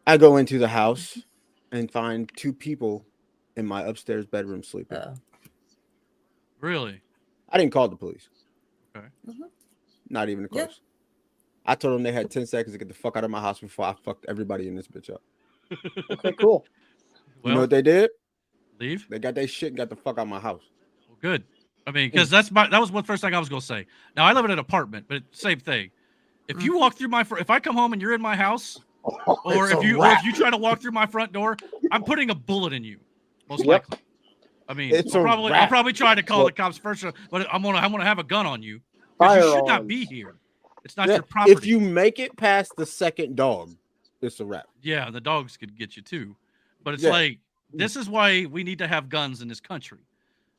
S5: I go into the house and find two people in my upstairs bedroom sleeping.
S2: Really?
S5: I didn't call the police.
S2: Okay.
S5: Not even close. I told them they had 10 seconds to get the fuck out of my house before I fucked everybody in this bitch up.
S6: Okay, cool.
S5: You know what they did?
S2: Leave.
S5: They got their shit and got the fuck out of my house.
S2: Well, good. I mean, because that was one first thing I was going to say. Now I live in an apartment, but same thing. If you walk through if I come home and you're in my house, or if you try to walk through my front door, I'm putting a bullet in you, most likely. I mean, I'll probably try to call the cops first, but I'm gonna have a gun on you. You should not be here. It's not your property.
S5: If you make it past the second dog, it's a wrap.
S2: Yeah, the dogs could get you too. But it's like, this is why we need to have guns in this country.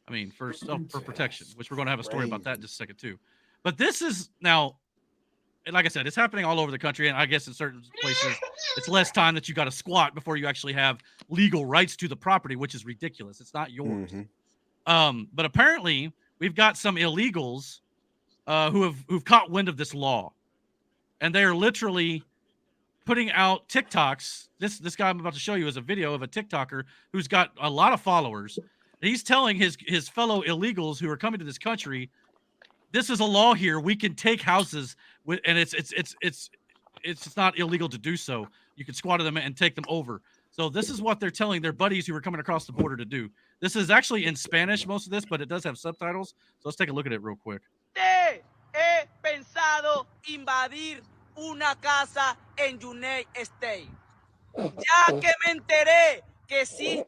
S2: I mean, for protection, which we're going to have a story about that in just a second too. But this is now, like I said, it's happening all over the country. And I guess in certain places, it's less time that you got to squat before you actually have legal rights to the property, which is ridiculous. It's not yours. But apparently we've got some illegals who've caught wind of this law, and they are literally putting out TikToks. This guy I'm about to show you is a video of a TikToker who's got a lot of followers. He's telling his fellow illegals who are coming to this country, this is a law here. We can take houses with, and it's not illegal to do so. You can squat them and take them over. So this is what they're telling their buddies who are coming across the border to do. This is actually in Spanish, most of this, but it does have subtitles. So let's take a look at it real quick.
S22: He pensado invadir una casa en United States, ya que me enteré que existe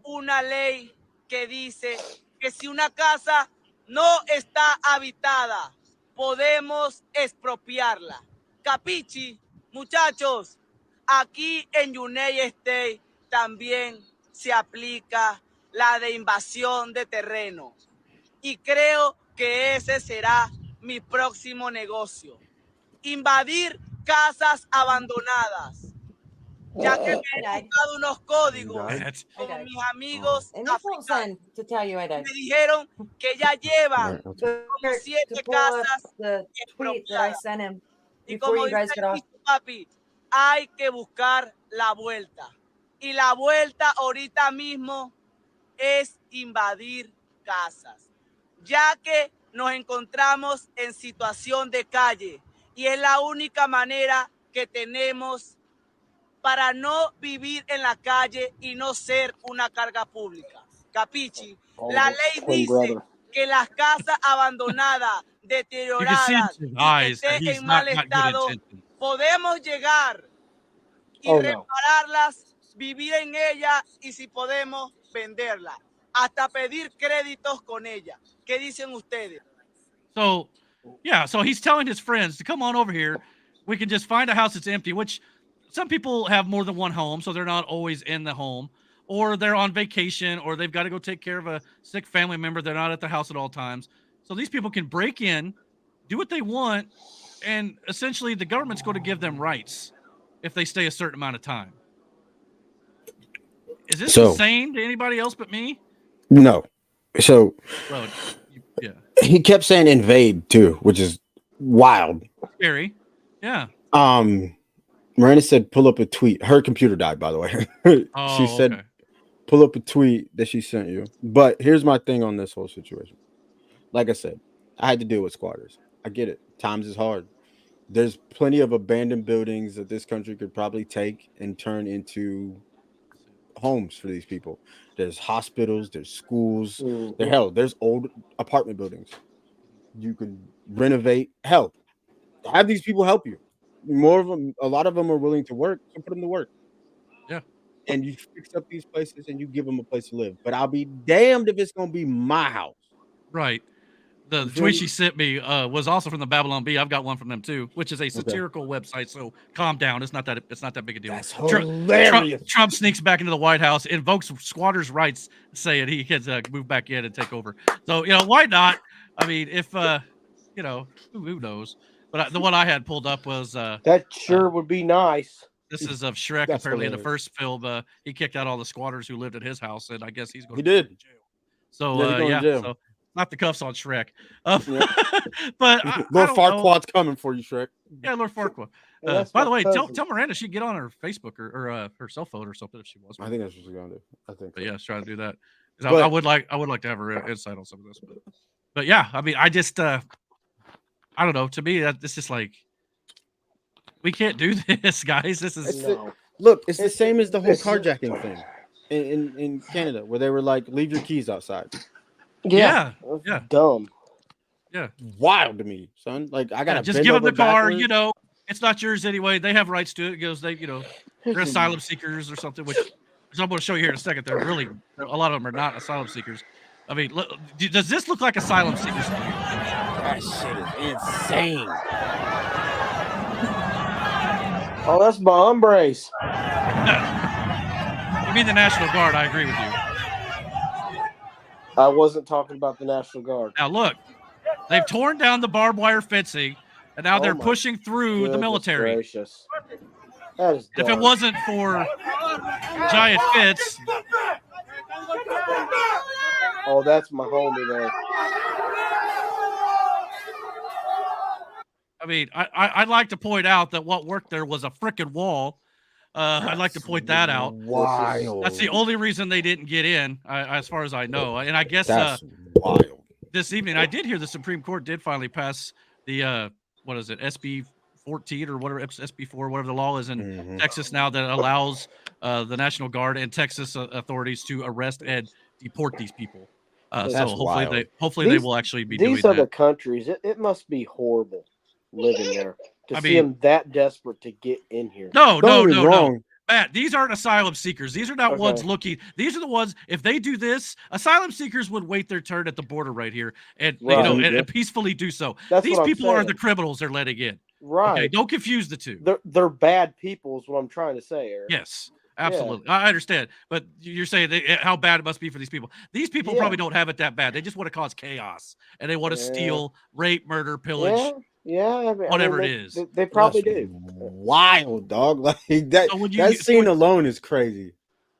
S22: una ley que dice que si una casa no está habitada, podemos expropiarla. Capichi, muchachos, aquí en United States también se aplica la de invasión de terreno. Y creo que ese será mi próximo negocio. Invadir casas abandonadas. Ya que me he buscado unos códigos con mis amigos africanos. Me dijeron que ya llevan como 7 casas expropiadas. Y como dice papi, hay que buscar la vuelta. Y la vuelta ahorita mismo es invadir casas, ya que nos encontramos en situación de calle y es la única manera que tenemos para no vivir en la calle y no ser una carga pública. Capichi, la ley dice que las casas abandonadas, deterioradas, y que estén en mal estado, podemos llegar y repararlas, vivir en ellas y si podemos venderlas. hasta pedir créditos con ella. ¿Qué dicen ustedes?
S2: So, yeah, so he's telling his friends to come on over here. We can just find a house that's empty, which some people have more than one home, so they're not always in the home, or they're on vacation, or they've got to go take care of a sick family member. They're not at the house at all times. So these people can break in, do what they want, and essentially the government's going to give them rights if they stay a certain amount of time. Is this insane to anybody else but me?
S5: No. So
S2: Well, yeah.
S5: he kept saying invade too, which is wild.
S2: Scary. Yeah.
S5: Miranda said pull up a tweet. Her computer died, by the way. She said
S2: okay.
S5: pull up a tweet that she sent you. But here's my thing on this whole situation. Like I said, I had to deal with squatters. I get it. Times is hard. There's plenty of abandoned buildings that this country could probably take and turn into homes for these people. There's hospitals, there's schools, there's old apartment buildings. You can renovate, help. Have these people help you. More of them, a lot of them are willing to work, so put them to work.
S2: Yeah.
S5: And you fix up these places and you give them a place to live. But I'll be damned if it's gonna be my house.
S2: Right. The tweet she sent me was also from the Babylon Bee. I've got one from them too, which is a satirical website. So calm down. It's not that big a deal.
S5: That's hilarious.
S2: Trump sneaks back into the White House, invokes squatters' rights, saying he can move back in and take over. So why not? I mean, if who knows? But the one I had pulled up was
S6: that sure would be nice.
S2: This is of Shrek.
S6: That's
S2: Apparently, in the
S6: hilarious.
S2: first film, he kicked out all the squatters who lived at his house, and I guess he's going.
S5: He did.
S2: To jail. So
S5: Yeah,
S2: so not the cuffs on Shrek. But
S5: Lord Farquaad's coming for you, Shrek.
S2: Yeah, Lord Farquaad.
S5: That's
S2: By
S5: my
S2: the way,
S5: cousin.
S2: tell Miranda she'd get on her Facebook or her cell phone or something if she was.
S5: I think that's what she's gonna do. I think.
S2: But yeah, let's try to do that. 'Cause
S5: But-
S2: I would like to have her insight on some of this. But yeah, I mean, I just I don't know. To me, it's just like we can't do this, guys. This is
S5: Look, it's the same as the whole carjacking thing in Canada, where they were like, leave your keys outside.
S2: Yeah.
S6: Dumb.
S2: Yeah.
S5: Wild to me, son. Like I gotta
S2: just
S5: bend
S2: give them
S5: over
S2: the car.
S5: backwards.
S2: It's not yours anyway. They have rights to it because they're asylum seekers or something. Which I'm going to show you here in a second. A lot of them are not asylum seekers. I mean, look, does this look like asylum seekers?
S5: That shit is insane.
S6: Oh, that's my embrace.
S2: You mean the National Guard? I agree with you.
S6: I wasn't talking about the National Guard.
S2: Now look, they've torn down the barbed wire fencing, and now they're
S6: my
S2: pushing through the military.
S6: Gracious. That is
S2: If it
S6: dumb.
S2: wasn't for Giant Fitz,
S6: Oh, that's my homie there.
S2: I mean, I'd like to point out that what worked there was a frickin' wall. I'd like to point that out.
S5: Wild.
S2: That's the only reason they didn't get in, as far as I know. And I guess
S5: That's wild.
S2: this evening, I did hear the Supreme Court did finally pass the what is it, SB 14 or whatever, SB 4, whatever the law is in Texas now that allows the National Guard and Texas authorities to arrest and deport these people. So hopefully they will actually be doing
S6: These other
S2: that.
S6: countries, it must be horrible living there to
S2: I
S6: see
S2: mean-
S6: them that desperate to get in here.
S2: No.
S5: wrong.
S2: Matt, these aren't asylum seekers. These are not ones looking. These are the ones. If they do this, asylum seekers would wait their turn at the border right here, and
S6: Right.
S2: and peacefully do so.
S6: That's
S2: These
S6: what I'm
S2: people are
S6: saying.
S2: the criminals they're letting in.
S6: Right.
S2: Okay, don't confuse the two.
S6: They're bad people is what I'm trying to say, Eric.
S2: Yes, absolutely. I understand, but you're saying how bad it must be for these people. These people probably don't have it that bad. They just want to cause chaos, and they want to steal, rape, murder, pillage.
S6: Yeah, I mean,
S2: Whatever
S6: they,
S2: it is.
S6: They probably
S5: That's
S6: do.
S5: Wild, dog. Like that.
S2: So when
S5: That scene alone is crazy.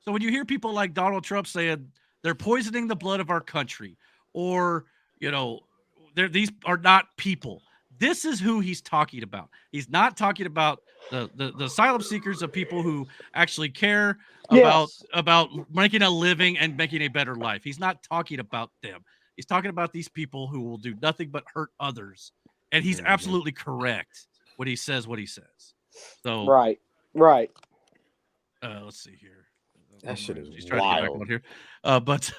S2: So when you hear people like Donald Trump saying they're poisoning the blood of our country, or these are not people. This is who he's talking about. He's not talking about the asylum seekers of people who actually care about making a living and making a better life. He's not talking about them. He's talking about these people who will do nothing but hurt others. And he's absolutely correct when he says what he says. So
S6: Right.
S2: let's see here.
S5: That shit is
S2: She's trying to get back
S5: wild.
S2: on here. But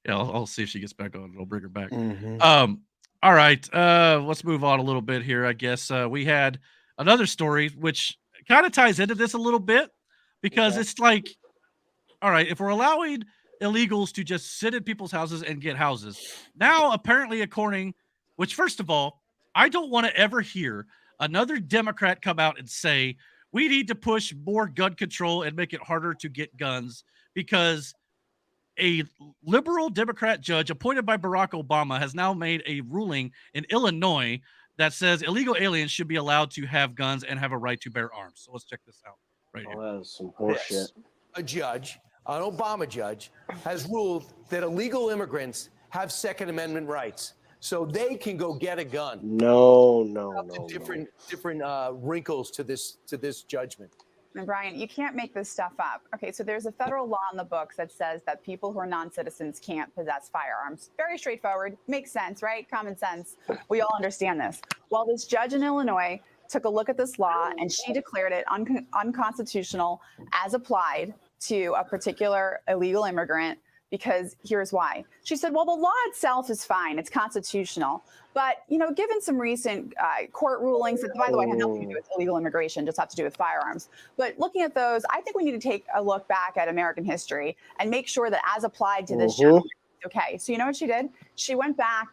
S2: I'll see if she gets back on. I'll bring her back.
S5: Mhm.
S2: All right. Let's move on a little bit here. I guess we had another story which kind of ties into this a little bit because it's like, all right, if we're allowing illegals to just sit in people's houses and get houses. Now, apparently, which first of all, I don't want to ever hear another Democrat come out and say, we need to push more gun control and make it harder to get guns, because a liberal Democrat judge appointed by Barack Obama has now made a ruling in Illinois that says illegal aliens should be allowed to have guns and have a right to bear arms. So let's check this out right here.
S6: That is some horseshit.
S1: A judge, an Obama judge, has ruled that illegal immigrants have Second Amendment rights, so they can go get a gun.
S6: No.
S1: Different wrinkles to this judgment.
S9: And Brian, you can't make this stuff up. Okay, so there's a federal law in the books that says that people who are non-citizens can't possess firearms. Very straightforward, makes sense, right? Common sense. We all understand this. Well, this judge in Illinois took a look at this law and she declared it unconstitutional as applied to a particular illegal immigrant, because here's why. She said, well, the law itself is fine. It's constitutional. But, given some recent court rulings that, by the way, have nothing to do with illegal immigration, just have to do with firearms. But looking at those, I think we need to take a look back at American history and make sure that as applied to this chapter, okay. So you know what she did? She went back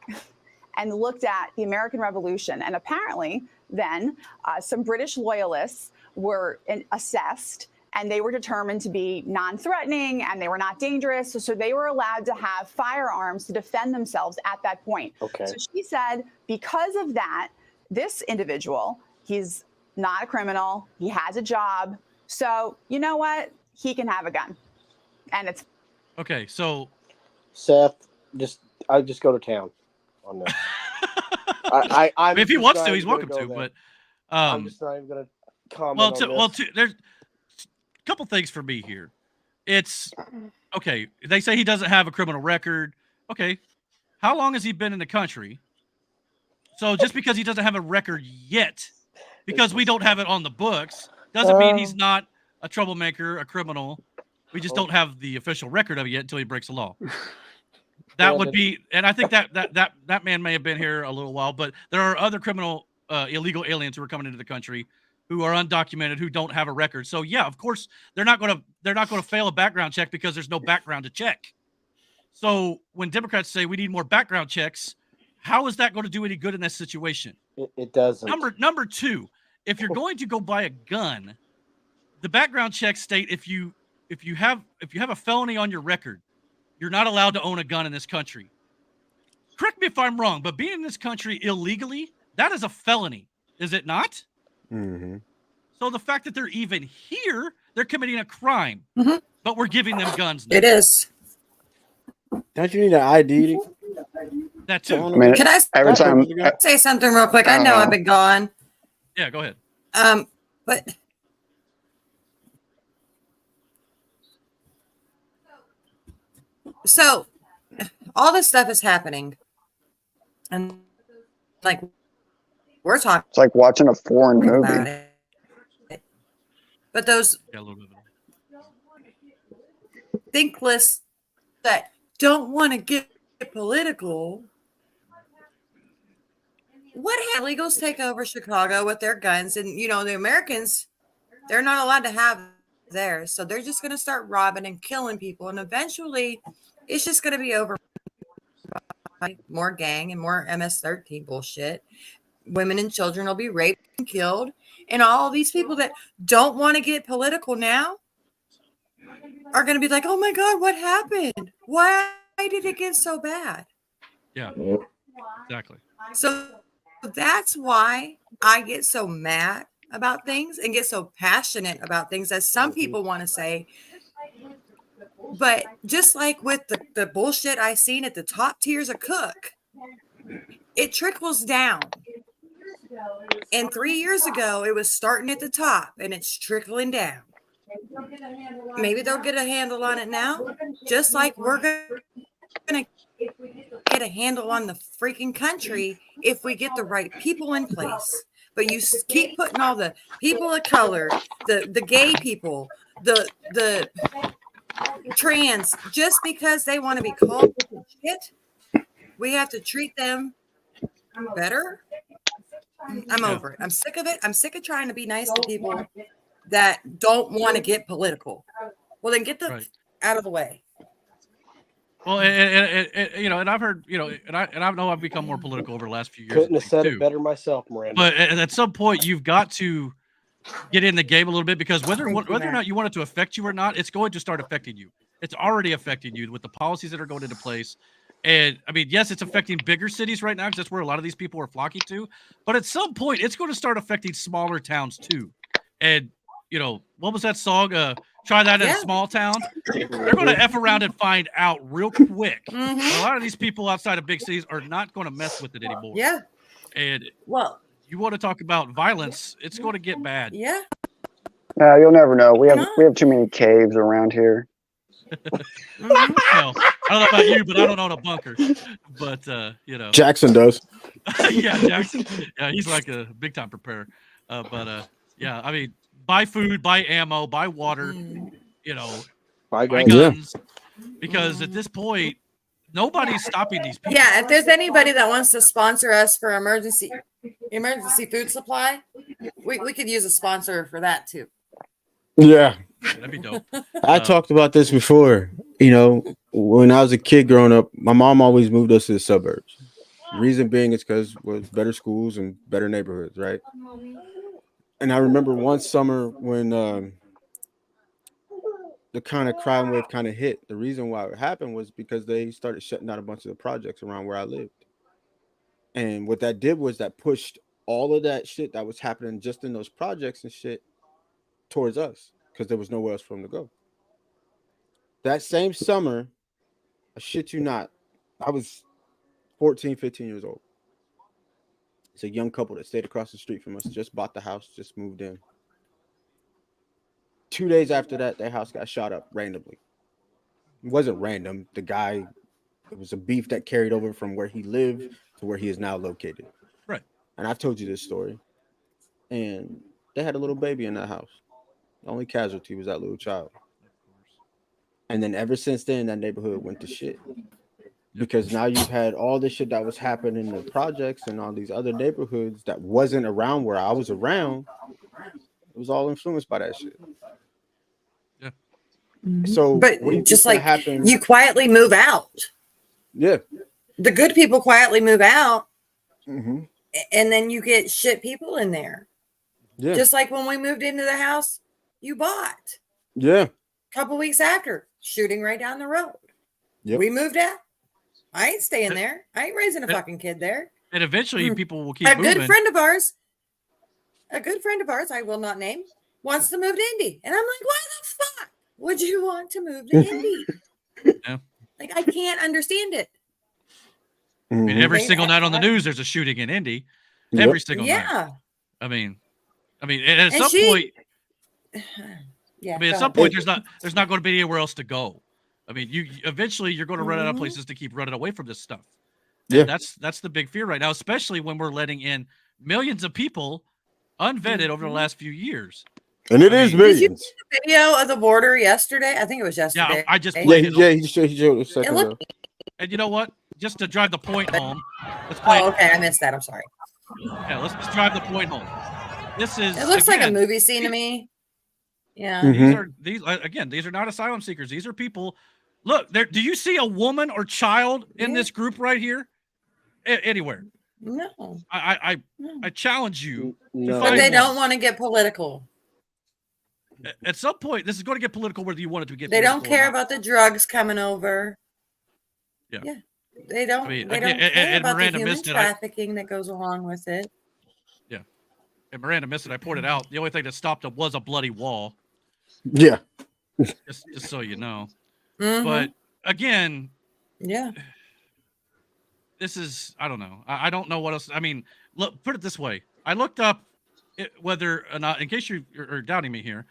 S9: and looked at the American Revolution. And apparently then some British loyalists were assessed, and they were determined to be non-threatening and they were not dangerous. So they were allowed to have firearms to defend themselves at that point.
S6: Okay.
S9: So she said, because of that, this individual, he's not a criminal. He has a job. So you know what? He can have a gun. And it's
S2: okay. So
S6: Seth, I just go to town on this. I
S2: if he wants to, he's welcome to. But
S6: I'm just not even going to comment on this.
S2: There's a couple things for me here. It's okay. They say he doesn't have a criminal record. Okay, how long has he been in the country? So just because he doesn't have a record yet, because we don't have it on the books, doesn't mean he's not a troublemaker, a criminal. We just don't have the official record of it yet until he breaks the law. That would be, and I think that man may have been here a little while, but there are other illegal aliens who are coming into the country who are undocumented, who don't have a record. So yeah, of course they're not going to fail a background check because there's no background to check. So when Democrats say we need more background checks, how is that going to do any good in this situation?
S6: It doesn't.
S2: Number two, if you're going to go buy a gun, the background checks state if you have a felony on your record, you're not allowed to own a gun in this country. Correct me if I'm wrong, but being in this country illegally, that is a felony, is it not?
S5: Mm-hmm.
S2: So the fact that they're even here, they're committing a crime, but we're giving them guns now.
S4: It is.
S6: Don't you need an ID?
S2: That too.
S3: I mean,
S4: Can I
S3: every time
S4: say something real quick? I know I've been gone.
S2: Yeah, go ahead.
S4: But so all this stuff is happening, and like we're talking.
S3: it's like watching a foreign movie.
S4: About it. But those thinkless that don't want to get political. What illegals take over Chicago with their guns, and the Americans, they're not allowed to have theirs, so they're just going to start robbing and killing people, and eventually, it's just going to be over by more gang and more MS-13 bullshit. Women and children will be raped and killed, and all these people that don't want to get political now are going to be like, "Oh my God, what happened? Why did it get so bad?"
S2: Yeah, exactly.
S4: So that's why I get so mad about things and get so passionate about things, as some people want to say. But just like with the bullshit I seen at the top tiers of Cook, it trickles down. And 3 years ago, it was starting at the top and it's trickling down. Maybe they'll get a handle on it now, just like we're going to get a handle on the freaking country if we get the right people in place. But you keep putting all the people of color, the gay people, the trans, just because they want to be called shit, we have to treat them better. I'm over it. I'm sick of it. I'm sick of trying to be nice to people that don't want to get political. Well, then get them out of the way.
S2: Well, and you know, and I've heard, you know, and I know I've become more political over the last few years.
S6: Couldn't have said
S2: too.
S6: it better myself, Miranda.
S2: But at some point, you've got to get in the game a little bit, because whether
S4: Thank you,
S2: or
S4: Matt.
S2: not you want it to affect you or not, it's going to start affecting you. It's already affecting you with the policies that are going into place. And I mean, yes, it's affecting bigger cities right now because that's where a lot of these people are flocking to. But at some point, it's going to start affecting smaller towns too. And you know, what was that song? Try that in a small town. They're going to F around and find out real quick. A lot of these people outside of big cities are not going to mess with it anymore.
S4: Yeah.
S2: And
S4: well,
S2: you want to talk about violence, it's going to get bad.
S4: Yeah.
S3: No, you'll never know. We have too many caves around here.
S2: Well, I don't know about you, but I don't own a bunker. But you know,
S5: Jackson does.
S2: Yeah, Jackson. Yeah, he's like a big time preparer. Yeah, I mean, buy food, buy ammo, buy water. You know,
S6: buy
S2: guns. Because at this point, nobody's stopping these people.
S4: Yeah, if there's anybody that wants to sponsor us for emergency food supply, we could use a sponsor for that too.
S5: Yeah.
S2: That'd be dope.
S5: I talked about this before. You know, when I was a kid growing up, my mom always moved us to the suburbs. Reason being is because with better schools and better neighborhoods, right? And I remember one summer when the kind of crime wave kind of hit. The reason why it happened was because they started shutting down a bunch of the projects around where I lived. And what that did was that pushed all of that shit that was happening just in those projects and shit towards us, because there was nowhere else for them to go. That same summer, I shit you not, I was 14, 15 years old. It's a young couple that stayed across the street from us, just bought the house, just moved in. 2 days after that, their house got shot up randomly. It wasn't random. The guy, it was a beef that carried over from where he lived to where he is now located.
S2: Right.
S5: And I've told you this story. And they had a little baby in that house. The only casualty was that little child. And then ever since then, that neighborhood went to shit. Because now you've had all this shit that was happening in the projects and all these other neighborhoods that wasn't around where I was around. It was all influenced by that shit.
S2: Yeah.
S5: So,
S4: but
S5: what do you
S4: just
S5: think's
S4: like
S5: gonna happen?
S4: you quietly move out.
S5: Yeah.
S4: The good people quietly move out,
S5: Mm-hmm.
S4: and then you get shit people in there.
S5: Yeah.
S4: Just like when we moved into the house you bought.
S5: Yeah.
S4: A couple weeks after, shooting right down the road.
S5: Yep.
S4: We moved out. I ain't staying there. I ain't raising a fucking kid there.
S2: And eventually people will keep
S4: A
S2: moving.
S4: good friend of ours, I will not name, wants to move to Indy. And I'm like, why the fuck would you want to move to Indy?
S2: Yeah.
S4: Like, I can't understand it.
S2: I mean, every
S4: They-
S2: single night on the news, there's a shooting in Indy.
S5: Yep.
S2: Every single night.
S4: Yeah.
S2: I mean, and at
S4: And
S2: some point,
S4: Yeah.
S2: I mean, at
S4: go
S2: some
S4: ahead.
S2: point, there's not going to be anywhere else to go. I mean, you eventually you're going to run out of places to keep running away from this stuff.
S5: Yeah.
S2: And that's the big fear right now, especially when we're letting in millions of people unvetted over the last few years.
S5: And it is
S4: Did you
S5: millions.
S4: see the video of the border yesterday? I think it was yesterday.
S2: Yeah, I just
S5: Yeah,
S2: played it.
S5: he showed a second
S4: looked-
S5: ago.
S2: And you know what? Just to drive the point home, let's play.
S4: Oh, okay. I missed that. I'm sorry.
S2: Yeah, let's just drive the point home. This is.
S4: It looks like a
S2: again,
S4: movie scene to me. Yeah.
S2: These are not asylum seekers. These are people. Look, there. Do you see a woman or child in this group right here? Anywhere?
S4: No.
S2: I challenge you. to
S4: But
S2: find
S4: they
S2: one.
S4: don't want to get political.
S2: At some point, this is going to get political, whether you want it to get.
S4: They don't
S2: political or
S4: care
S2: not.
S4: about the drugs coming over.
S2: Yeah.
S4: They don't.
S2: I mean,
S4: they
S2: again,
S4: don't care
S2: and
S4: about
S2: Miranda
S4: the human
S2: missed it.
S4: trafficking that goes along with it.
S2: Yeah. And Miranda missed it. I pointed out the only thing that stopped it was a bloody wall.
S5: Yeah.
S2: Just so you know.
S4: Mhm.
S2: But again,
S4: Yeah.
S2: this is, I don't know. I don't know what else. I mean, look, put it this way. I looked up whether or not, in case you are doubting me here,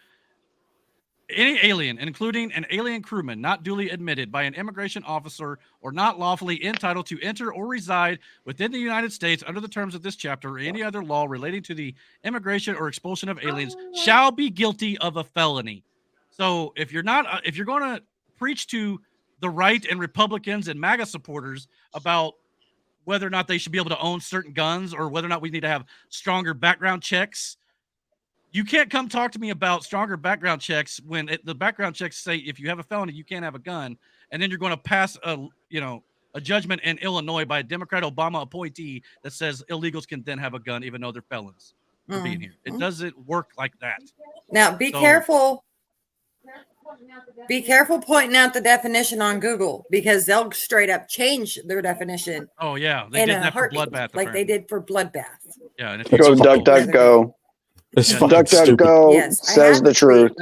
S2: any alien, including an alien crewman not duly admitted by an immigration officer or not lawfully entitled to enter or reside within the United States under the terms of this chapter or any other law relating to the immigration or expulsion of aliens shall be guilty of a felony. So if you're not, if you're going to preach to the right and Republicans and MAGA supporters about whether or not they should be able to own certain guns or whether or not we need to have stronger background checks, you can't come talk to me about stronger background checks when the background checks say if you have a felony, you can't have a gun. and then you're going to pass a judgment in Illinois by a Democrat Obama appointee that says illegals can then have a gun even though they're felons for being here. It doesn't work like that.
S4: Now, be careful. Be careful pointing out the definition on Google because they'll straight up change their definition.
S2: Oh yeah, they did that for bloodbath,
S4: like they did for bloodbath.
S2: Yeah, and if
S3: Go DuckDuckGo. DuckDuckGo says the truth.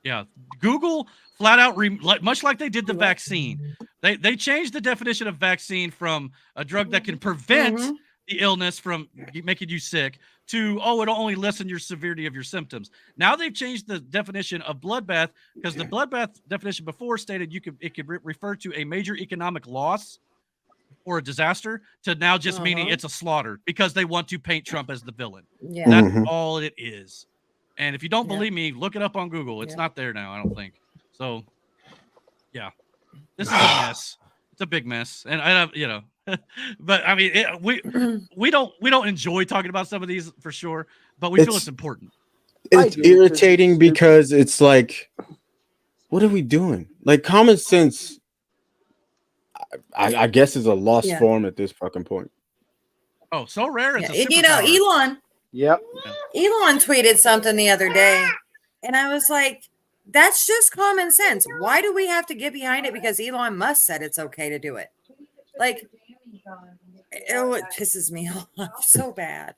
S2: Yeah, Google flat out, much like they did the vaccine, they changed the definition of vaccine from a drug that can prevent the illness from making you sick to, it'll only lessen your severity of your symptoms. Now they've changed the definition of bloodbath because the bloodbath definition before stated it could refer to a major economic loss or a disaster to now just meaning it's a slaughter because they want to paint Trump as the villain.
S4: Yeah.
S2: That's all it is. And if you don't believe me, look it up on Google. It's not there now, I don't think. So, yeah, this is a mess. It's a big mess, and but I mean, we don't enjoy talking about some of these for sure, but we feel it's important.
S5: It's irritating because it's like, what are we doing? Like common sense, I guess is a lost form at this fucking point.
S2: Oh, so rare. It's a
S4: Elon.
S5: Yep.
S4: Elon tweeted something the other day, and I was like, that's just common sense. Why do we have to get behind it? Because Elon Musk said it's okay to do it. Like, it pisses me off so bad.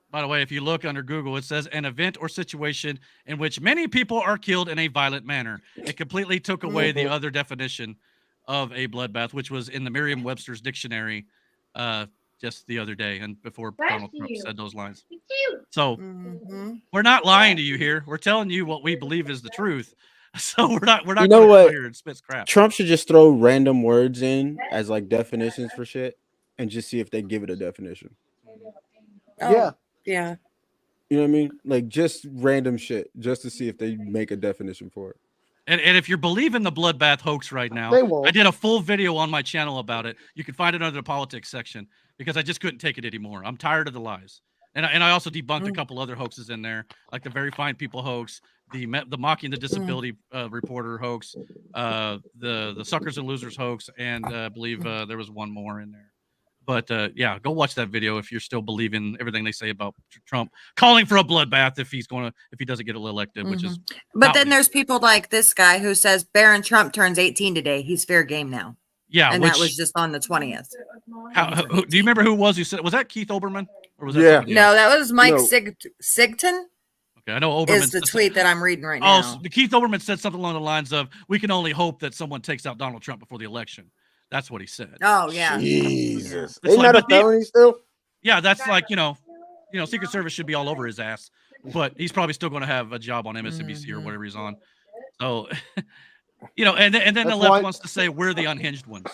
S2: By the way, if you look under Google, it says an event or situation in which many people are killed in a violent manner. It completely took away the other definition of a bloodbath, which was in the Merriam-Webster's dictionary just the other day and before Donald Trump said those lines. So we're not lying to you here. We're telling you what we believe is the truth. So we're not
S5: You know what?
S2: here and spits crap.
S5: Trump should just throw random words in as like definitions for shit and just see if they give it a definition.
S4: Yeah.
S5: You know what I mean? Like just random shit just to see if they make a definition for it.
S2: And if you're believing the bloodbath hoax right now,
S5: They won't.
S2: I did a full video on my channel about it. You can find it under the politics section because I just couldn't take it anymore. I'm tired of the lies. And I also debunked a couple other hoaxes in there, like the Very Fine People hoax, the Mocking the Disability Reporter hoax, the Suckers and Losers hoax, and I believe there was one more in there. But yeah, go watch that video if you're still believing everything they say about Trump calling for a bloodbath if he doesn't get elected, which is.
S4: But then there's people like this guy who says Barron Trump turns 18 today. He's fair game now.
S2: Yeah,
S4: and that was just on the 20th.
S2: Do you remember who said? Was that Keith Olbermann? Or was that somebody
S4: No,
S2: else?
S4: that was Mike Sigton.
S2: Okay, I know Olbermann
S4: Is the tweet that I'm reading right now.
S2: Oh, Keith Olbermann said something along the lines of, "We can only hope that someone takes out Donald Trump before the election." That's what he said.
S4: Oh yeah.
S5: Jesus.
S2: It's
S5: Isn't
S2: like,
S5: that a
S2: but the-
S5: felony still?
S2: Yeah, that's like Secret Service should be all over his ass, but he's probably still going to have a job on MSNBC or whatever he's on. So, and then the
S6: That's
S2: left
S6: why-
S2: wants to say we're the unhinged ones.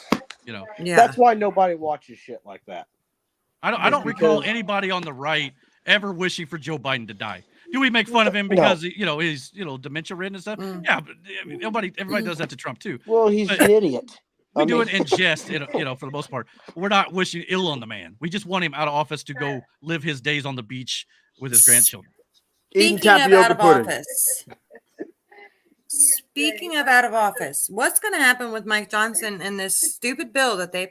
S6: That's why nobody watches shit like that.
S2: I don't recall anybody on the right ever wishing for Joe Biden to die. Do we make fun of him because he's dementia ridden and stuff? Yeah, but I mean, everybody does that to Trump too.
S6: Well, he's
S2: But
S6: an idiot.
S2: We do it in jest, for the most part. We're not wishing ill on the man. We just want him out of office to go live his days on the beach with his grandchildren.
S4: Speaking of out of office. Speaking of out of office, what's going to happen with Mike Johnson and this stupid bill that they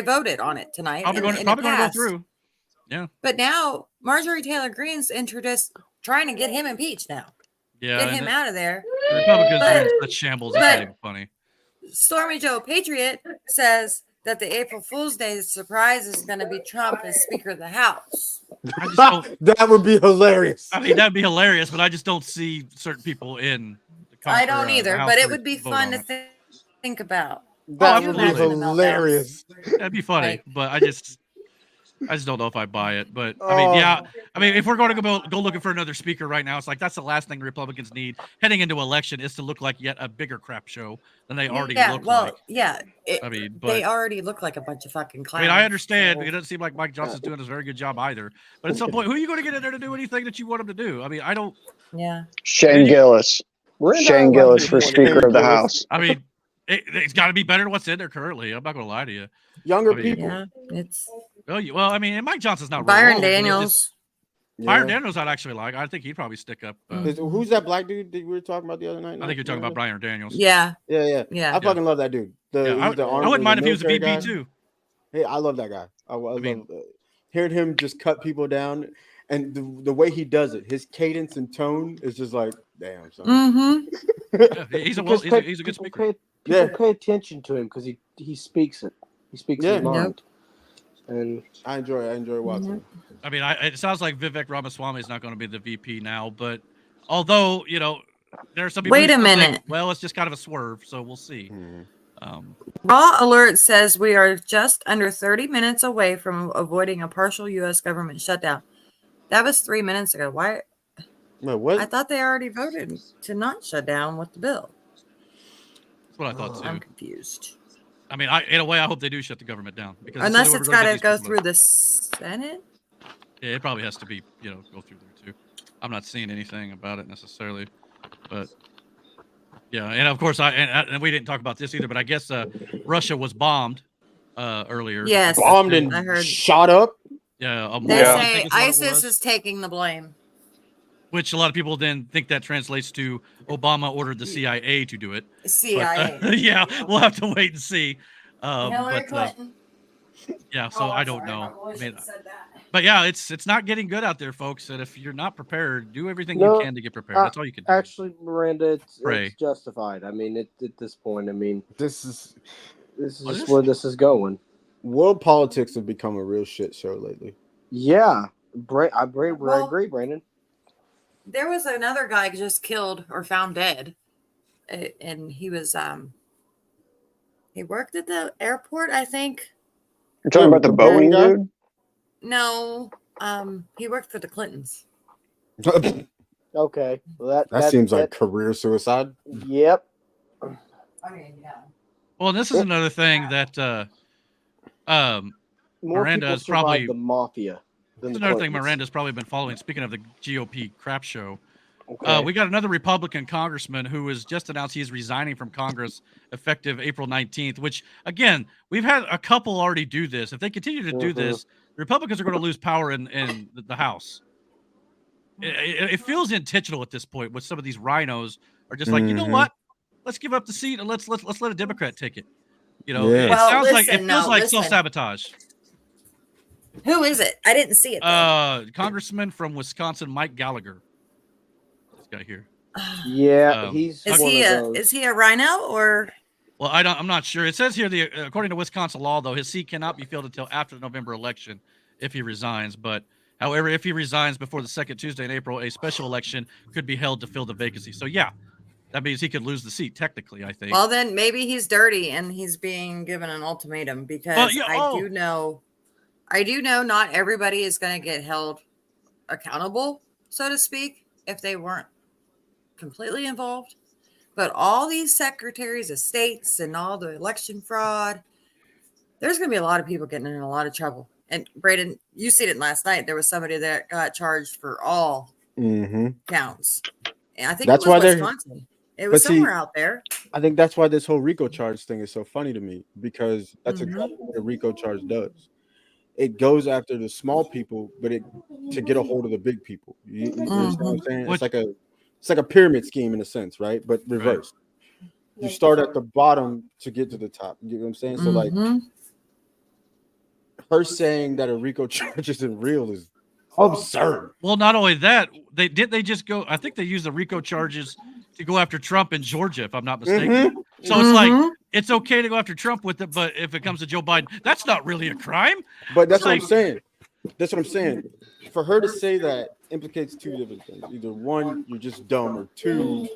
S4: voted on it tonight?
S2: Probably going to go through. Yeah.
S4: But now Marjorie Taylor Greene's introduced trying to get him impeached now.
S2: Yeah.
S4: Get him out of there.
S2: The Republicans are in such shambles. It's not even funny.
S4: Stormy Joe Patriot says that the April Fool's Day surprise is going to be Trump as Speaker of the House.
S5: That would be hilarious.
S2: I mean, that'd be hilarious, but I just don't see certain people in the
S4: I don't
S2: the
S4: either,
S2: House
S4: but it
S2: to
S4: would be
S2: vote
S4: fun
S2: on
S4: to
S2: it.
S4: think about.
S5: That would be hilarious.
S2: That'd be funny, but I just don't know if I buy it. But I mean, yeah. I mean, if we're going to go looking for another speaker right now, it's like that's the last thing Republicans need heading into election is to look like yet a bigger crap show than they already look like.
S4: Yeah.
S2: I mean, but
S4: they already look like a bunch of fucking
S2: I
S4: clowns.
S2: mean, I understand. It doesn't seem like Mike Johnson's doing a very good job either. But at some point, who are you going to get in there to do anything that you want him to do? I mean, I don't.
S4: Yeah.
S3: Shane Gillis. Shane Gillis for Speaker of the House.
S2: I mean, it's got to be better than what's in there currently. I'm not going to lie to you.
S5: Younger
S2: I mean,
S5: people.
S4: Yeah, it's
S2: well, I mean, and Mike Johnson's not
S4: Byron
S2: really old,
S4: Daniels.
S2: Byron Daniels, I'd actually like. I think he'd probably stick up.
S5: Who's that black dude that we were talking about the other night?
S2: I think you're talking about Byron Daniels.
S4: Yeah.
S5: Yeah.
S4: Yeah.
S5: I fucking love that dude.
S2: I wouldn't mind if he was a VP too.
S5: Hey, I love that guy. I love hearing him just cut people down, and the way he does it, his cadence and tone is just like, damn, son.
S4: Mm-hmm.
S2: He's a good speaker.
S6: People pay attention to him because he speaks it. He speaks his mind. And
S5: I enjoy watching.
S2: I mean, it sounds like Vivek Ramaswamy is not going to be the VP now, but although there are some people.
S4: Wait
S2: who
S4: a
S2: still think,
S4: minute.
S2: well, it's just kind of a swerve, so we'll see.
S4: Raw Alert says we are just under 30 minutes away from avoiding a partial U.S. government shutdown. That was 3 minutes ago. Why?
S5: Wait, what?
S4: I thought they already voted to not shut down with the bill.
S2: That's what I thought too.
S4: I'm confused.
S2: I mean, in a way, I hope they do shut the government down because
S4: Unless it's got to go through the Senate.
S2: Yeah, it probably has to be, go through there too. I'm not seeing anything about it necessarily, but yeah, and of course, and we didn't talk about this either, but I guess Russia was bombed earlier.
S4: Yes,
S5: bombed and
S4: I heard.
S5: shot up.
S2: Yeah,
S4: They say ISIS is taking the blame.
S2: Which a lot of people then think that translates to Obama ordered the CIA to do it.
S4: CIA.
S2: But, yeah, we'll have to wait and see.
S4: Hillary Clinton.
S2: Yeah, so I don't know. I mean, but yeah, it's not getting good out there, folks. And if you're not prepared, do everything you can to get prepared. That's all you can do.
S6: Actually, Miranda, it's
S2: Pray.
S6: justified. I mean, at this point, I mean,
S5: this is
S6: where this is going.
S5: World politics have become a real shit show lately.
S6: Yeah, I agree, Brandon.
S4: There was another guy just killed or found dead, and he was he worked at the airport, I think.
S3: You're talking about the Boeing dude?
S4: No, he worked for the Clintons.
S6: Okay, well,
S5: that seems like career suicide.
S6: Yep.
S4: I mean, yeah.
S2: Well, this is another thing that
S6: More
S2: Miranda
S6: people
S2: is probably
S6: survive the mafia.
S2: That's another thing Miranda's probably been following. Speaking of the GOP crap show, we got another Republican congressman who has just announced he's resigning from Congress effective April 19th, which, again, we've had a couple already do this. If they continue to do this, the Republicans are going to lose power in the House. It feels intentional at this point with some of these rhinos are just like, you know what? Let's give up the seat and let's let a Democrat take it. It sounds like it feels like self-sabotage.
S4: Who is it? I didn't see it.
S2: Congressman from Wisconsin, Mike Gallagher. This guy here.
S6: Yeah,
S4: is he a rhino or?
S2: Well, I'm not sure. It says here according to Wisconsin law, though, his seat cannot be filled until after the November election if he resigns. But however, if he resigns before the second Tuesday in April, a special election could be held to fill the vacancy. So yeah, that means he could lose the seat technically, I think.
S4: Well, then maybe he's dirty and he's being given an ultimatum because I do know not everybody is going to get held accountable, so to speak, if they weren't completely involved. But all these secretaries of states and all the election fraud, there's going to be a lot of people getting in a lot of trouble. And Braden, you seen it last night. There was somebody that got charged for all counts. And I think
S5: That's
S4: it was
S5: why
S4: Wisconsin. It was somewhere out there.
S5: I think that's why this whole RICO charge thing is so funny to me, because that's exactly what a RICO charge does. It goes after the small people, but to get a hold of the big people. You understand what I'm saying? It's like a pyramid scheme in a sense, right? But reversed. You start at the bottom to get to the top. You know what I'm saying? So like her saying that a RICO charge isn't real is absurd.
S2: Well, not only that, they just go. I think they use the RICO charges to go after Trump in Georgia, if I'm not mistaken. So it's like it's okay to go after Trump with it, but if it comes to Joe Biden, that's not really a crime.
S5: But that's what I'm saying. That's what I'm saying. For her to say that implicates two different things. Either one, you're just dumb, or two,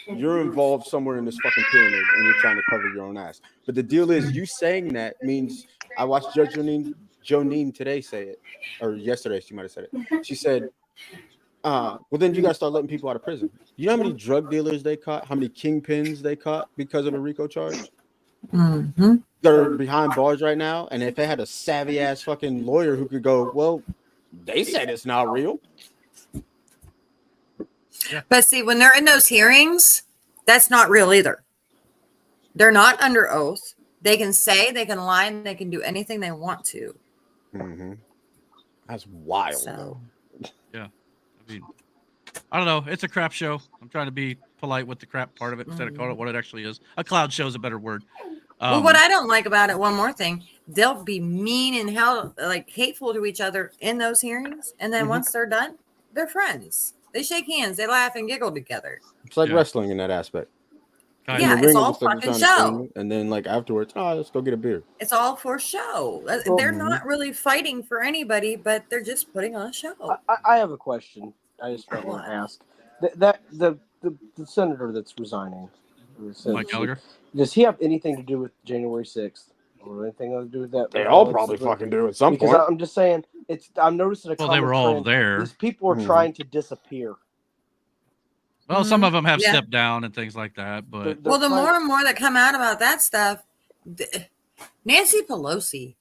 S5: you're involved somewhere in this fucking pyramid and you're trying to cover your own ass. But the deal is, you saying that means I watched Judge Jonine today say it, or yesterday she might have said it. She said, well, then you got to start letting people out of prison. You know how many drug dealers they caught? How many kingpins they caught because of a RICO charge? That are behind bars right now. And if they had a savvy ass fucking lawyer who could go, well, they said it's not real.
S4: But see, when they're in those hearings, that's not real either. They're not under oath. They can say, they can lie, and they can do anything they want to.
S5: That's wild.
S4: So,
S2: yeah. mean, I don't know. It's a crap show. I'm trying to be polite with the crap part of it instead of calling it what it actually is. A cloud show is a better word.
S4: Well, what I don't like about it, one more thing, they'll be mean and like hateful to each other in those hearings, and then once they're done, they're friends. They shake hands, they laugh and giggle together.
S5: It's like wrestling in that aspect.
S4: Yeah, it's all fucking show.
S5: And then like afterwards, let's go get a beer.
S4: It's all for show. They're not really fighting for anybody, but they're just putting on a show.
S6: I have a question. I just want to ask the senator that's resigning.
S2: Mike Gallagher.
S6: Does he have anything to do with January 6th or anything to do with that?
S5: They all probably fucking do at some point.
S6: I'm just saying, I'm noticing a
S2: Well, they were all there.
S6: These people are trying to disappear.
S2: Well, some of them have stepped down and things like that, but
S4: Well, the more and more that come out about that stuff, Nancy Pelosi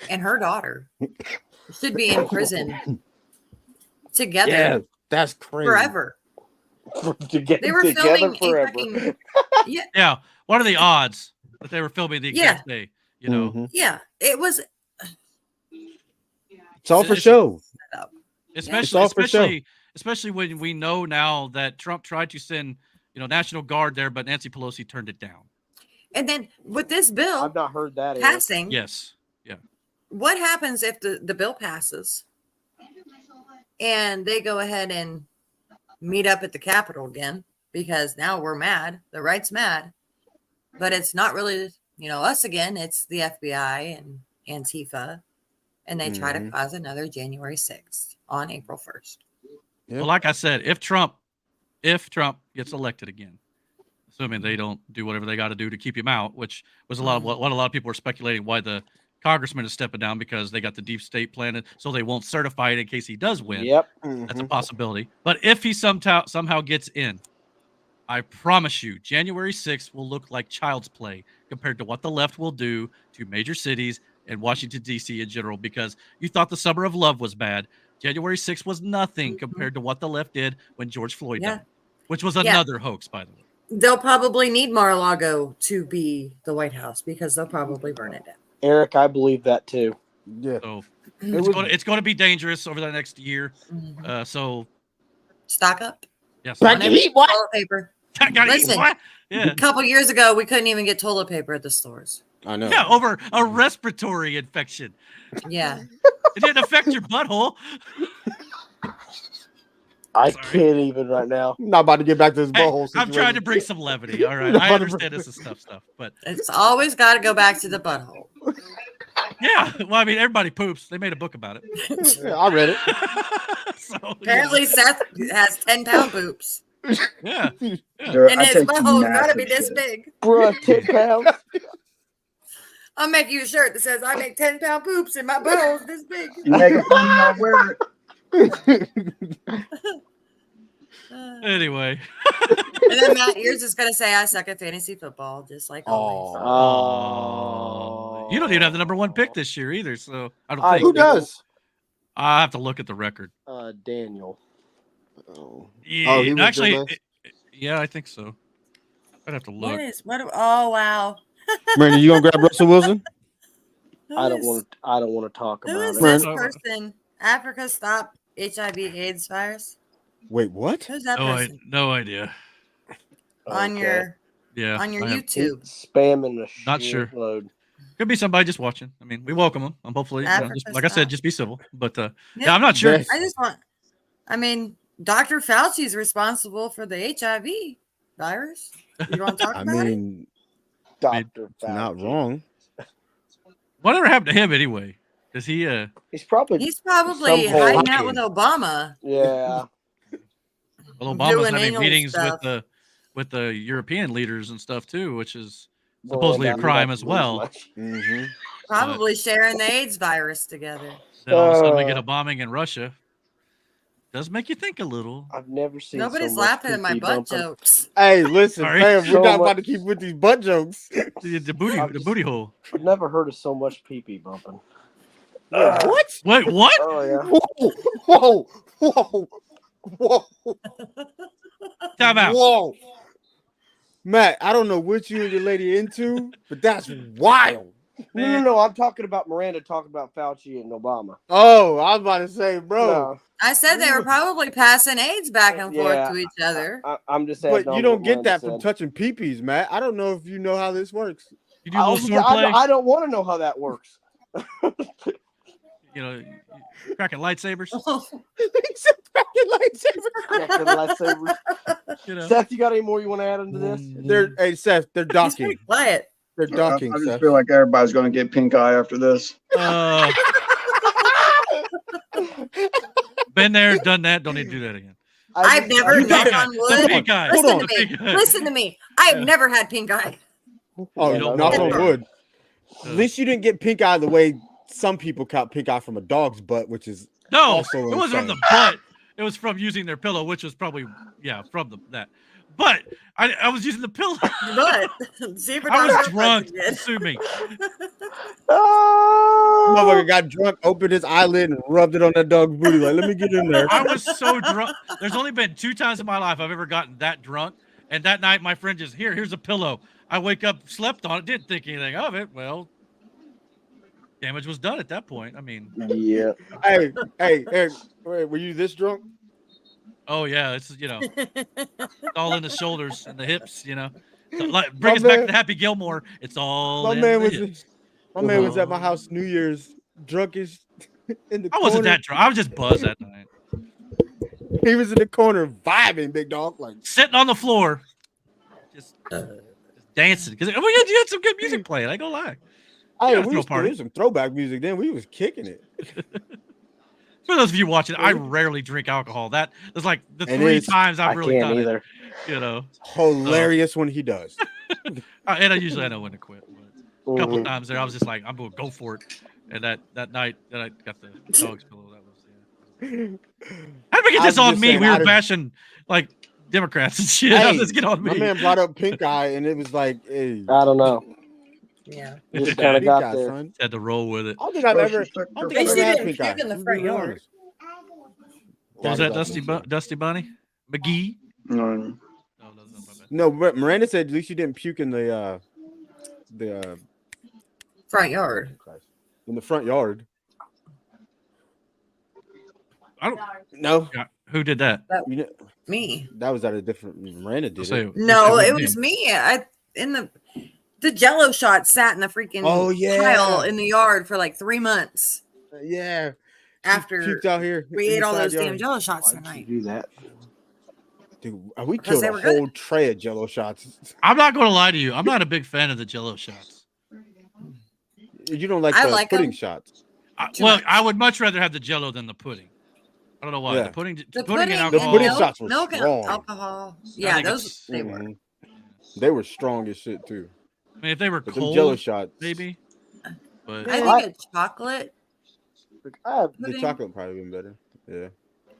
S4: and her daughter should be in prison together.
S5: Yeah, that's crazy.
S4: Forever. They were filming a fucking
S2: yeah. What are the odds that they were filming the exact day? You know,
S4: yeah, it was.
S5: It's all for show.
S2: Especially when we know now that Trump tried to send, National Guard there, but Nancy Pelosi turned it down.
S4: And then with this bill,
S6: I've not heard that
S4: passing.
S2: Yes. Yeah.
S4: What happens if the bill passes and they go ahead and meet up at the Capitol again? Because now we're mad. The right's mad. But it's not really, us again. It's the FBI and Antifa. And they try to cause another January 6th on April 1st.
S2: Yep. Well, like I said, if Trump gets elected again, assuming they don't do whatever they got to do to keep him out, which was a lot of what a lot of people were speculating why the congressman is stepping down, because they got the deep state planted so they won't certify it in case he does win.
S6: Yep.
S2: That's a possibility. But if he somehow gets in, I promise you, January 6th will look like child's play compared to what the left will do to major cities and Washington, D.C. in general, because you thought the Summer of Love was bad. January 6th was nothing compared to what the left did when George Floyd died, which was another hoax, by the way.
S4: They'll probably need Mar-a-Lago to be the White House because they'll probably burn it down.
S6: Eric, I believe that too.
S5: Yeah.
S2: So it's going to be dangerous over the next year. So
S4: stock up.
S2: Yes.
S4: Toilet paper.
S2: Listen,
S4: a couple years ago, we couldn't even get toilet paper at the stores.
S5: I know.
S2: Yeah, over a respiratory infection.
S4: Yeah.
S2: It didn't affect your butthole.
S6: I can't even right now.
S5: I'm not about to get back to this butthole situation.
S2: I'm trying to bring some levity. All right. I understand this is tough stuff, but
S4: it's always got to go back to the butthole.
S2: Yeah. Well, I mean, everybody poops. They made a book about it.
S5: Yeah, I read it.
S4: Apparently, Seth has 10-pound boobs.
S2: Yeah.
S4: And his butthole's got to be this big.
S6: Bro, 10 pounds.
S4: I'll make you a shirt that says I make 10-pound poops and my butthole's this big.
S20: You make it funny, I'll wear it.
S2: Anyway.
S4: And then Matt, yours is going to say I suck at fantasy football, just like always.
S2: Oh. You don't even have the number 1 pick this year either, so I don't think.
S5: Who does?
S2: I have to look at the record.
S6: Daniel.
S2: Yeah,
S5: he was
S2: actually, yeah, I think so. I'd have to look.
S4: Oh, wow.
S5: Brandon, you gonna grab Russell Wilson?
S6: I don't want to talk about
S4: Who is
S6: it.
S4: this person? Africa Stop HIV/AIDS virus.
S5: Wait, what?
S4: Who's that person?
S2: No idea.
S4: On your YouTube.
S6: Spamming the
S2: Not sure.
S6: Load.
S2: Could be somebody just watching. I mean, we welcome them. I'm hopefully, like I said, just be civil. But yeah, I'm not sure.
S4: Dr. Fauci's responsible for the HIV virus. You want to talk about it?
S6: Dr.
S5: Fauci. Not wrong.
S2: Whatever happened to him anyway? Is he?
S6: He's probably
S4: hiding out with Obama.
S6: Yeah.
S2: Well, Obama's having meetings with the European leaders and stuff too, which is supposedly a crime as well.
S4: Probably sharing the AIDS virus together.
S2: Then all of a sudden we get a bombing in Russia. Does make you think a little.
S6: I've never seen.
S4: Nobody's laughing at my butt jokes.
S5: Hey, listen,
S2: Sorry.
S5: man, we're not about to keep with these butt jokes.
S2: The booty hole.
S6: I've never heard of so much pee-pee bumping.
S5: What?
S2: Wait, what?
S6: Oh yeah.
S5: Whoa.
S2: Time out.
S5: Whoa. Matt, I don't know what you and your lady into, but that's wild.
S6: No. I'm talking about Miranda talking about Fauci and Obama.
S5: Oh, I was about to say, bro.
S6: No.
S4: I said they were probably passing AIDS back and forth
S6: Yeah,
S4: to each other.
S6: I'm just saying.
S5: But you don't get that from touching peepees, Matt. I don't know if you know how this works.
S2: You do a little swordplay.
S6: I don't want to know how that works.
S2: You know, cracking lightsabers.
S5: Cracking
S6: lightsabers.
S2: You know.
S6: Seth, you got any more you want to add into this?
S5: Hey Seth, they're docking.
S4: Quiet.
S5: They're docking.
S3: I just
S5: Seth.
S3: feel like everybody's going to get pink eye after this.
S2: Been there, done that. Don't need to do that again.
S4: I've never knocked on wood.
S2: Pink eye.
S4: Listen to me. Listen to me. I have never had pink eye.
S5: Oh, knock on wood. At least you didn't get pink eye the way some people got pink eye from a dog's butt, which is
S2: No,
S5: also
S2: it wasn't from the
S5: insane.
S2: butt. It was from using their pillow, which was probably from that. But I was using the pillow.
S4: But zebra
S2: I was
S4: dogs are
S2: drunk.
S4: good.
S2: Sue me.
S5: Motherfucker got drunk, opened his eyelid, and rubbed it on that dog's booty. Like, let me get in there.
S2: I was so drunk. There's only been 2 times in my life I've ever gotten that drunk. And that night, my friend just, here's a pillow. I wake up, slept on it, didn't think anything of it. Well, damage was done at that point. I mean,
S6: yeah.
S5: Hey, Eric, were you this drunk?
S2: Oh yeah, it's all in the shoulders and the hips. So, bring us back to Happy Gilmore. It's all.
S5: My
S2: in
S5: man
S2: the
S5: was
S2: hips.
S5: my man was at my house New Year's, drunkish in the
S2: I wasn't
S5: corner.
S2: that drunk. I was just buzzed that night.
S5: He was in the corner vibing, big dog, like
S2: Sitting on the floor, just dancing because you had some good music playing. I ain't gonna lie.
S5: Hey,
S2: throw a party.
S5: there was some throwback music. Then we was kicking it.
S2: For those of you watching, I rarely drink alcohol. That is like the
S5: And
S2: 3
S5: it's-
S2: times I've
S6: I
S2: really
S6: can't
S2: done
S6: either.
S2: it.
S5: Hilarious when he does.
S2: And I usually know when to quit. But a couple
S6: Mhm.
S2: times there, I was just like, I'm gonna go for it. And that night that I got the dog's pillow, that was how did we get
S5: I
S2: this
S5: was
S2: on
S5: just
S2: me?
S5: saying,
S2: We
S5: I
S2: were
S5: did-
S2: bashing like Democrats and shit. How
S5: Hey,
S2: did this get on me?
S5: my man brought up pink eye, and it was like, hey,
S6: I don't know.
S4: Yeah.
S6: Just kind of
S5: pink
S6: got
S5: eye,
S6: there.
S5: son.
S2: Had to roll with it.
S5: I don't think I've ever
S4: At
S5: had
S4: least you didn't
S5: pink eye.
S4: puke in the
S5: I'm
S4: front
S5: being
S4: yard.
S5: honest.
S2: What was that, Dusty Bunny? McGee?
S5: No, but Miranda said at least you didn't puke in the
S4: Front yard.
S5: in the front yard.
S2: I don't
S5: No,
S2: yeah, who did that?
S5: you know,
S4: Me.
S5: that was at a different. Miranda did
S2: Say-
S5: it.
S4: No,
S2: say
S4: it
S2: what
S4: was
S2: name?
S4: me. The Jello shot sat in the freaking
S5: Oh, yeah.
S4: pile in the yard for like 3 months
S5: Yeah,
S4: after
S5: puked out here.
S4: we
S5: in
S4: ate
S5: the
S4: all
S5: side
S4: those damn
S5: yard.
S4: Jello shots
S6: Why'd you
S4: tonight.
S6: do that?
S5: Dude, we
S4: Because
S5: killed
S4: they
S5: a
S4: were good.
S5: whole tray of Jello shots.
S2: I'm not gonna lie to you. I'm not a big fan of the Jello shots.
S5: You don't like
S4: I
S5: the
S4: like
S5: pudding
S4: 'em.
S5: shots.
S2: Well, I would much rather have the Jello than the pudding. I don't know why.
S5: Yeah.
S2: The pudding
S4: The
S2: pudding and
S4: pudding
S2: alcohol.
S5: pudding
S4: milk,
S5: shots were
S4: milk and
S5: strong.
S4: alcohol.
S2: I
S4: Yeah,
S2: think
S4: those
S2: it's-
S4: they were.
S5: Mhm. They were strong as shit too.
S2: I mean, if they were
S5: But them
S2: cold,
S5: Jello shots,
S2: maybe. But
S4: I think it's chocolate.
S6: I have,
S5: the
S4: pudding.
S5: chocolate probably been better. Yeah.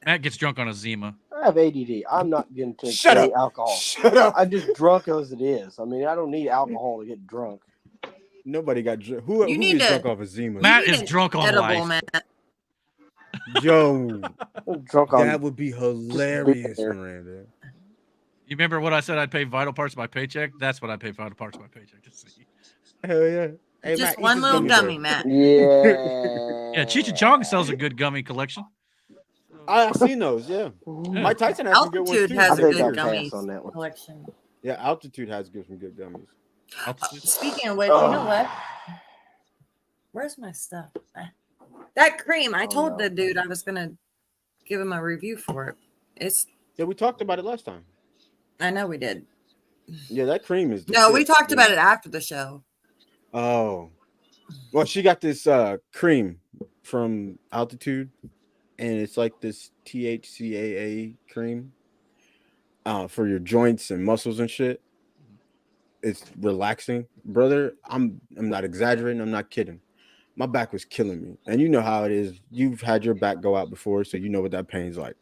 S2: Matt gets drunk on a Zima.
S6: I have ADD. I'm not going to take
S5: Shut
S6: any
S5: up.
S6: alcohol.
S5: Shut up.
S6: I'm just drunk as it is. I mean, I don't need alcohol to get drunk.
S5: Nobody got drunk. Who
S4: You
S5: who
S4: need
S5: gets
S4: to-
S5: drunk off of Zima?
S2: Matt
S4: You
S2: is
S4: need
S2: drunk on
S4: edible,
S2: life.
S4: Matt.
S5: Yo,
S6: I'm drunk on.
S5: that would be hilarious,
S6: beer.
S5: Miranda.
S2: You remember what I said? I'd pay vital parts of my paycheck. That's what I pay vital parts of my paycheck to see.
S5: Hell yeah. Hey,
S4: Just
S5: Matt, eat
S4: one
S5: this
S4: little
S5: bear.
S4: gummy, Matt.
S6: Yeah.
S2: Yeah, Cheech and Chong sells a good gummy collection.
S5: I've seen those. Yeah. Mike Tyson has some good ones
S4: Altitude
S5: too.
S4: has
S6: I
S4: a
S6: think
S4: good
S6: I'll
S4: gummy
S6: pass on that one.
S4: collection.
S5: Yeah, Altitude has some good gummies.
S4: Speaking of which, you know what? Where's my stuff? That cream. I told
S6: no.
S4: the dude I was gonna give him a review for it. It's.
S5: Yeah, we talked about it last time.
S4: I know we did.
S5: Yeah, that cream is. the
S4: No, we
S5: shit,
S4: talked
S5: dude.
S4: about it after the show.
S5: Oh, well, she got this cream from Altitude, and it's like this THCAA cream for your joints and muscles and shit. It's relaxing, brother. I'm not exaggerating. I'm not kidding. My back was killing me, and you know how it is. You've had your back go out before, so you know what that pain's like.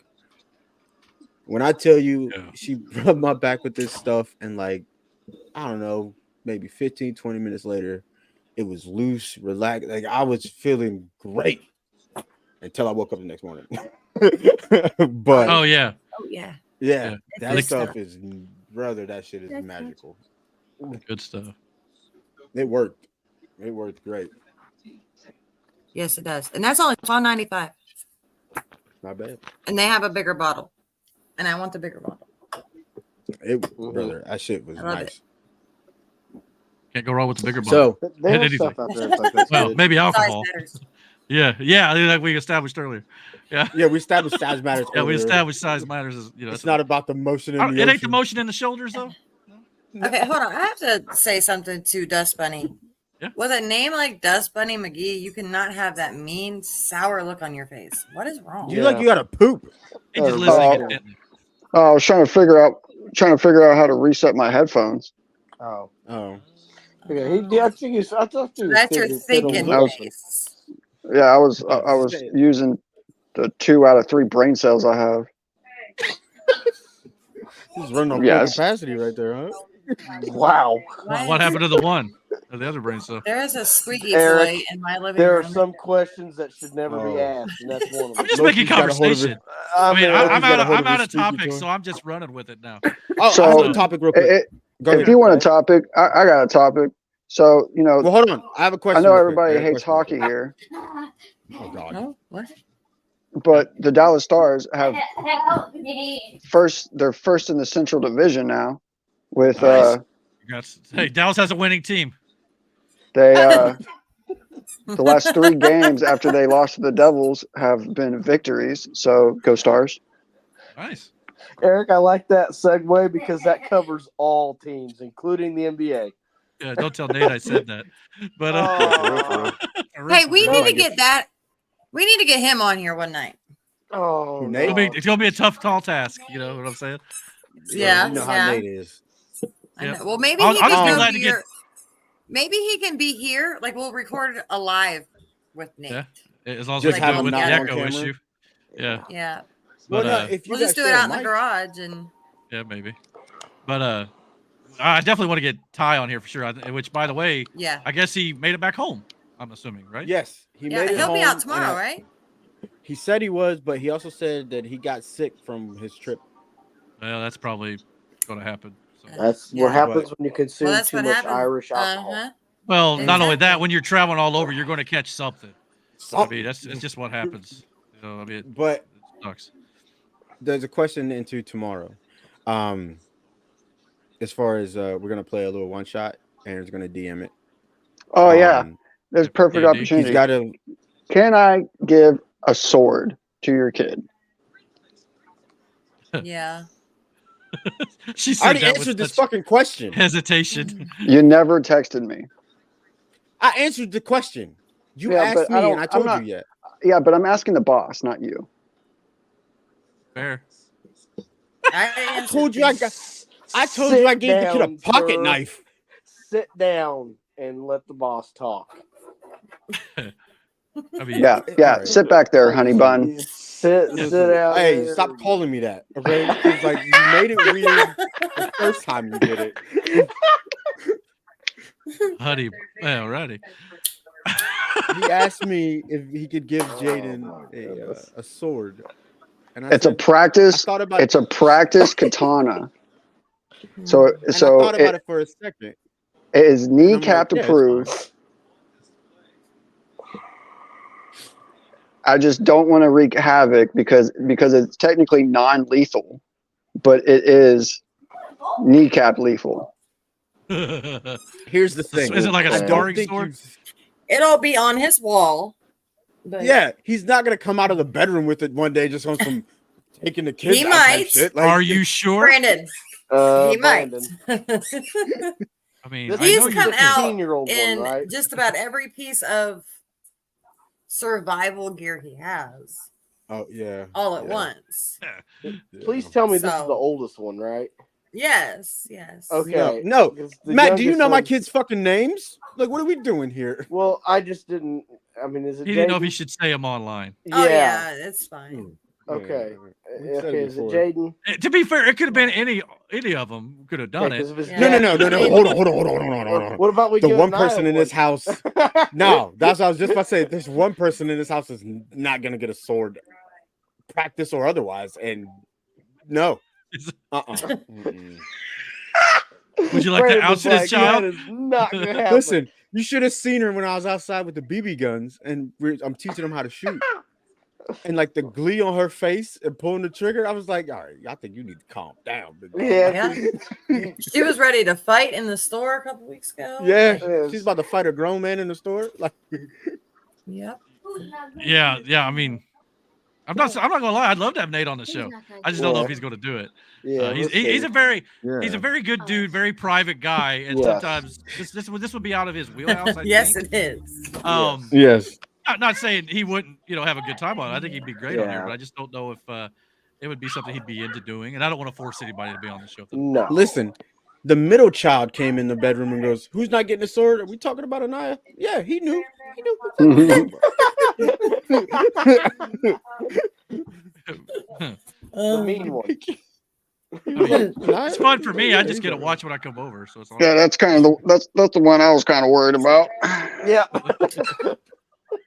S5: When I tell you, she rubbed my back with this stuff, and like, I don't know, maybe 15, 20 minutes later, it was loose, relaxed. Like I was feeling great until I woke up the next morning. But
S2: Oh yeah,
S4: Oh yeah.
S5: yeah, that
S2: Lick
S5: stuff is, brother, that shit is
S4: That's
S5: magical.
S2: good stuff.
S5: It worked. It worked great.
S4: Yes, it does. And that's only $12.95.
S5: Not bad.
S4: And they have a bigger bottle. And I want the bigger bottle.
S5: Brother, that shit was
S4: I love
S5: nice.
S2: Can't go wrong with the bigger bottle.
S5: So
S6: They have
S2: Anything.
S6: stuff out there. Like that's
S2: Well,
S6: good.
S2: maybe
S4: Size
S2: alcohol.
S4: matters.
S2: Yeah, like we established earlier. Yeah,
S5: we established size matters.
S2: yeah, we
S5: earlier.
S2: established size matters. As, you know,
S5: It's not about the motion in the
S2: it ain't the
S5: ocean.
S2: motion in the shoulders though.
S4: Okay, hold on. I have to say something to Dust Bunny.
S2: Yeah.
S4: With a name like Dust Bunny McGee, you cannot have that mean, sour look on your face. What is wrong?
S5: You like you got to poop.
S2: He's just listening intently.
S3: I was trying to figure out how to reset my headphones.
S6: Oh.
S5: Oh.
S6: Yeah, I thought you
S4: That's your thinking face.
S3: Yeah, I was using the 2 out of 3 brain cells I have.
S5: He's running on full
S3: Yes.
S5: capacity right there, huh?
S6: Wow.
S2: What happened to the one? Or the other brain cell?
S4: There is a squeaky
S6: Eric,
S4: toy in my living
S6: There
S4: room.
S6: are some questions that should never be asked, and that's one of them.
S2: I'm just making conversation. I mean, I'm out of topic,
S5: toy.
S2: so I'm just running with it now.
S5: Oh,
S3: So,
S5: I have a topic real quick. Go
S3: if
S5: ahead.
S3: you want a topic, I got a topic. So,
S5: Well, hold on. I have a question.
S3: I know
S5: real quick.
S3: everybody
S5: I have a
S3: hates
S5: question.
S3: hockey here,
S5: Oh God.
S4: Oh, what?
S3: but the Dallas Stars have they're first in the Central Division now with
S2: Nice. Hey, Dallas has a winning team.
S3: they the last 3 games after they lost to the Devils have been victories. So go Stars.
S2: Nice.
S6: Eric, I like that segue because that covers all teams, including the NBA.
S2: Yeah, don't tell Nate I said that. But
S4: Hey, we need to get that. We need to get him on here one night.
S6: Oh,
S2: it's gonna be a tough, tall task. You know what I'm saying?
S4: Yeah,
S5: You know
S4: yeah.
S5: how Nate is.
S4: I
S2: Yeah.
S4: know. Well, maybe
S2: I'll
S4: he
S2: just be
S4: can
S2: glad
S4: go
S2: to
S4: here.
S2: get.
S4: Maybe he can be here. Like we'll record a live with Nate.
S2: Yeah, as long as
S5: Just
S2: we
S5: have
S2: can
S5: him
S2: with the
S5: not on
S2: echo
S5: camera?
S2: issue. Yeah.
S4: Yeah.
S2: But
S5: Well, no, if you
S4: We'll
S5: guys
S4: just do it
S5: share a
S4: out in the
S5: mic-
S4: garage and.
S2: yeah, maybe. But I definitely want to get Ty on here for sure. Which, by the way,
S4: Yeah.
S2: I guess he made it back home. I'm assuming, right?
S5: Yes, he
S4: Yeah,
S5: made it
S4: he'll be
S5: home,
S4: out tomorrow,
S5: and
S4: right?
S5: He said he was, but he also said that he got sick from his trip.
S2: Well, that's probably going to happen. So.
S6: That's what happens when you consume
S4: Well, that's
S6: too
S4: what
S6: much
S4: happens.
S6: Irish alcohol.
S4: Uh-huh.
S2: Well, not only that,
S4: Exactly.
S2: when you're traveling all over, you're going to catch something. I mean, that's just what happens. You know, I mean,
S5: But
S2: it sucks.
S5: there's a question into tomorrow. As far as we're gonna play a little one shot, Aaron's gonna DM it.
S3: Oh yeah, there's perfect
S2: D&D.
S3: opportunity.
S5: He's got to.
S3: Can I give a sword to your kid?
S4: Yeah.
S2: She
S5: I
S2: said
S5: already
S2: that
S5: answered
S2: with
S5: this
S2: such
S5: fucking question.
S2: hesitation.
S3: You never texted me.
S5: I answered the question. You
S3: Yeah,
S5: asked
S3: but
S5: me, and I
S3: I'm
S5: told
S3: not-
S5: you yet.
S3: Yeah, but I'm asking the boss, not you.
S2: Fair.
S6: I
S5: told you I told you I gave the kid a pocket knife.
S6: Sit down and let the boss talk.
S2: I mean,
S3: Yeah. Sit back there, honey bun.
S6: Sit down.
S5: Hey, stop calling me that, okay? Because like you made it weird the first time you did it.
S2: Honey, alrighty.
S5: He asked me if he could give Jaden a sword, and I
S3: It's a
S5: said,
S3: practice.
S5: I thought about
S3: It's a practice katana. So
S5: and I
S3: so
S5: thought about it for a second.
S3: it is kneecap
S5: yeah, it's
S3: approved. I just don't want to wreak havoc because it's technically non-lethal, but it is kneecap lethal.
S5: Here's the thing.
S2: Is it like a
S5: I don't
S2: sparring
S5: think
S2: sword?
S4: It'll be on his wall. But
S5: Yeah, he's not gonna come out of the bedroom with it one day just on some taking the kids
S4: He
S5: out type
S4: might.
S5: shit. Like,
S2: Are you sure?
S4: Brandon. He might.
S2: I mean, I know
S4: He's
S2: you
S4: come out
S6: 15-year-old one,
S4: in
S6: right?
S4: just about every piece of survival gear he has,
S5: Oh yeah.
S4: all at
S5: yeah.
S4: once.
S6: Please tell me this is
S4: So-
S6: the oldest one, right?
S4: Yes, yes.
S6: Okay.
S5: No,
S6: because the
S5: Matt, do you
S6: youngest
S5: know my
S6: one-
S5: kids' fucking names? Like, what are we doing here?
S6: Well, I just didn't. I mean, is it?
S2: He didn't know if he
S6: Jaden?
S2: should say them online.
S4: Oh yeah, it's fine.
S6: Okay.
S5: We said it
S6: Okay. Is it
S5: before.
S6: Jaden?
S2: To be fair, it could have been any of them could have done
S6: Okay,
S2: it.
S6: 'cause if it's
S4: Yeah.
S5: No.
S6: Jaden-
S5: Hold on.
S6: What about we
S5: The
S6: give
S5: one
S6: Nia
S5: person in this
S6: one?
S5: house. No, that's what I was just about to say. There's one person in this house that's not gonna get a sword, practice or otherwise, and no. Mm-mm.
S2: Would you like to
S5: Brandon
S2: oust
S5: was
S2: his
S5: like,
S2: child?
S6: That is not gonna happen.
S5: Listen, you should have seen her when I was outside with the BB guns, and I'm teaching them how to shoot. And like the glee on her face and pulling the trigger, I was like, all right, I think you need to calm down. Big dog.
S4: Yeah. She was ready to fight in the store a couple weeks ago.
S5: Yeah, she's about to fight a grown man in the store. Like,
S4: Yep.
S2: Yeah. I mean, I'm not gonna lie. I'd love to have Nate on the show. I just don't know if he's going to do it.
S6: Yeah,
S2: He's a very good dude, very private guy, and
S6: Yes.
S2: sometimes this would be out of his wheelhouse. I
S4: Yes,
S2: think.
S4: it is.
S5: yes.
S2: Not saying he wouldn't, have a good time on it. I think he'd be great on here,
S6: Yeah.
S2: but I just don't know if it would be something he'd be into doing. And I don't want to force anybody to be on the show.
S6: No.
S5: Listen, the middle child came in the bedroom and goes, "Who's not getting a sword? Are we talking about Anaya?" Yeah, he knew.
S6: The mean one.
S2: I mean, it's fun for me. I just get to watch when I come over. So it's all
S3: Yeah, that's kind of that's the one I was kind of worried about.
S6: Yeah.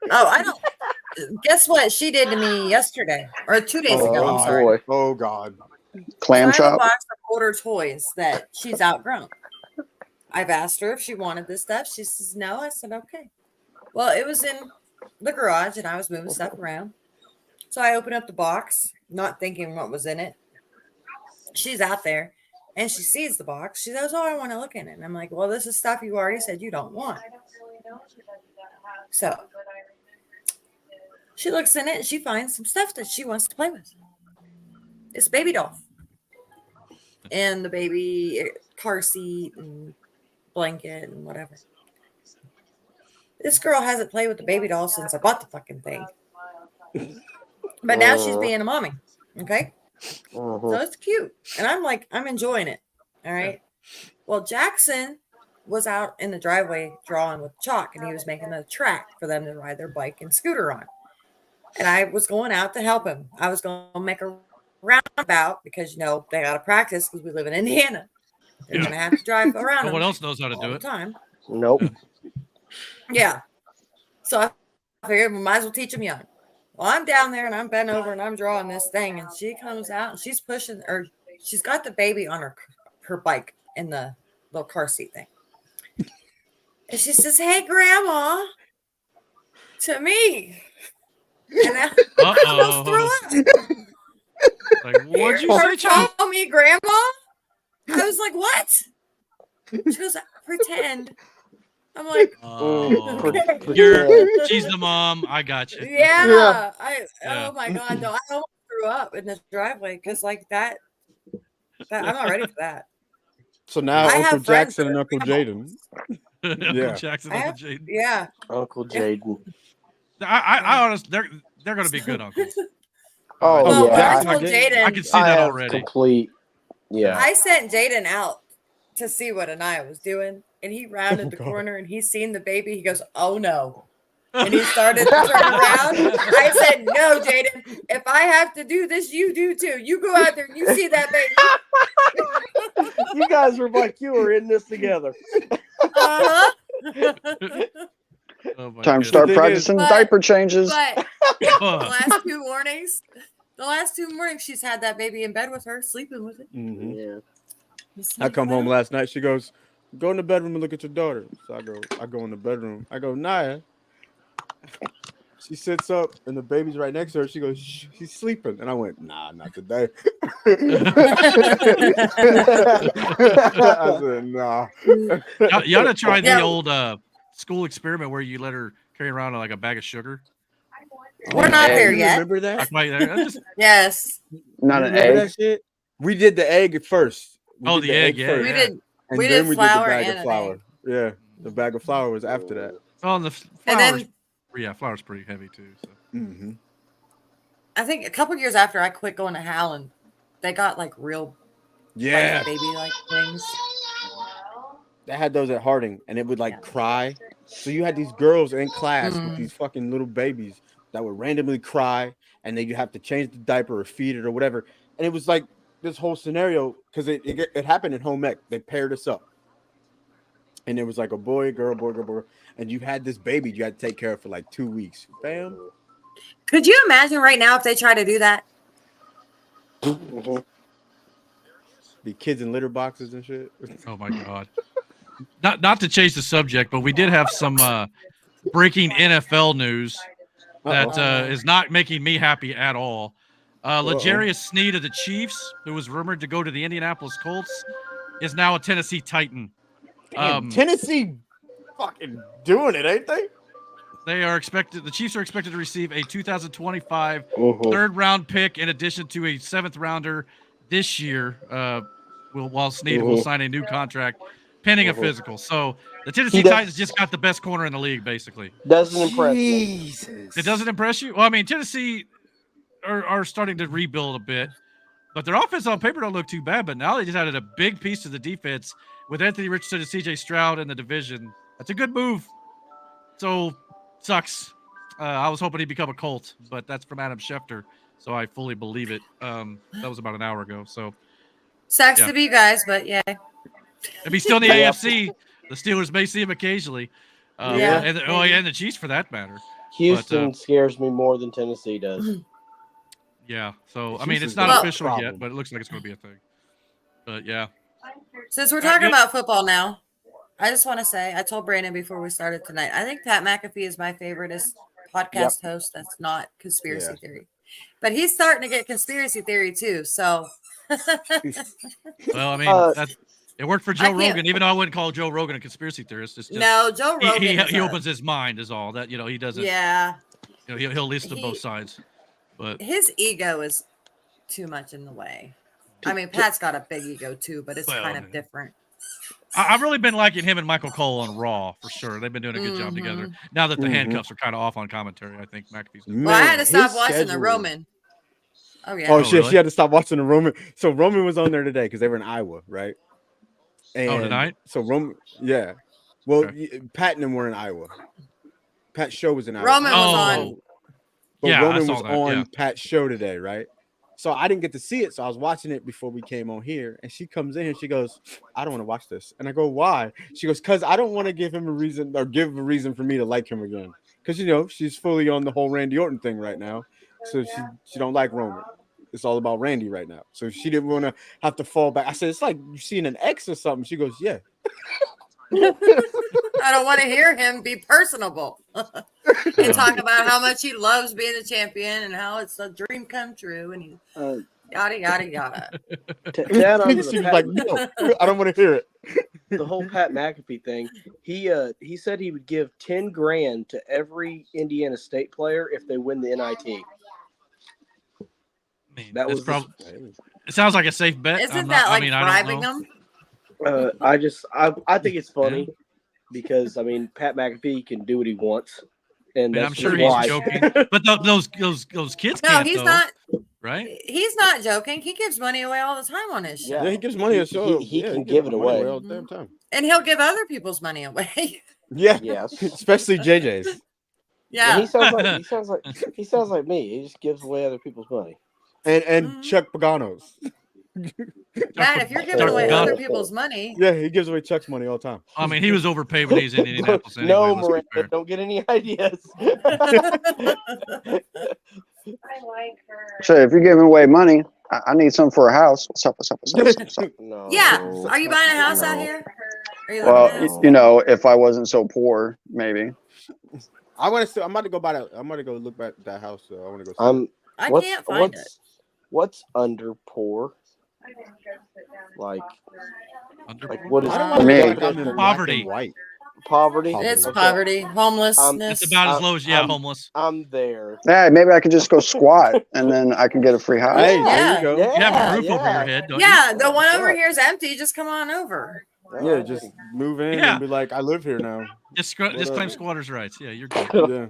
S4: Oh, I don't. Guess what she did to me yesterday or 2 days ago? I'm sorry.
S5: Oh God.
S3: Clam
S4: So I have a
S3: chop.
S4: box of older toys that she's outgrown. I've asked her if she wanted this stuff. She says no. I said okay. Well, it was in the garage and I was moving stuff around. So I opened up the box, not thinking what was in it. She's out there and she sees the box. She goes, "Oh, I want to look in it." And I'm like, "Well, this is stuff you already said you don't want." So she looks in it and she finds some stuff that she wants to play with. It's a baby doll. And the baby car seat and blanket and whatever. This girl hasn't played with the baby doll since I bought the fucking thing. But now she's being a mommy. Okay. So it's cute. And I'm enjoying it. All right. Well, Jackson was out in the driveway drawing with chalk and he was making a track for them to ride their bike and scooter on. And I was going out to help him. I was going to make a roundabout because, they got to practice because we live in Indiana. They're going to have to drive around.
S2: No one
S4: them
S2: else knows how to
S4: all
S2: do
S4: the
S2: it.
S4: time.
S6: Nope.
S4: Yeah. So I figured we might as well teach them young. Well, I'm down there and I'm bent over and I'm drawing this thing and she comes out and she's pushing or she's got the baby on her bike in the little car seat thing. And she says, "Hey, Grandma," to me. And I almost threw up.
S2: Like, what'd you say, child?
S4: Call me Grandma? I was like, "What?" She goes, "Pretend." I'm like,
S2: she's the mom. I got you.
S4: Yeah.
S2: Yeah.
S4: Oh my God, no, I almost threw up in the driveway because that I'm not ready for that.
S5: So now
S4: I
S5: Uncle
S4: have friends
S5: Jackson and
S4: that are
S5: Uncle Jaden.
S2: Uncle Jackson, Uncle Jaden.
S4: Yeah.
S6: Uncle Jaden.
S2: I honestly, they're going to be good uncles.
S6: Oh,
S4: Well,
S6: yeah.
S4: I told Jaden.
S2: I can see that already.
S6: Complete. Yeah.
S4: I sent Jaden out to see what Anaya was doing, and he rounded the corner and he seen the baby. He goes, "Oh no." And he started to turn around. I said, "No, Jaden, if I have to do this, you do too. You go out there and you see that baby."
S6: You guys were like, you were in this together.
S4: Uh-huh.
S3: Time to start practicing diaper changes.
S4: But the last two mornings, she's had that baby in bed with her, sleeping with it.
S6: Yeah.
S5: I come home last night. She goes, "Go in the bedroom and look at your daughter." So I go in the bedroom. I go, "Naya." She sits up and the baby's right next to her. She goes, "Shh, she's sleeping." And I went, "Nah, not today." I said, "Nah."
S2: You ought to try the old school experiment where you let her carry around like a bag of sugar.
S4: We're not there
S5: You
S4: yet.
S5: Remember that?
S2: Not quite there.
S4: Yes.
S3: Not an
S5: Remember
S3: egg.
S5: that shit? We did the egg first.
S2: Oh, the egg, yeah.
S4: We
S2: yeah.
S4: did.
S5: And
S4: We
S5: then
S4: did
S5: we
S4: flour
S5: did the bag
S4: and
S5: of
S4: an
S5: flour.
S4: egg.
S5: Yeah, the bag of flour was after that.
S2: Oh, and the
S4: And
S2: flour's,
S4: then
S2: flour's pretty heavy too. So.
S5: Mm-hmm.
S4: I think a couple years after I quit going to Howland, they got like real
S5: Yeah,
S4: baby like things.
S5: they had those at Harding, and it would like cry. So you had these girls in class with these fucking little babies that would randomly cry, and then you have to change the diaper or feed it or whatever. And it was like this whole scenario because it happened in home ec. They paired us up, and it was like a boy, girl, boy, girl, boy, and you had this baby you had to take care of for like 2 weeks. Bam.
S4: Could you imagine right now if they try to do that?
S5: Be kids in litter boxes and shit.
S2: Oh my god. Not to change the subject, but we did have some breaking NFL news that is not making me happy at all. L'Jarius Sneed of the Chiefs, who was rumored to go to the Indianapolis Colts, is now a Tennessee Titan.
S5: Damn, Tennessee fucking doing it, ain't they?
S2: The Chiefs are expected to receive a 2025 third-round pick in addition to a seventh-rounder this year, while Sneed will sign a new contract pending a physical. So the Tennessee Titans just got the best corner in the league, basically.
S6: Doesn't impress me.
S2: It doesn't impress you? Well, I mean, Tennessee are starting to rebuild a bit, but their offense on paper don't look too bad. But now they just added a big piece to the defense with Anthony Richardson and C.J. Stroud in the division. That's a good move. So, sucks. I was hoping he'd become a Colt, but that's from Adam Schefter, so I fully believe it. That was about an hour ago. So,
S4: sucks to be you guys, but yeah.
S2: If he's still in the AFC, the Steelers may see him occasionally. And the Chiefs for that matter.
S6: Houston scares me more than Tennessee does.
S2: Yeah. So, I mean, it's not official yet, but it looks like it's going to be a thing. But, yeah.
S4: Since we're talking about football now, I just want to say, I told Brandon before we started tonight, I think Pat McAfee is my favoriteest podcast host that's not conspiracy theory. But he's starting to get conspiracy theory too, so.
S2: Well, I mean, it worked for Joe Rogan, even though I wouldn't call Joe Rogan a conspiracy theorist. It's just,
S4: no, Joe Rogan.
S2: He opens his mind is all that, he doesn't.
S4: Yeah.
S2: He'll listen to both sides. But
S4: his ego is too much in the way. I mean, Pat's got a big ego too, but it's kind of different.
S2: I've really been liking him and Michael Cole on Raw for sure. They've been doing a good job together. Now that the handcuffs are kind of off on commentary, I think McAfee's.
S4: Well, I had to stop watching the Roman. Oh yeah.
S5: Oh shit, really? She had to stop watching the Roman. So Roman was on there today because they were in Iowa, right? And
S2: tonight?
S5: So Roman, yeah. Well, Pat and them were in Iowa. Pat's show was in Iowa.
S4: Roman was on.
S5: But Roman was on Pat's show today, right? So I didn't get to see it, so I was watching it before we came on here. And she comes in here, she goes, "I don't want to watch this." And I go, "Why?" She goes, "Because I don't want to give him a reason or give a reason for me to like him again. Because she's fully on the whole Randy Orton thing right now, so she don't like Roman. It's all about Randy right now. So she didn't want to have to fall back." I said, "It's like you seeing an ex or something." She goes, "Yeah."
S4: I don't want to hear him be personable and talk about how much he loves being a champion and how it's a dream come true and he yada yada yada.
S5: She was like, "No, I don't want to hear it."
S6: The whole Pat McAfee thing. He said he would give $10,000 to every Indiana State player if they win the NIT. That was
S2: probably. It sounds like a safe bet.
S4: Isn't that like bribing them?
S6: I think it's funny because Pat McAfee can do what he wants, and
S2: I'm sure he's joking. But those kids
S4: no,
S2: can't.
S4: He's not.
S2: Right?
S4: He's not joking. He gives money away all the time on his show.
S5: Yeah, he gives money a show.
S6: He can give it away
S5: all the damn time,
S4: and he'll give other people's money away.
S5: Yeah,
S6: yes,
S5: especially JJ's.
S4: Yeah,
S6: and he sounds like me. He just gives away other people's money.
S5: And Chuck Pagano's.
S4: Matt, if you're giving away other people's money,
S5: yeah, he gives away Chuck's money all the time.
S2: I mean, he was overpaid when he's in Indianapolis. Anyway,
S6: no, Miranda, don't get any ideas.
S3: So if you're giving away money, I need some for a house. What's up?
S6: No.
S4: Yeah, are you buying a house out here?
S3: Well, if I wasn't so poor, maybe.
S5: I'm about to go buy that. I'm about to go look at that house. So I want to go.
S4: I can't find it.
S6: What's under poor? Like what is
S2: poverty?
S6: Poverty.
S4: It's poverty. Homelessness.
S2: It's about as low as homeless.
S6: I'm there.
S3: Yeah, maybe I could just go squat and then I can get a free house.
S5: Hey, there you go.
S2: You have a roof over your head, don't you?
S4: Yeah, the one over here is empty. Just come on over.
S5: Yeah, just move in and be like, "I live here now."
S2: Just claim squatters' rights. Yeah, you're good.
S5: Yeah.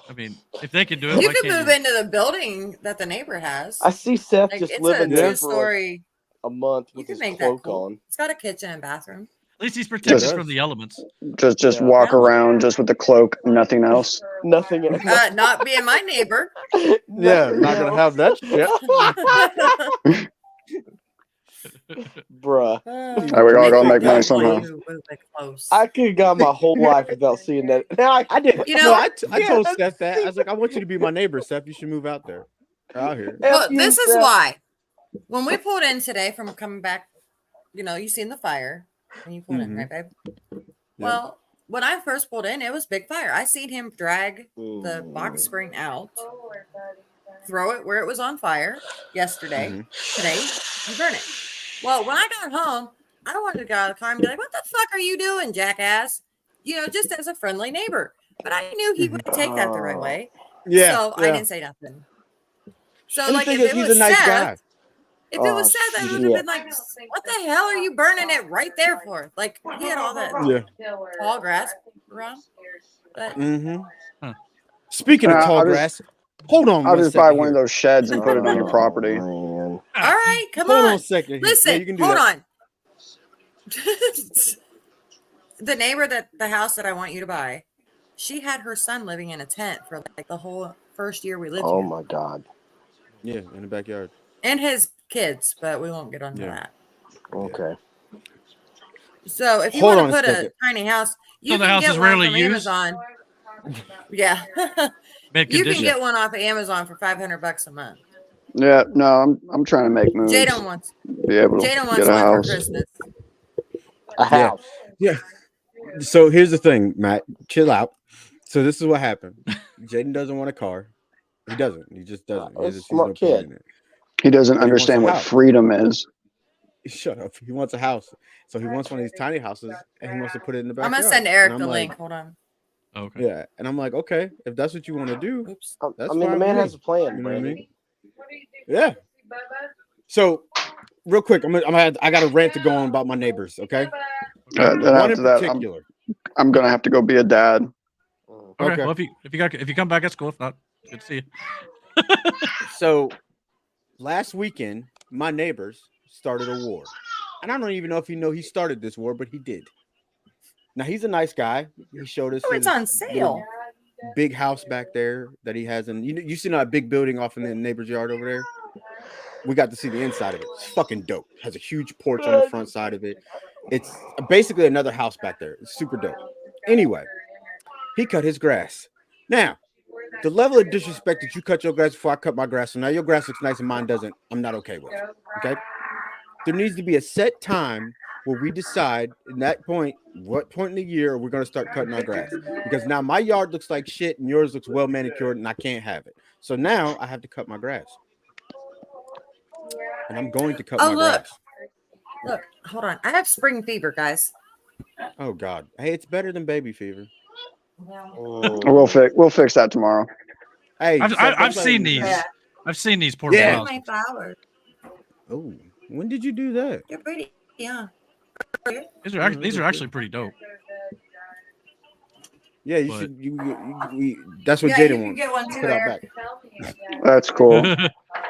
S2: I mean, if they can do it,
S4: You
S2: why
S4: could
S2: can't
S4: move into the building that the neighbor has.
S6: I see Seth
S4: Like,
S6: just
S4: it's
S6: living
S4: a
S6: there
S4: two-story.
S6: for a month
S4: You
S6: with
S4: can
S6: his
S4: make that
S6: cloak
S4: cool.
S6: on.
S4: It's got a kitchen and bathroom.
S2: At least he's protected from the elements.
S3: Just walk around just with the cloak, nothing else.
S6: Nothing.
S4: Not being my neighbor.
S5: Yeah, not gonna have that shit.
S6: Bruh.
S3: We all gotta make money somehow.
S6: I could have gone my whole life without seeing that. Now I did.
S5: I told Seth that. I was like, "I want you to be my neighbor, Seth. You should move out there. Out here."
S4: Well, this is why. When we pulled in today from coming back you seen the fire when you pulled in, right, babe?
S5: Yep.
S4: Well, when I first pulled in, it was big fire. I seen him drag the box spring out, throw it where it was on fire yesterday. Today, you burn it. Well, when I got home, I wanted to get out of the car and be like, "What the fuck are you doing, jackass?" Just as a friendly neighbor. But I knew he would take that the right way.
S5: Yeah,
S4: So I didn't say nothing. So,
S5: And the
S4: like,
S5: thing
S4: if
S5: is,
S4: it
S5: he's
S4: was
S5: a nice
S4: Seth,
S5: guy.
S4: if it was Seth, I would have been like, "What the hell are you burning it right there for?" Like, he had all that tall grass around. But
S5: Speaking of tall
S3: I'll
S5: grass, hold on.
S3: I'll
S5: one
S3: just buy
S5: second
S3: one of
S5: here.
S3: those sheds and put it on your property.
S4: all right, come
S5: Hold
S4: on.
S5: on a second. Here.
S4: Listen,
S5: Yeah, you can do
S4: hold
S5: that.
S4: on. The neighbor the house that I want you to buy, she had her son living in a tent for like the whole first year we lived
S6: Oh
S4: here.
S6: my God.
S5: Yeah, in the backyard.
S4: And his kids, but we won't get onto that.
S6: Okay.
S4: So if you
S5: Hold
S4: want
S5: on
S4: to
S5: a
S4: put a
S5: second.
S4: tiny house, you
S2: So the
S4: can
S2: house
S4: get
S2: is
S4: one
S2: rarely
S4: from
S2: used?
S4: Amazon. Yeah.
S2: Mid
S4: You can
S2: condition.
S4: get one off of Amazon for $500 a month.
S3: Yeah, no, I'm trying to make moves.
S4: Jadon wants
S3: Be able to
S4: Jadon
S3: get
S4: wants
S3: a
S4: one for
S3: house.
S4: Christmas.
S6: A house.
S5: Yeah. So here's the thing, Matt. Chill out. So this is what happened. Jaden doesn't want a car. He doesn't. He just doesn't. He
S6: He's a
S5: just sees
S6: smart
S5: no point
S6: kid.
S5: in it.
S3: He doesn't
S5: But he wants a
S3: understand what
S5: house.
S3: freedom is.
S5: Shut up. He wants a house. So he wants one of these tiny houses and he wants to put it in the
S4: I'm
S5: backyard.
S4: gonna send Eric
S5: And
S4: the
S5: I'm like,
S4: link. Hold on.
S2: Okay.
S5: yeah. And I'm like, okay, if that's what you want to do, that's
S6: I mean, the
S5: fine
S6: man
S5: with
S6: has
S5: me.
S6: a plan,
S5: You know what I
S6: Brandon.
S5: mean? Yeah. So real quick, I got a rant to go on about my neighbors, okay?
S3: Then
S5: One in
S3: after that,
S5: particular.
S3: I'm gonna have to go be a dad.
S2: Okay. Well, if you come back, that's cool. If not, good to see you.
S5: So last weekend, my neighbors started a war. And I don't even know if he started this war, but he did. Now he's a nice guy. He showed us
S4: Oh, it's
S5: his
S4: on sale.
S5: big house back there that he has, and you seen that big building off in the neighbor's yard over there. We got to see the inside of it. It's fucking dope. It has a huge porch on the front side of it. It's basically another house back there. It's super dope. Anyway, he cut his grass. Now, the level of disrespect that you cut your grass before I cut my grass, so now your grass looks nice and mine doesn't, I'm not okay with. Okay? There needs to be a set time where we decide in that point, what point in the year we're going to start cutting our grass. Because now my yard looks like shit and yours looks well manicured and I can't have it. So now I have to cut my grass. And I'm going to cut my grass.
S4: Look, hold on. I have spring fever, guys.
S5: Oh God. Hey, it's better than baby fever.
S3: We'll fix that tomorrow.
S5: Hey,
S2: I've seen these.
S4: Yeah.
S2: I've seen these portable
S5: Yeah.
S2: houses.
S4: My flowers.
S5: Oh, when did you do that?
S4: They're pretty. Yeah.
S2: These are actually pretty dope.
S5: Yeah, you
S2: But-
S5: should. That's what
S4: Yeah, you
S5: Jaden
S4: can
S5: wants.
S4: get one too,
S5: Put out
S4: Eric.
S5: back.
S3: That's cool.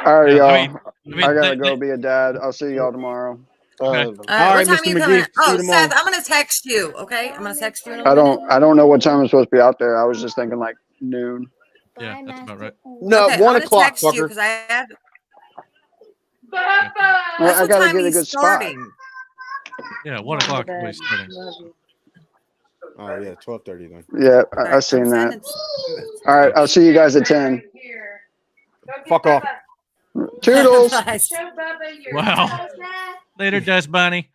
S3: All right, y'all.
S2: I mean,
S3: I gotta go be a dad. I'll see y'all tomorrow.
S4: All right,
S5: All right,
S4: what time
S5: Mr.
S4: are you
S5: McGee,
S4: coming?
S5: see
S4: Oh,
S5: you tomorrow.
S4: Seth, I'm gonna text you. Okay, I'm gonna text you. In a
S3: I
S4: minute.
S3: don't know what time I'm supposed to be out there. I was just thinking like noon.
S2: Yeah, that's about right.
S5: No,
S4: Okay,
S5: 1
S4: I'm gonna
S5: o'clock,
S4: text you
S5: fucker.
S4: because I have.
S3: Well,
S4: That's
S3: I
S4: what
S3: gotta
S4: time
S3: get a
S4: he's
S3: good spot.
S4: starting.
S2: Yeah, 1 o'clock when he's starting.
S5: Oh yeah, 12:30 then.
S3: Yeah, I seen that. All right, I'll see you guys at 10.
S5: Fuck off.
S3: Toodles.
S2: Wow. Later, Dust Bunny.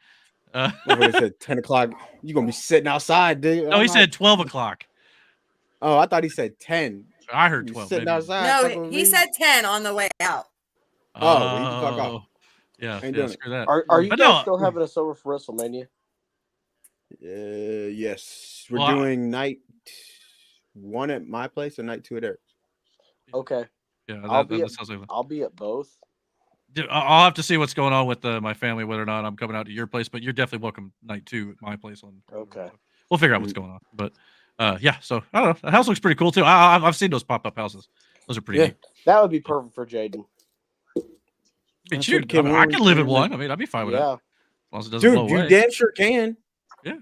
S5: He said 10 o'clock. You're gonna be sitting outside, dude.
S2: No, he said 12 o'clock.
S5: Oh, I thought he said 10.
S2: I heard
S5: You
S2: 12.
S5: sitting
S2: maybe.
S5: outside. fucking
S4: No,
S5: with
S4: he
S5: me?
S4: said 10 on the way out.
S5: Oh, well, he can fuck off.
S2: Yeah,
S5: Ain't
S2: yeah,
S5: doing it.
S2: screw that.
S6: Are you
S2: But
S6: guys
S2: no,
S6: still having us over for WrestleMania?
S5: Yes, we're
S2: Well,
S5: doing night 1 at my place and night 2 at Eric's.
S6: Okay.
S2: yeah,
S6: I'll
S2: sounds like
S6: I'll be at both.
S2: I'll have to see what's going on with my family, whether or not I'm coming out to your place. But you're definitely welcome night 2 at my place.
S6: Okay.
S2: We'll figure out what's going on. But yeah, so I don't know. The house looks pretty cool too. I've seen those pop up houses. Those are pretty
S6: Yeah,
S2: neat.
S6: that would be perfect for Jaden.
S2: I mean,
S5: That's
S2: shoot,
S5: what Kim
S2: I can live in
S5: Warren
S2: one. I mean, I'd be fine with that.
S6: Yeah.
S2: As long as it doesn't blow
S5: Dude, you
S2: away.
S5: damn sure can.
S2: Yeah.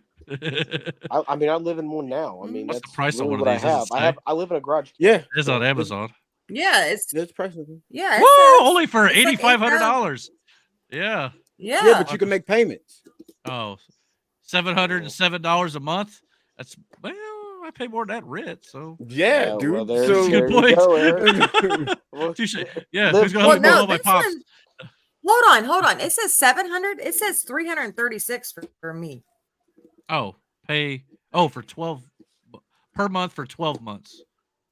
S6: I mean, I live in one now. I mean,
S2: What's the
S6: that's
S2: price on
S6: really
S2: one of
S6: what
S2: these? Does it say?
S6: I live in a garage.
S5: Yeah,
S2: It's on Amazon.
S4: Yeah, it's
S5: priceless.
S4: yeah.
S2: Whoa, only for
S4: it's like
S2: $8,500. Yeah.
S4: Yeah.
S5: Yeah, but you can make payments.
S2: Oh, $707 a month. That's well, I pay more than that rent. So
S5: Yeah,
S6: well,
S5: dude.
S6: there's
S5: So
S2: good
S6: you
S2: point.
S6: go, Eric. Well,
S2: Touche. Yeah,
S6: live-
S2: who's gonna
S4: Well,
S2: help me blow
S4: no,
S2: all my
S4: this
S2: pops?
S4: one. Hold on. It says 700. It says 336 for me.
S2: Oh, pay for 12 per month for 12 months.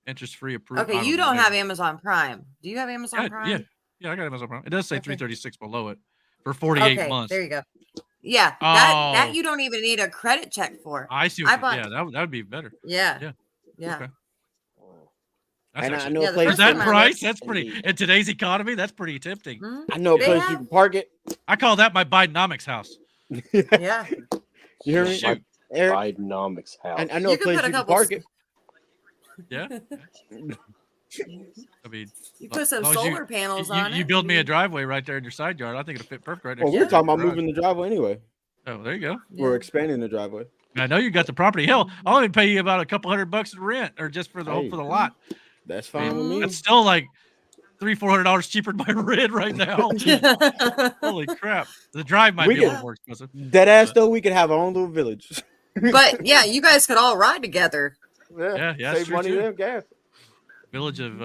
S2: Interest free approved.
S4: Okay, you don't have Amazon Prime. Do you have Amazon Prime?
S2: Yeah, I got Amazon Prime. It does say 336 below it for 48 months.
S4: There you go. Yeah, that you don't even need a credit check for.
S2: I see. Yeah, that would be better.
S4: Yeah.
S2: Okay.
S5: And
S2: That's
S5: I know a
S2: for
S5: place
S2: that price. That's pretty in today's economy. That's pretty tempting.
S5: I know a place you can park it.
S2: I call that my Bidenomics house.
S4: Yeah.
S5: You hear me?
S6: My
S5: Eric?
S6: Bidenomics house.
S5: I know a place you can park it.
S2: Yeah. I mean,
S4: you put some
S2: as long as
S4: solar panels on it.
S2: You build me a driveway right there in your side yard. I think it'll fit perfect right next.
S5: Well, we're talking about moving the driveway anyway.
S2: Oh, there you go.
S5: We're expanding the driveway.
S2: I know you got the property. Hell, I'll even pay you about a couple $100 in rent, or just for the for the lot.
S5: That's fine with me.
S2: That's still like $300-400 cheaper than my rent right now. Holy crap! The drive might be a little more expensive.
S5: Dead ass though, we could have our own little village.
S4: But yeah, you guys could all ride together.
S2: Yeah,
S5: Save money there, gas.
S2: Village of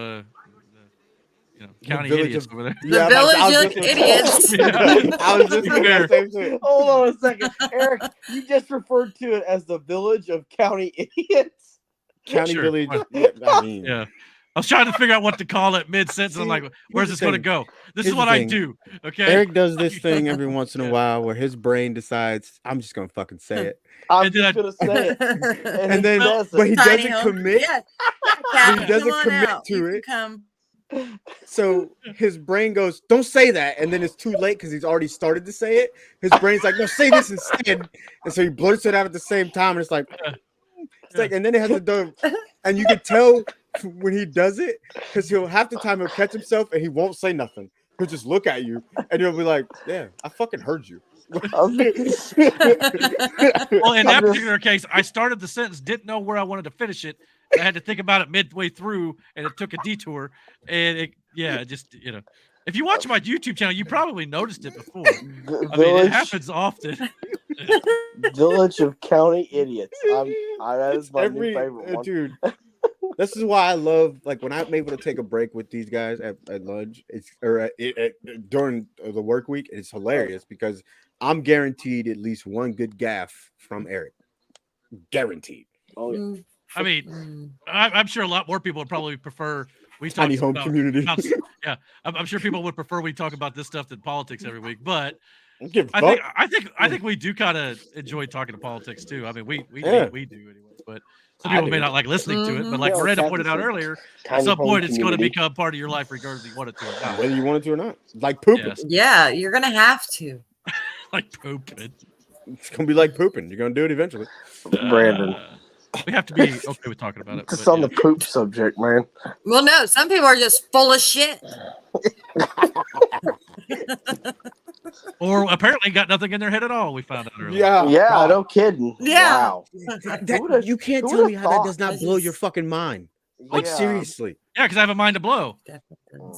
S2: county
S5: village
S2: idiots
S5: of-
S2: over there.
S4: The village of idiots.
S5: I was just thinking that same thing.
S6: Hold on a second, Eric. You just referred to it as the village of county idiots.
S5: County
S2: Sure,
S5: village.
S2: fine.
S5: I mean,
S2: Yeah. I was trying to figure out what to call it mid-sentence. And I'm like, where's this going to go? This is
S5: Here's
S2: what
S5: the
S2: I
S5: thing.
S2: do. Okay.
S5: Eric does this thing every once in a while where his brain decides, I'm just gonna fucking say it.
S6: I'm just gonna say it.
S5: And then, but he
S4: Tiny
S5: doesn't
S4: home.
S5: commit.
S4: Yeah.
S5: He doesn't
S4: Come on
S5: commit
S4: out.
S5: to
S4: You
S5: it.
S4: can come.
S5: So his brain goes, "Don't say that," and then it's too late because he's already started to say it. His brain's like, "No, say this instead," and so he blurts it out at the same time, and it's like, and then it has to do, and you can tell when he does it because half the time he'll catch himself and he won't say nothing. He'll just look at you, and you'll be like, "Yeah, I fucking heard you."
S2: Well, in that particular case, I started the sentence, didn't know where I wanted to finish it. I had to think about it midway through, and it took a detour. And if you watch my YouTube channel, you probably noticed it before. I mean, it happens often.
S6: Village of county idiots. That is my new favorite one.
S5: Dude. This is why I love, like, when I'm able to take a break with these guys at lunch, during the work week. It's hilarious because I'm guaranteed at least one good gaffe from Eric. Guaranteed.
S6: Oh, yeah.
S2: I mean, I'm sure a lot more people would probably prefer we talk
S5: Tiny home
S2: about,
S5: community.
S2: Yeah, I'm sure people would prefer we talk about this stuff than politics every week. But
S5: Give a
S2: I
S5: fuck.
S2: think we do kind of enjoy talking to politics too. I mean, we do anyway. But some
S5: I
S2: people may
S5: do.
S2: not like listening to it. But like
S6: Yeah,
S2: Miranda
S6: Kathy
S2: pointed out
S6: said
S2: earlier,
S6: tiny
S2: at some
S6: home
S2: point it's going to
S6: community.
S2: become part of your life, regardless if you want it to or not.
S5: Whether you want it to or not. Like pooping.
S2: Yes.
S4: Yeah, you're gonna have to.
S2: Like pooping.
S5: It's gonna be like pooping. You're gonna do it eventually.
S6: Brandon.
S2: We have to be okay with talking about it.
S6: Just
S2: but
S6: on the poop subject, man.
S4: Well, no, some people are just full of shit.
S2: Or apparently got nothing in their head at all. We found out earlier.
S6: Yeah, no kidding.
S4: Yeah.
S6: Wow.
S5: You can't
S6: who
S5: tell me
S6: would've
S5: how that
S6: thought?
S5: does not blow your fucking mind. Like
S6: Yeah.
S5: seriously.
S2: Yeah, because I have a mind to blow.
S5: That's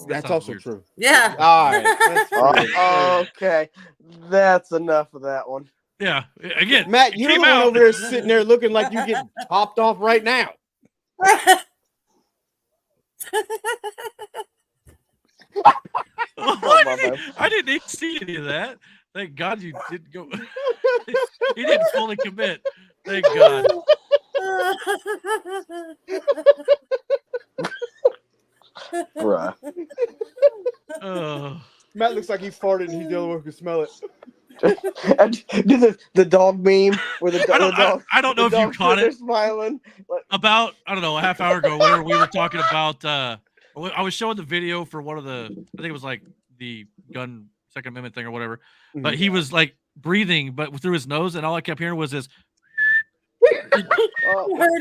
S2: sounds
S5: also
S2: weird.
S5: true.
S4: Yeah.
S5: All right. That's
S6: Okay, that's enough of that one.
S2: Yeah. Again,
S5: Matt, you're the
S2: came
S5: one
S2: out-
S5: over there sitting there looking like you get popped off right now.
S2: I didn't even see any of that. Thank God you didn't go. He didn't fully commit. Thank God.
S6: Bruh.
S2: Oh.
S5: Matt looks like he farted and he's the only one who can smell it.
S6: Do the dog meme where the dog.
S2: I don't know if you caught it.
S6: Smiling.
S2: About, I don't know, a half hour ago, whenever we were talking about, I was showing the video for one of the, I think it was like the gun Second Amendment thing or whatever, but he was like breathing, but through his nose, and all I kept hearing was this.
S4: Heard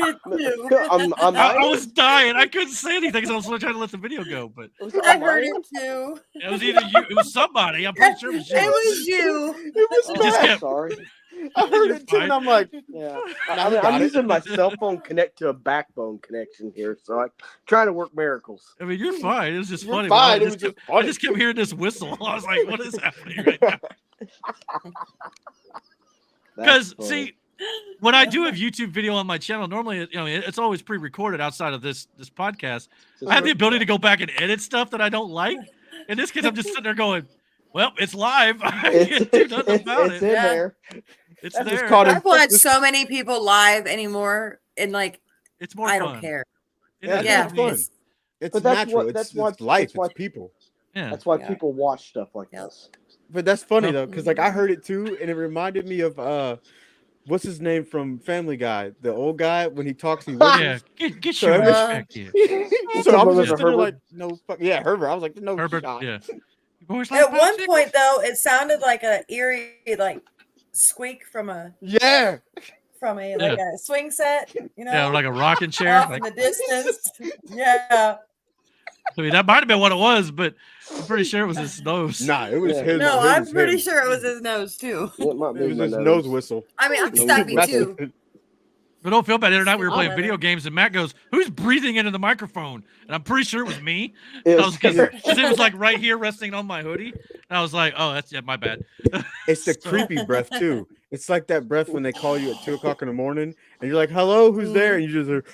S4: it too.
S2: I was dying. I couldn't say anything because I was trying to let the video go. But
S4: I heard it too.
S2: it was either you, it was somebody. I'm pretty sure it was you.
S4: It was you.
S5: It was
S2: It just kept.
S6: Sorry.
S5: I heard it too, and I'm like,
S6: Yeah.
S5: I got
S6: I'm
S5: it.
S6: using my cell phone connect to a backbone connection here, so I'm trying to work miracles.
S2: I mean, you're fine. It was just
S5: You're
S2: funny.
S5: fine.
S2: I
S5: It was just
S2: I just kept hearing this whistle. I was like, what is happening right now? Because see, when I do a YouTube video on my channel, normally it's always pre-recorded outside of this podcast. I have the ability to go back and edit stuff that I don't like. In this case, I'm just sitting there going, Well, it's live. I can't do nothing about
S6: it's
S2: it.
S6: in
S4: Yeah.
S6: there.
S2: It's
S6: That's just
S2: there.
S6: called
S4: I've watched so many people live anymore, and like,
S2: It's more
S4: I
S2: fun.
S4: don't care.
S5: Yeah,
S4: Yeah,
S5: it's fun.
S4: it's-
S5: It's
S6: But that's
S5: natural.
S6: what- that's
S5: it's
S6: why-
S5: life.
S6: that's why-
S5: It's people.
S2: Yeah.
S6: That's why
S4: Yeah.
S6: people watch stuff like this.
S5: But that's funny though, because like I heard it too, and it reminded me of what's his name from Family Guy, the old guy when he talks, he whistles.
S2: Yeah, get
S5: So
S2: your
S5: every-
S2: respect here.
S5: So I was
S6: Remember
S5: just sitting there
S6: Herbert?
S5: like, no fuck, yeah, Herbert. I was like, no
S2: Herbert,
S5: shot.
S2: yeah. You boys like
S4: At one
S2: popsicles?
S4: point, though, it sounded like a eerie, like squeak from a
S5: Yeah.
S4: like a swing set. You know,
S2: Yeah, like a rocking chair.
S4: off
S2: Like,
S4: in the distance. Yeah.
S2: I mean, that might have been what it was, but I'm pretty sure it was his nose.
S5: Nah, it was
S6: Yeah.
S5: his.
S4: No,
S5: it
S4: I'm
S5: was
S4: pretty
S5: him.
S4: sure it was his nose too.
S6: It might be
S5: It was
S6: my
S5: his nose whistle.
S4: I mean, I can stop me too.
S2: But don't feel bad. The other night we were playing
S4: Whatever.
S2: video games, and Matt goes, "Who's breathing into the microphone?" And I'm pretty sure it was me.
S6: It
S2: I
S6: was-
S2: because it was like right here, resting on my hoodie. And I was like, "Oh, that's my bad."
S5: It's the creepy breath too. It's like that breath when they call you at 2:00 in the morning, and you're like, "Hello, who's there?" And you just hear,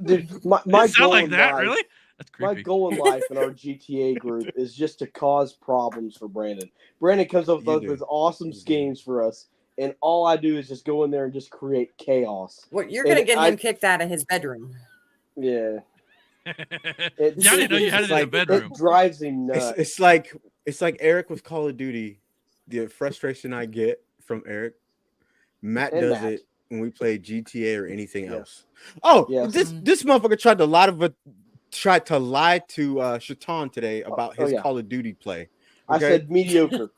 S6: Dude, my
S2: It sound
S6: goal
S2: like
S6: in
S2: that,
S6: life-
S2: really? That's
S6: My
S2: creepy.
S6: goal in life in our GTA group is just to cause problems for Brandon. Brandon comes up
S5: You
S6: with
S5: do.
S6: those awesome schemes for us, and all I do is just go in there and just create chaos.
S4: Well, you're gonna
S6: And
S4: get
S6: I-
S4: him kicked out of his bedroom.
S6: Yeah.
S2: Yeah, I didn't know you had it in the
S5: like-
S2: bedroom.
S6: It drives him nuts.
S5: it's like Eric with Call of Duty. The frustration I get from Eric, Matt
S6: And
S5: does
S6: Matt.
S5: it when we play GTA or anything
S6: Yes.
S5: else. Oh,
S6: Yes.
S5: this motherfucker tried to lie to Shaitan today about his
S6: yeah.
S5: Call of Duty play.
S6: I
S5: okay?
S6: said mediocre.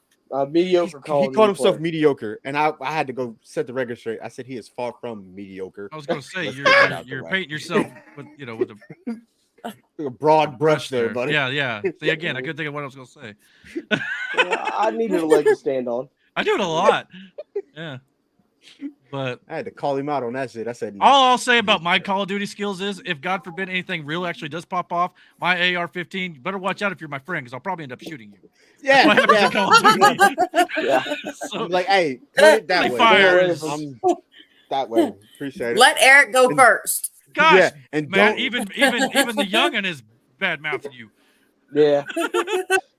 S6: Mediocre Call
S5: He
S6: of
S5: called
S6: Duty
S5: himself
S6: player.
S5: mediocre, and I had to go set the record straight. I said he is far from mediocre.
S2: I was going to say
S5: Let's
S2: you're
S5: get that out the
S2: you're
S5: way.
S2: painting yourself with with
S5: a broad brush there, buddy.
S2: Yeah. See, again, I couldn't think of what I was going to say.
S6: Yeah, I needed a leg to stand on.
S2: I do it a lot. Yeah. But
S5: I had to call him out on that shit. I said, no.
S2: all I'll say about my Call of Duty skills is, if God forbid anything real actually does pop off, my AR-15, you better watch out if you're my friend, because I'll probably end up shooting you.
S5: Yeah,
S2: That's what happens in Call of Duty.
S6: Yeah.
S2: So,
S5: I'm like, hey, put it that
S2: They
S5: way.
S2: fires.
S5: I'm that way. Appreciate it.
S4: Let Eric go first.
S2: gosh,
S5: Yeah, and
S2: man,
S5: don't-
S2: even the youngin is bad mouthing you.
S6: Yeah.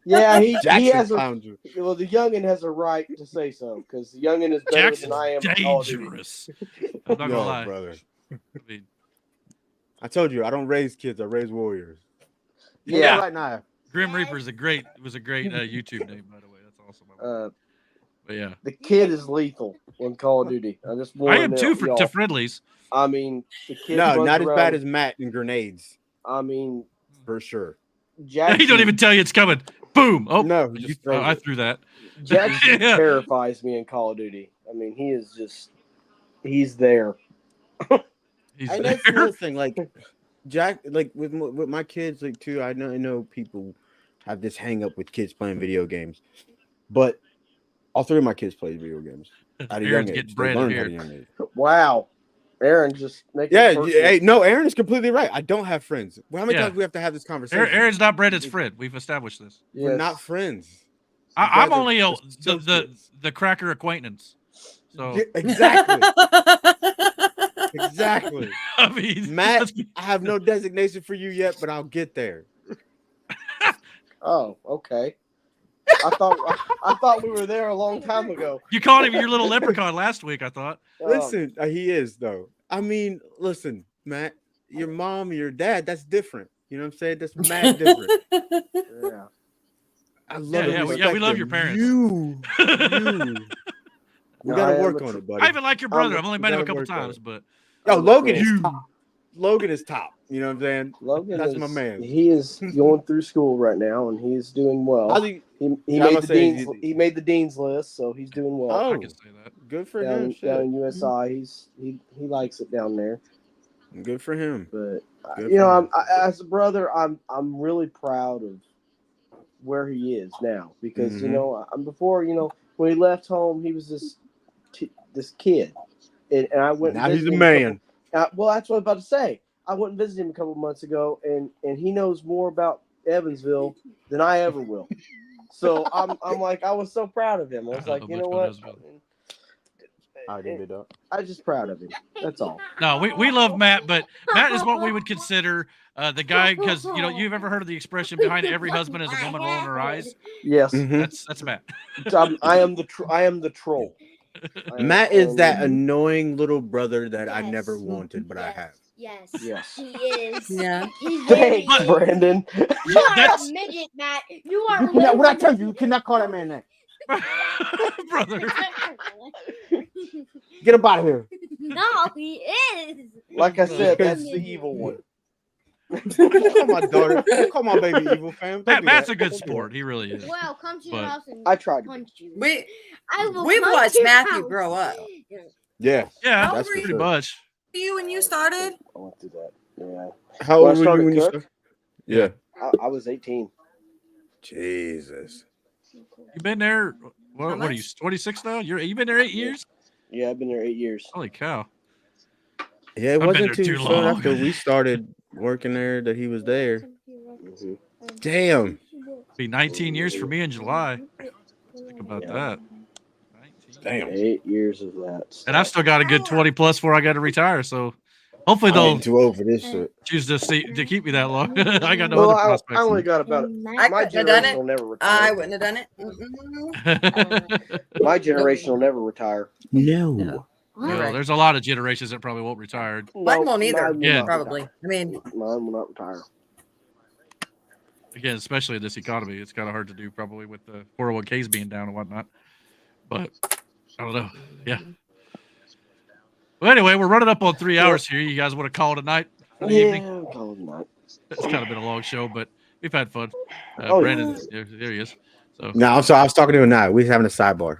S6: Yeah, he
S5: Jackson
S6: has a
S5: found you.
S6: well. The youngin has a right to say so because the youngin is better
S2: Jackson's
S6: than I am. at Call of Duty.
S2: dangerous. I'm not gonna
S5: Yo,
S2: lie.
S5: brother.
S2: I mean,
S5: I told you I don't raise kids. I raise warriors.
S6: Yeah.
S5: Right now.
S2: Grim Reaper is a great YouTube name, by the way. That's awesome. But yeah,
S6: The kid is lethal in Call of Duty. I just
S2: I
S6: warn
S2: am too
S6: y'all.
S2: to friendlies.
S6: I mean, the kid.
S5: No,
S6: runs
S5: not as
S6: around-
S5: bad as Matt and grenades,
S6: I mean,
S5: for sure.
S6: Jackson.
S2: He don't even tell you it's coming. Boom! Oh
S5: No,
S2: I
S5: you
S2: just-
S5: throw
S2: I
S5: it.
S2: threw that.
S6: Jackson
S2: Yeah.
S6: terrifies me in Call of Duty. I mean, he is just. He's there.
S2: He's
S5: And
S2: there.
S5: that's the other thing. Like Jack, like with my kids, like too. I know people have this hang up with kids playing video games, but all three of my kids play video games at a
S2: Aaron's
S5: young
S2: getting
S5: age. They
S2: branded
S5: learned
S2: here.
S5: at a young age.
S6: Wow. Aaron just making
S5: Yeah,
S6: it personal.
S5: hey, no, Aaron is completely right. I don't have friends. Well, how many
S2: Yeah.
S5: times do we have to have this conversation?
S2: Aaron's not Brandon's friend. We've established this.
S5: We're
S6: Yes.
S5: not friends.
S2: I'm
S5: guys are
S2: only
S5: associates.
S2: the cracker acquaintance. So
S5: Yeah, exactly. Exactly.
S2: I mean,
S5: Matt,
S2: let's be-
S5: I have no designation for you yet, but I'll get there.
S6: Oh, okay. I thought we were there a long time ago.
S2: you called him your little leprechaun last week. I thought.
S5: Listen, he is though. I mean, listen, Matt, your mom and your dad, that's different. You know what I'm saying? That's mad different.
S6: Yeah.
S5: I love
S2: Yeah,
S5: it.
S2: yeah, we
S5: Respect
S2: love
S5: them.
S2: your parents.
S5: You. We
S6: No,
S5: gotta
S6: I am
S5: work
S6: a
S5: on
S6: tr-
S5: it, buddy.
S2: I even like your brother.
S6: I'm-
S2: I've only
S5: we
S2: met him a
S5: gotta
S2: couple
S5: work on
S2: times,
S5: it.
S2: but
S5: Yo, Logan is
S6: You.
S5: top. Logan is top. You know what I'm saying?
S6: Logan
S5: That's
S6: is,
S5: my man.
S6: He is going through school right now, and he's doing well.
S5: I think,
S6: He
S5: Yeah, I'm
S6: made
S5: gonna
S6: the
S5: say
S6: dean's he made the dean's list, so he's doing well.
S5: oh,
S2: I can say that.
S5: good for
S6: down,
S5: him.
S6: down
S5: Shit.
S6: in USI, he likes it down there.
S5: Good for him.
S6: But
S5: Good
S6: you
S5: for
S6: know,
S5: him.
S6: as a brother, I'm really proud of where he is now because you
S5: Mhm.
S6: know before when he left home, he was this kid, and I went.
S5: Now
S6: and
S5: he's
S6: visited
S5: a
S6: him
S5: man.
S6: well, that's what I was about to say. I went and visited him a couple months ago, and he knows more about Evansville than I ever will. So I'm like, I was so proud of him. I was
S2: I
S6: like,
S2: love
S6: you know
S2: much
S6: what?
S2: about Evansville.
S5: I did it up.
S6: I'm just proud of him. That's all.
S2: No, we love Matt, but Matt is what we would consider the guy, because you've ever heard of the expression behind every husband is a woman rolling her eyes?
S6: Yes,
S2: that's Matt.
S6: I am the troll.
S5: Matt is that annoying little brother that I never wanted, but I have.
S7: Yes.
S6: Yes.
S7: He is.
S4: Yeah.
S7: He's very
S6: Thanks, Brandon.
S7: You are a midget, Matt. You are.
S5: What I tell you, you cannot call that man that.
S2: Brother.
S5: Get him out of here.
S7: No, he is.
S6: Like I said, that's the evil one.
S5: Call my daughter. Call my baby evil, fam.
S2: Matt's a good sport. He really is.
S7: Well, come to your
S2: But-
S7: house and
S6: I tried.
S7: punch you.
S4: We've
S7: come
S4: watched
S7: to your
S4: Matthew
S7: house.
S4: grow up.
S5: Yeah.
S2: Yeah,
S4: How
S2: that's
S4: old were
S2: pretty
S4: you?
S2: much.
S4: You when you started?
S6: I went through that. Yeah.
S5: How
S6: When I
S5: old were you
S6: started
S5: when you
S6: Cook,
S5: started? Yeah.
S6: I was 18.
S5: Jesus.
S2: You've been there. What are you? 26 now? You've been there 8 years?
S6: Yeah, I've been there 8 years.
S2: Holy cow!
S5: Yeah, it
S2: I've been
S5: wasn't
S2: there
S5: too
S2: too
S5: soon
S2: long.
S5: after we started working there that he was there. Damn.
S2: Be 19 years for me in July. Think about that.
S5: Damn.
S6: 8 years of that.
S2: And I've still got a good 20 plus before I got to retire. So hopefully
S5: I'm
S2: they'll
S5: getting too old for this shit.
S2: choose to keep me that long. I got no
S6: Well,
S2: other
S6: I
S2: prospects.
S6: only got about.
S4: I
S6: My
S4: couldn't have done
S6: generation
S4: it.
S6: will never retire.
S4: I wouldn't have done it.
S6: My generation will never retire.
S5: No.
S2: Well, there's a lot of generations that probably won't retire.
S4: Mine won't either.
S6: Mine will
S2: Yeah.
S6: not
S4: Probably.
S6: retire.
S4: I mean,
S6: Mine will not retire.
S2: Again, especially in this economy, it's kind of hard to do probably with the 401ks being down and whatnot. But I don't know. Yeah. Well, anyway, we're running up on 3 hours here. You guys want to call it a night for the evening?
S6: I'm calling it night.
S2: It's kind of been a long show, but we've had fun.
S6: Oh,
S2: Brandon, there he is. So
S5: No, I'm sorry. I was talking to him now. We was having a sidebar.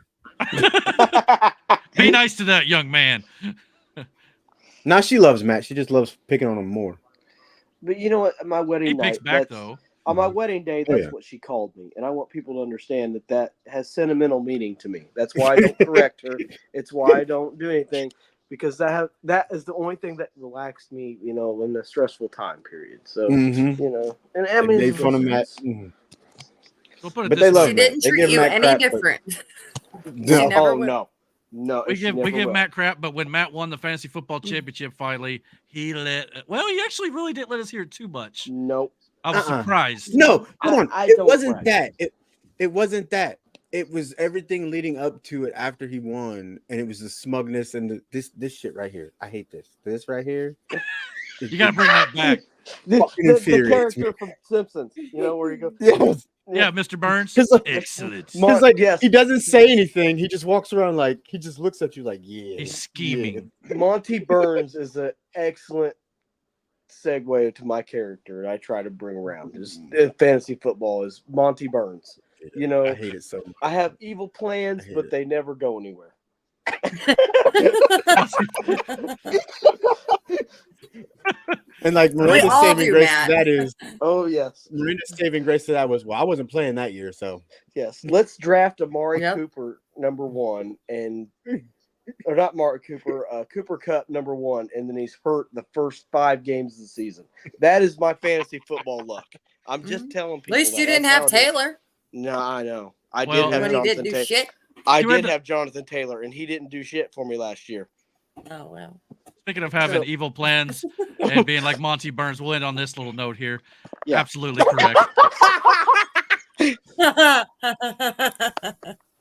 S2: be nice to that young man.
S5: Now she loves Matt. She just loves picking on him more.
S6: But you know what? My wedding
S2: He
S6: night.
S2: picks back
S6: that's-
S2: though.
S6: On my wedding day,
S5: Oh,
S6: that's
S5: yeah.
S6: what she called me, and I want people to understand that has sentimental meaning to me. That's why I don't correct her. It's why I don't do anything, because that is the only thing that relaxed me, in a stressful time period. So
S5: Mhm.
S6: and I
S5: They
S6: mean,
S5: made fun of Matt.
S2: We'll put it
S5: But
S2: this
S5: they love
S2: way.
S4: she
S5: Matt.
S4: didn't
S5: They
S4: treat
S5: give
S4: you
S5: Matt
S4: any
S5: crap, but-
S4: different.
S5: No.
S4: She never
S6: oh
S4: will.
S6: no,
S2: We
S6: she
S2: give
S6: never will.
S2: Matt crap, but when Matt won the fantasy football championship finally, he actually really didn't let us hear it too much.
S6: Nope.
S2: I was surprised.
S5: No, hold on.
S6: I
S5: It
S6: don't
S5: wasn't
S6: brag.
S5: that. It wasn't that. It was everything leading up to it after he won, and it was the smugness and this shit right here. I hate this. This right here.
S2: You got to bring that back.
S6: The
S5: infuriates
S6: character from Simpsons, where you go.
S5: Yes.
S2: Yeah, Mr. Burns.
S5: Because like,
S2: Excellent.
S5: Because like
S6: yes.
S5: he doesn't say anything. He just walks around like he just looks at you like
S2: He's scheming.
S6: Monty Burns is an excellent segue to my character, and I try to bring around in fantasy football is Monty Burns.
S5: I hate it so much.
S6: I have evil plans, but they never go anywhere.
S5: And like Miranda's
S4: all
S5: saving
S4: do,
S5: grace
S4: Matt.
S5: to that is
S6: Oh yes,
S5: Miranda's saving grace to that was I wasn't playing that year, so
S6: yes. Let's draft Amari
S4: Yep.
S6: Cooper #1 or not Mark Cooper, Cooper Cup #1, and then he's hurt the first 5 games of the season. That is my fantasy football luck. I'm just telling
S4: At
S6: people.
S4: least you
S6: that.
S4: didn't
S6: That's
S4: have
S6: how it is.
S4: Taylor.
S6: No, I know. I
S2: Well,
S6: did have
S4: When he
S6: Jonathan
S4: didn't do
S6: Taylor.
S4: shit.
S6: I
S2: You had
S6: did
S2: to-
S6: have Jonathan Taylor, and he didn't do shit for me last year.
S4: Oh well.
S2: Speaking of having
S6: So-
S2: evil plans and being like Monty Burns, we'll end on this little note here.
S6: Yeah.
S2: Absolutely correct.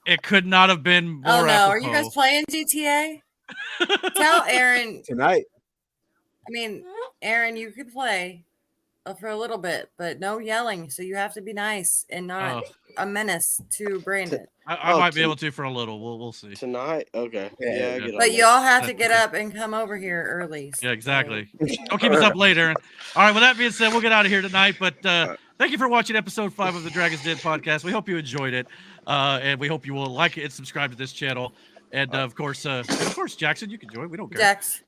S2: It could not have been more
S4: Oh no, are you
S2: apropos.
S4: guys playing GTA? Tell Aaron.
S5: tonight.
S4: I mean, Aaron, you could play for a little bit, but no yelling. So you have to be nice and not a menace to Brandon.
S2: I might be able to for a little. We'll see.
S6: Tonight? Okay.
S5: Yeah,
S6: I get on
S4: But
S6: that.
S4: you all have to get up and come over here early.
S2: Yeah, exactly. Don't keep us up late, Aaron. All right, with that being said, we'll get out of here tonight. But thank you for watching episode 5 of the Dragon's Den podcast. We hope you enjoyed it. And we hope you will like it and subscribe to this channel. And of course, Jackson, you can join. We don't care.
S4: Jax.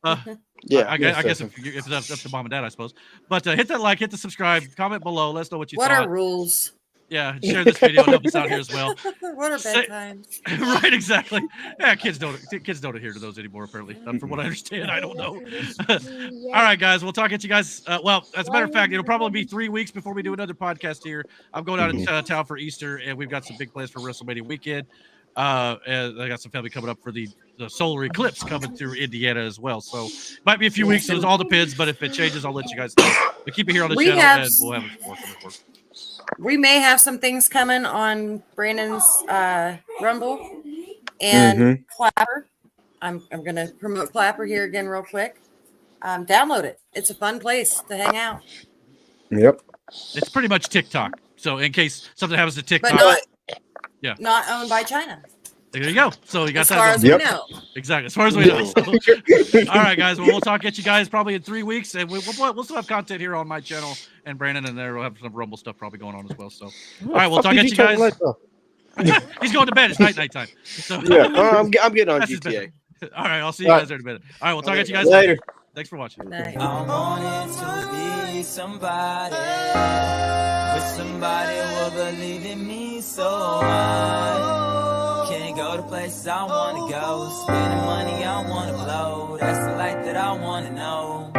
S6: Yeah,
S2: I guess if it's up to mom and dad, I suppose. But hit that like, hit the subscribe, comment below. Let us know what you
S4: What
S2: thought.
S4: are rules?
S2: Yeah, share this video and help us out here as well.
S4: What are
S2: Say-
S4: bedtimes?
S2: Right, exactly. Yeah, kids don't adhere to those anymore. Apparently, from what I understand, I don't know. All right, guys, we'll talk at you guys. Well, as a matter of fact, it'll probably be 3 weeks before we do another podcast here. I'm going out of town for Easter, and we've got some big plans for WrestleMania weekend. And I got some family coming up for the the solar eclipse coming through Indiana as well. So might be a few weeks. So it all depends. But if it changes, I'll let you guys know. But keep it here on the channel, and we'll have it more coming forward.
S4: We may have some things coming on Brandon's Rumble and Clapper. I'm going to promote Clapper here again real quick. Download it. It's a fun place to hang out.
S5: Yep.
S2: It's pretty much TikTok. So in case something happens to TikTok,
S4: But not owned by China.
S2: there you go. So you got
S4: As
S2: that.
S4: far as we know.
S2: Exactly. As far as we know. So, all right, guys. Well, we'll talk at you guys probably in 3 weeks, and we'll still have content here on my channel and Brandon, and there we'll have some Rumble stuff probably going on as well. So, all right, we'll talk at you guys. He's going to bed. It's night time. So
S6: I'm getting on
S2: that's his
S6: GTA.
S2: bed. All right, I'll see you guys there in a minute. All right, we'll talk at you guys
S6: later.
S2: Thanks for watching.
S8: I wanted to be somebody, with somebody who believe in me so much. Can't go to places I wanna go, spending money I wanna blow. That's the life that I wanna know.